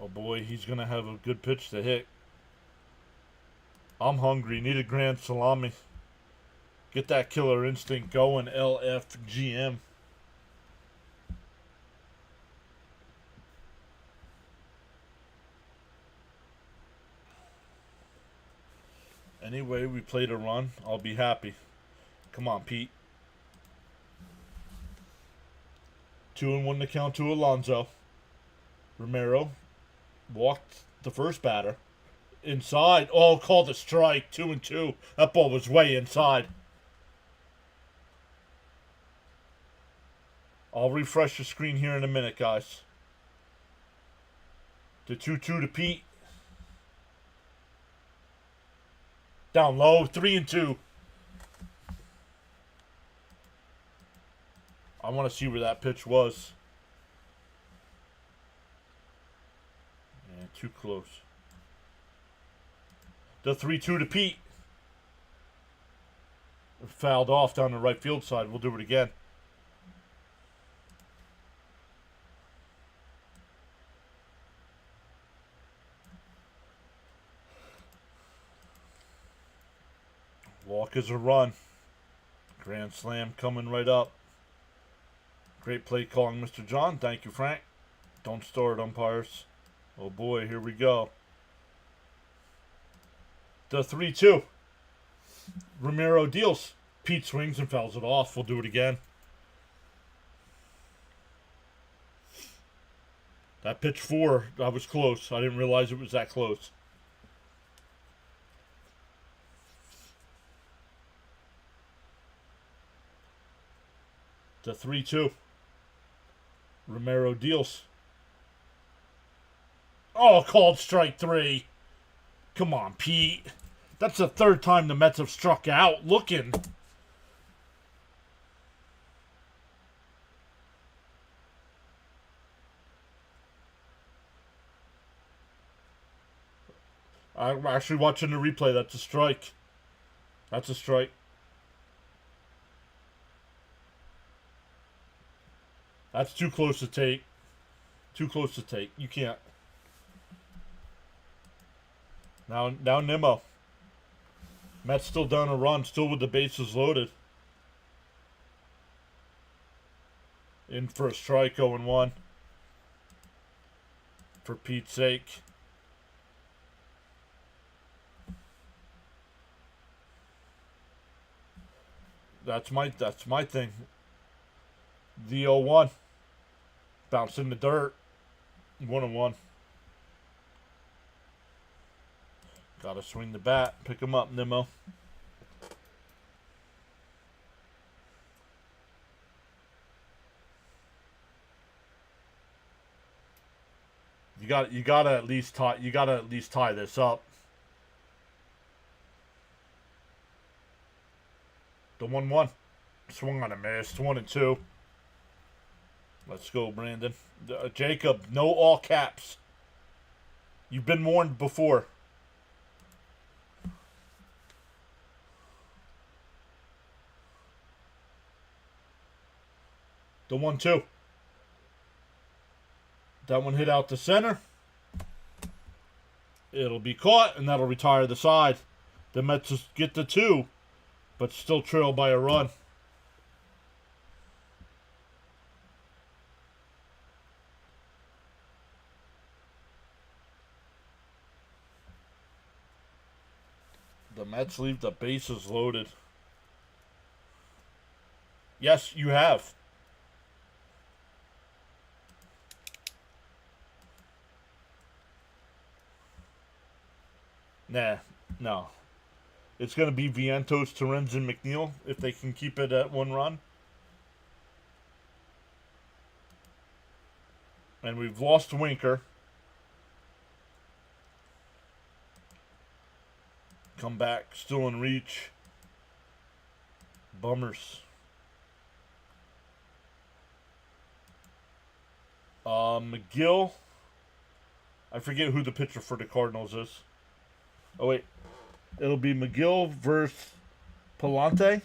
Oh boy, he's going to have a good pitch to hit. I'm hungry. Need a grand salami. Get that killer instinct going, LFGM. Anyway, we played a run. I'll be happy. Come on, Pete. 2-1 to count to Alonso. Romero walked the first batter. Inside. Oh, called a strike. 2-2. That ball was way inside. I'll refresh the screen here in a minute, guys. The 2-2 to Pete. Down low. 3-2. I want to see where that pitch was. Yeah, too close. The 3-2 to Pete. Fouled off down the right field side. We'll do it again. Walk is a run. Grand slam coming right up. Great play calling, Mr. John. Thank you, Frank. Don't start, umpires. Oh boy, here we go. The 3-2. Romero deals. Pete swings and fouls it off. We'll do it again. That pitch 4, I was close. I didn't realize it was that close. The 3-2. Romero deals. Oh, called strike 3. Come on, Pete. That's the third time the Mets have struck out. Looking. I'm actually watching the replay. That's a strike. That's a strike. That's too close to take. Too close to take. You can't. Now Nimmo. Mets still down a run, still with the bases loaded. In for a strike, 0-1. For Pete's sake. That's my thing. The 0-1. Bounce in the dirt. 1-1. Gotta swing the bat. Pick him up, Nimmo. You gotta at least tie this up. The 1-1. Swung on a miss. 1-2. Let's go, Brandon. Jacob, no all caps. You've been warned before. The 1-2. That one hit out the center. It'll be caught, and that'll retire the side. The Mets just get the 2, but still trail by a run. The Mets leave the bases loaded. Yes, you have. Nah, no. It's going to be Vientos, Torrens, and McNeil if they can keep it at 1 run. And we've lost Winker. Come back, still in reach. Bummers. McGill. I forget who the pitcher for the Cardinals is. Oh, wait. It'll be McGill versus Palante.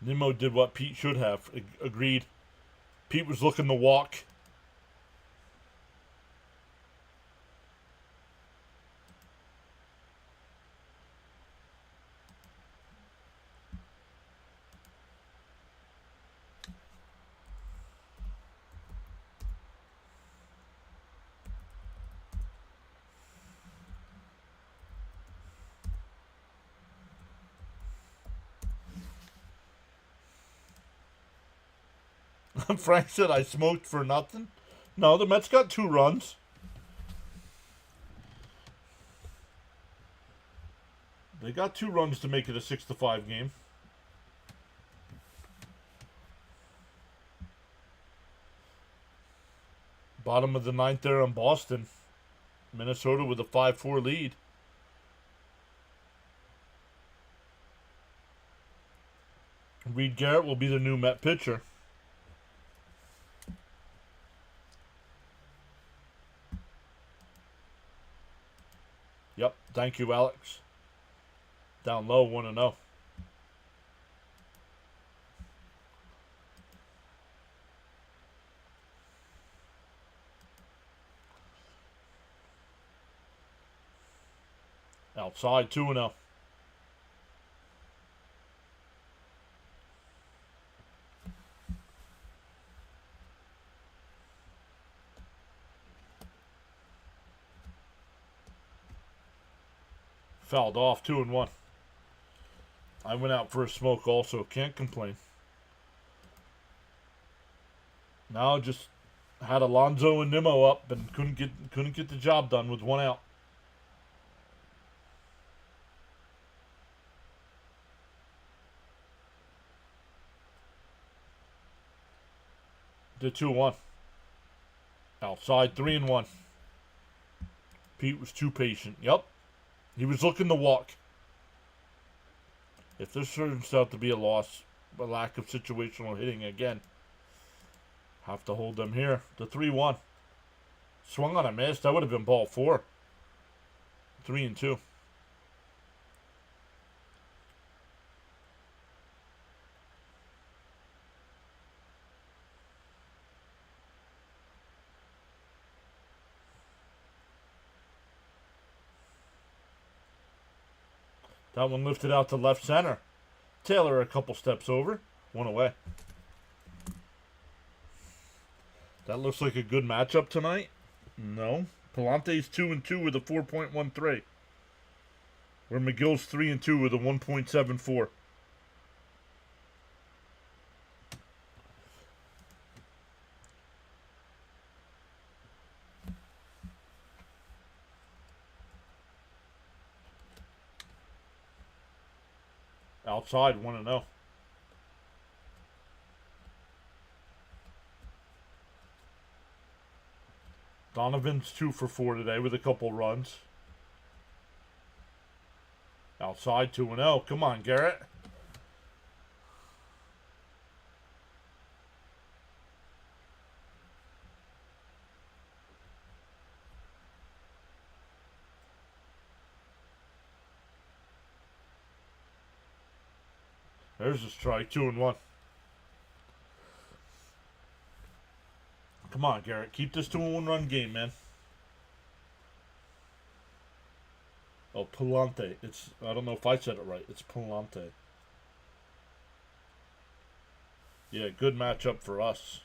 Nimmo did what Pete should have. Agreed. Pete was looking to walk. Frank said I smoked for nothing. No, the Mets got 2 runs. They got 2 runs to make it a 6-5 game. Bottom of the 9th there in Boston. Minnesota with a 5-4 lead. Reed Garrett will be the new Met pitcher. Yep, thank you, Alex. Down low, 1-0. Outside, 2-0. Fouled off, 2-1. I went out for a smoke also. Can't complain. Now just had Alonso and Nimmo up and couldn't get the job done with 1 out. The 2-1. Outside, 3-1. Pete was too patient. Yep. He was looking to walk. If this turns out to be a loss, a lack of situational hitting again, have to hold them here. The 3-1. Swung on a miss. That would have been ball 4. 3-2. That one lifted out to left center. Taylor a couple steps over. 1 away. That looks like a good matchup tonight. No. Palante's 2-2 with a 4.13. Where McGill's 3-2 with a 1.74. Outside, 1-0. Donovan's 2 for 4 today with a couple runs. Outside 2-0. Come on, Garrett. There's a strike. 2-1. Come on, Garrett. Keep this to a 1-run game, man. Oh, Palante. I don't know if I said it right. It's Palante. Yeah, good matchup for us.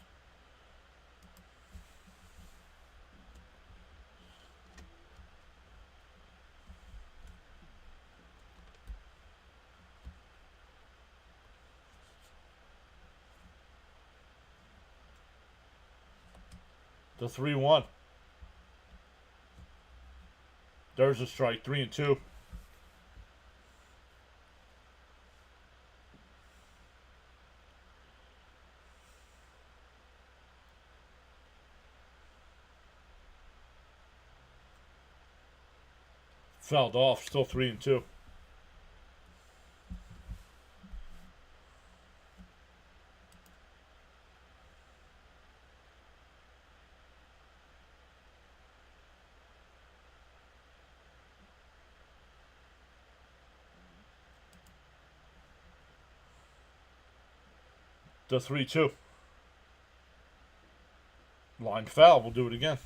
The 3-1. There's a strike. 3-2. Fouled off. Still 3-2. The 3-2. Line foul. We'll do it again.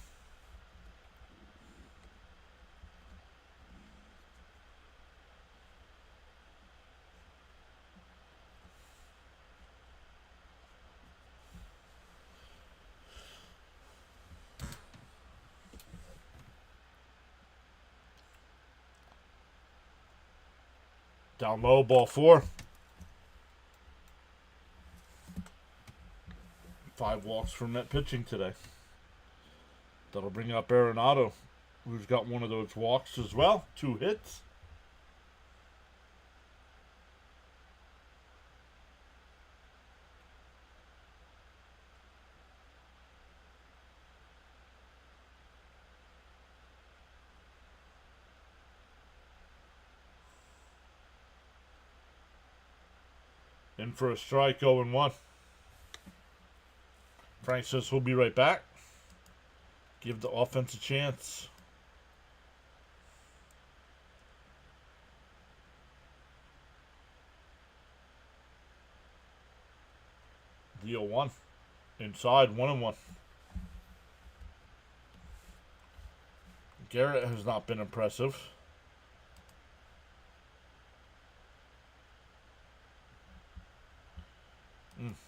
Down low, ball 4. 5 walks from net pitching today. That'll bring up Arenado, who's got one of those walks as well. 2 hits. In for a strike, 0-1. Frank says he'll be right back. Give the offense a chance. The 0-1. Inside, 1-1. Garrett has not been impressive.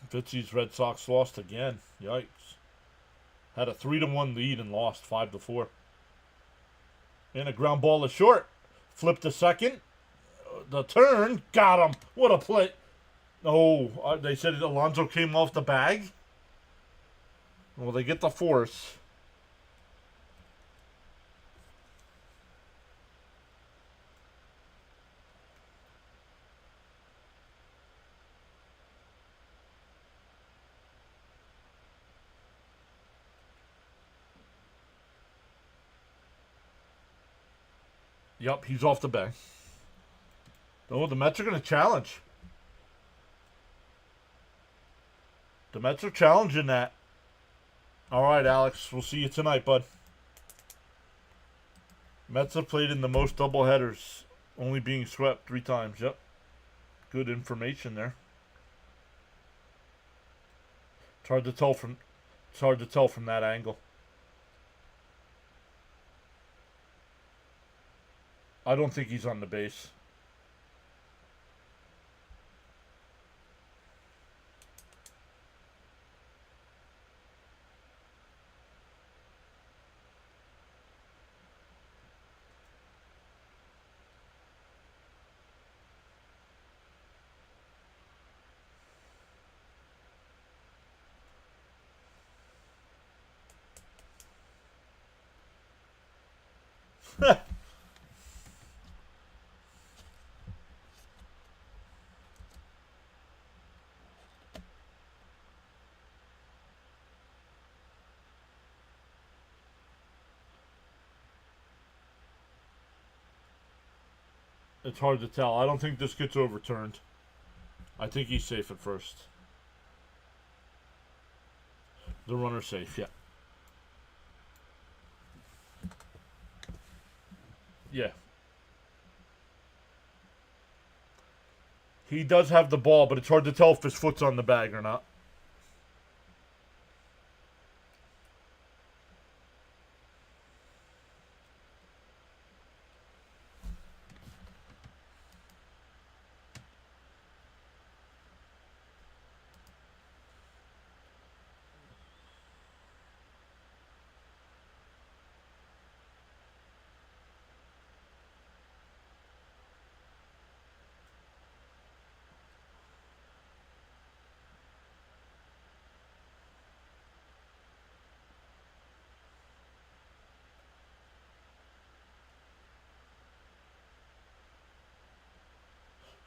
Fitzy's Red Sox lost again. Yikes. Had a 3-1 lead and lost 5-4. And a ground ball is short. Flipped to second. The turn. Got him. What a play. Oh, they said Alonso came off the bag. Well, they get the force. Yep, he's off the bag. Oh, the Mets are going to challenge. The Mets are challenging that. All right, Alex. We'll see you tonight, bud. Mets have played in the most doubleheaders, only being swept 3 times. Yep. Good information there. It's hard to tell from that angle. I don't think he's on the base. It's hard to tell. I don't think this gets overturned. I think he's safe at first. The runner's safe, yeah. Yeah. He does have the ball, but it's hard to tell if his foot's on the bag or not.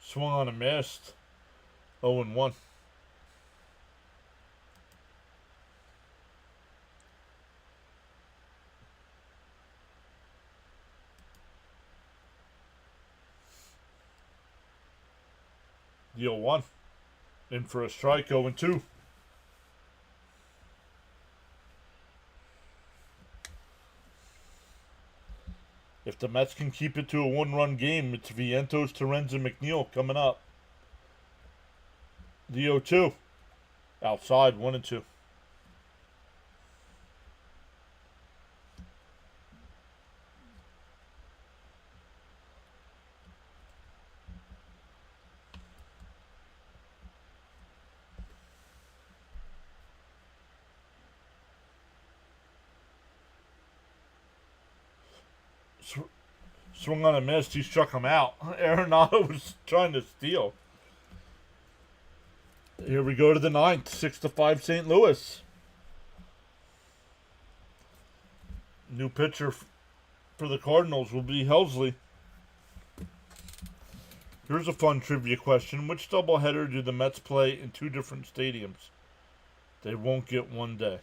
Swung on a missed. 0-1. The 0-1. In for a strike, 0-2. If the Mets can keep it to a one-run game, it's Vientos, Torrens, and McNeil coming up. The 0-2. Outside, 1-2. Swung on a miss. He struck him out. Arenado was trying to steal. Here we go to the 9th. 6-5 St. Louis. New pitcher for the Cardinals will be Helsley. Here's a fun trivia question. Which doubleheader do the Mets play in 2 different stadiums? They won't get one day.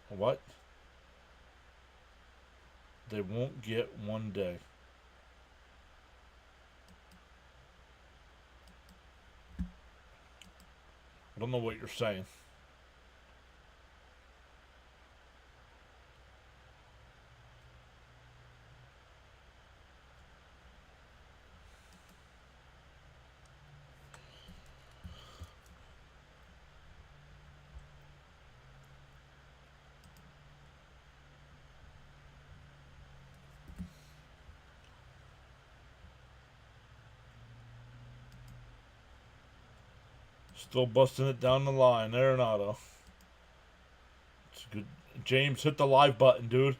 What? They won't get one day. I don't know what you're saying. Still busting it down the line. Arenado. It's good. James, hit the live button, dude.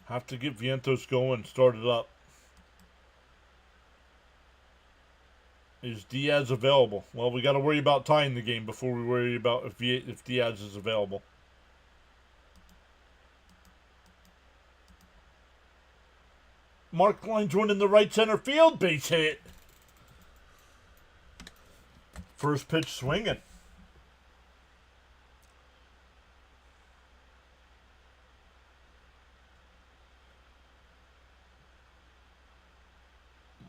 Have to get Vientos going. Start it up. Is Diaz available? Well, we got to worry about tying the game before we worry about if Diaz is available. Mark Line's running the right center field. Base hit. First pitch swinging.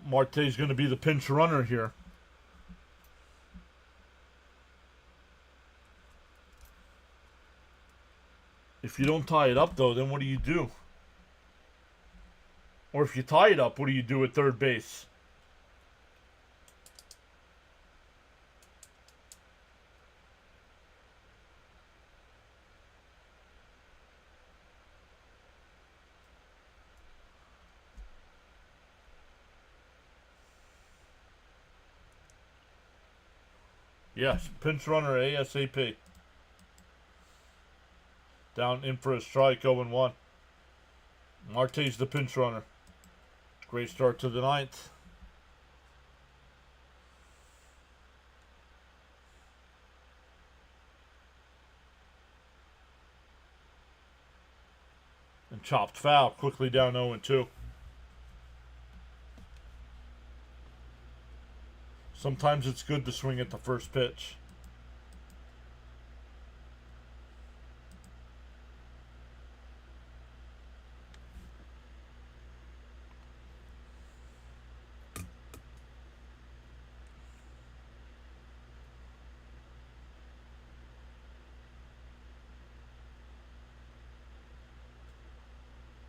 Marte's going to be the pinch runner here. If you don't tie it up, though, then what do you do? Or if you tie it up, what do you do at third base? Yes, pinch runner ASAP. Down in for a strike, 0-1. Marte's the pinch runner. Great start to the ninth. And chopped foul, quickly down 0-2. Sometimes it's good to swing at the first pitch.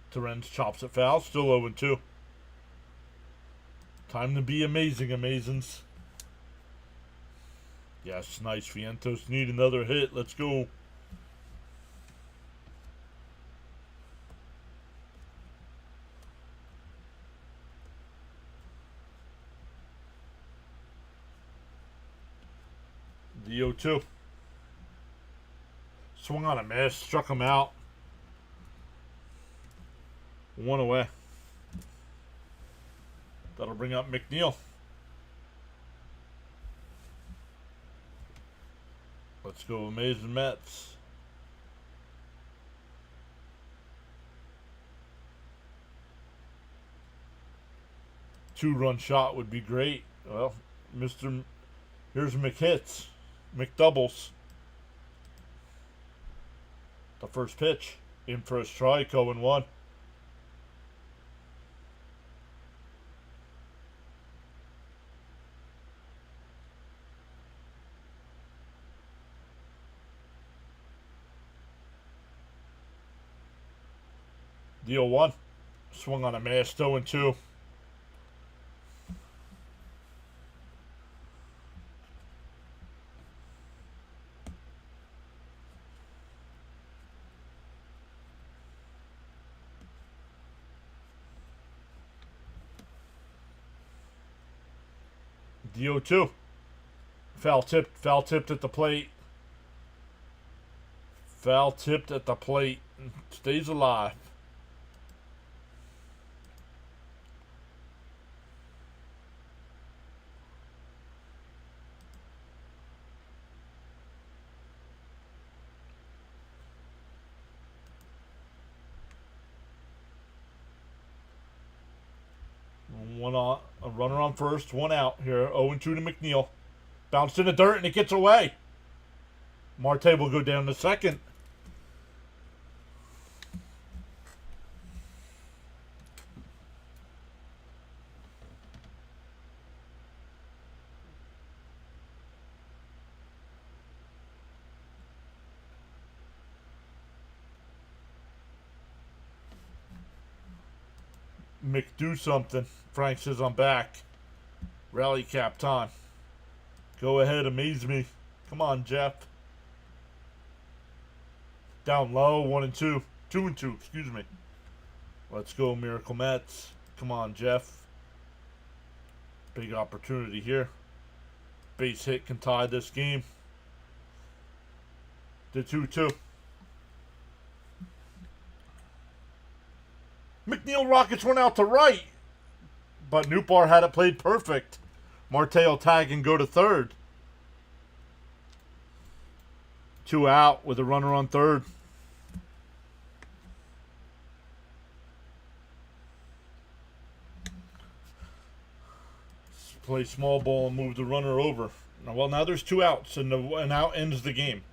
Terens chops it foul, still 0-2. Time to be amazing, Amazons. Yes, nice. Vientos need another hit. Let's go. The 0-2. Swung on a miss, struck him out. One away. That'll bring up McNeil. Let's go, Amazing Mets. Two-run shot would be great. Well, here's McHits. McDoubles. The first pitch. In for a strike, 0-1. The 0-1. Swung on a miss, 0-2. The 0-2. Foul tipped at the plate. Foul tipped at the plate. Stays alive. A runner on first, one out here. 0-2 to McNeil. Bounced in the dirt and it gets away. Marte will go down to second. Do something. Frank says I'm back. Rally cap time. Go ahead, amaze me. Come on, Jeff. Down low, 1-2. 2-2, excuse me. Let's go, Miracle Mets. Come on, Jeff. Big opportunity here. Base hit can tie this game. The 2-2. McNeil rockets one out to right. But Newbar had it played perfect. Marte will tag and go to third. 2 out with a runner on third. Play small ball and move the runner over. Well, now there's 2 outs, and an out ends the game.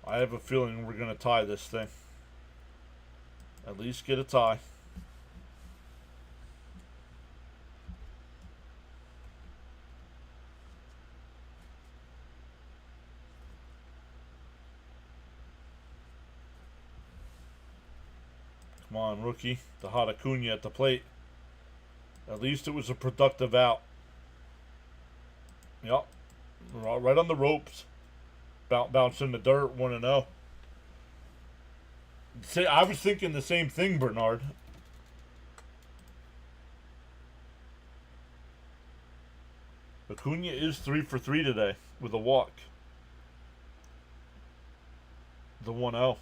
I have a feeling we're going to tie this thing. At least get a tie. Come on, rookie. The hot Acuna at the plate. At least it was a productive out. Yep. Right on the ropes. Bounce in the dirt, 1-0. See, I was thinking the same thing, Bernard. Acuna is 3 for 3 today with a walk. The 1-0.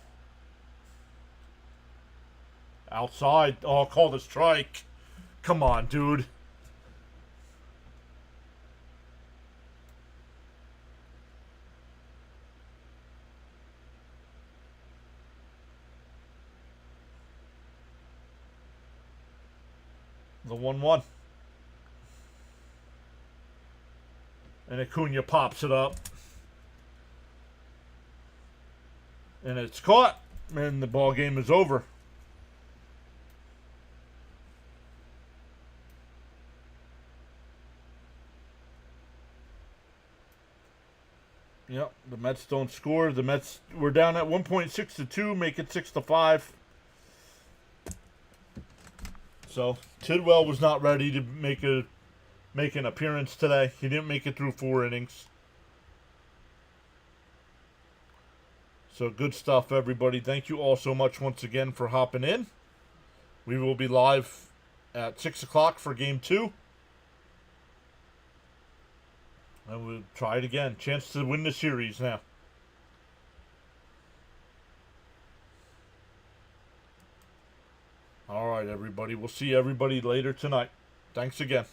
Outside. Oh, call the strike. Come on, dude. The 1-1. And Acuna pops it up. And it's caught. And the ball game is over. Yep, the Mets don't score. The Mets were down at 1.6-2, make it 6-5. So Tidwell was not ready to make an appearance today. He didn't make it through 4 innings. So good stuff, everybody. Thank you all so much once again for hopping in. We will be live at 6 o'clock for Game 2. And we'll try it again. Chance to win the series now. All right, everybody. We'll see everybody later tonight. Thanks again.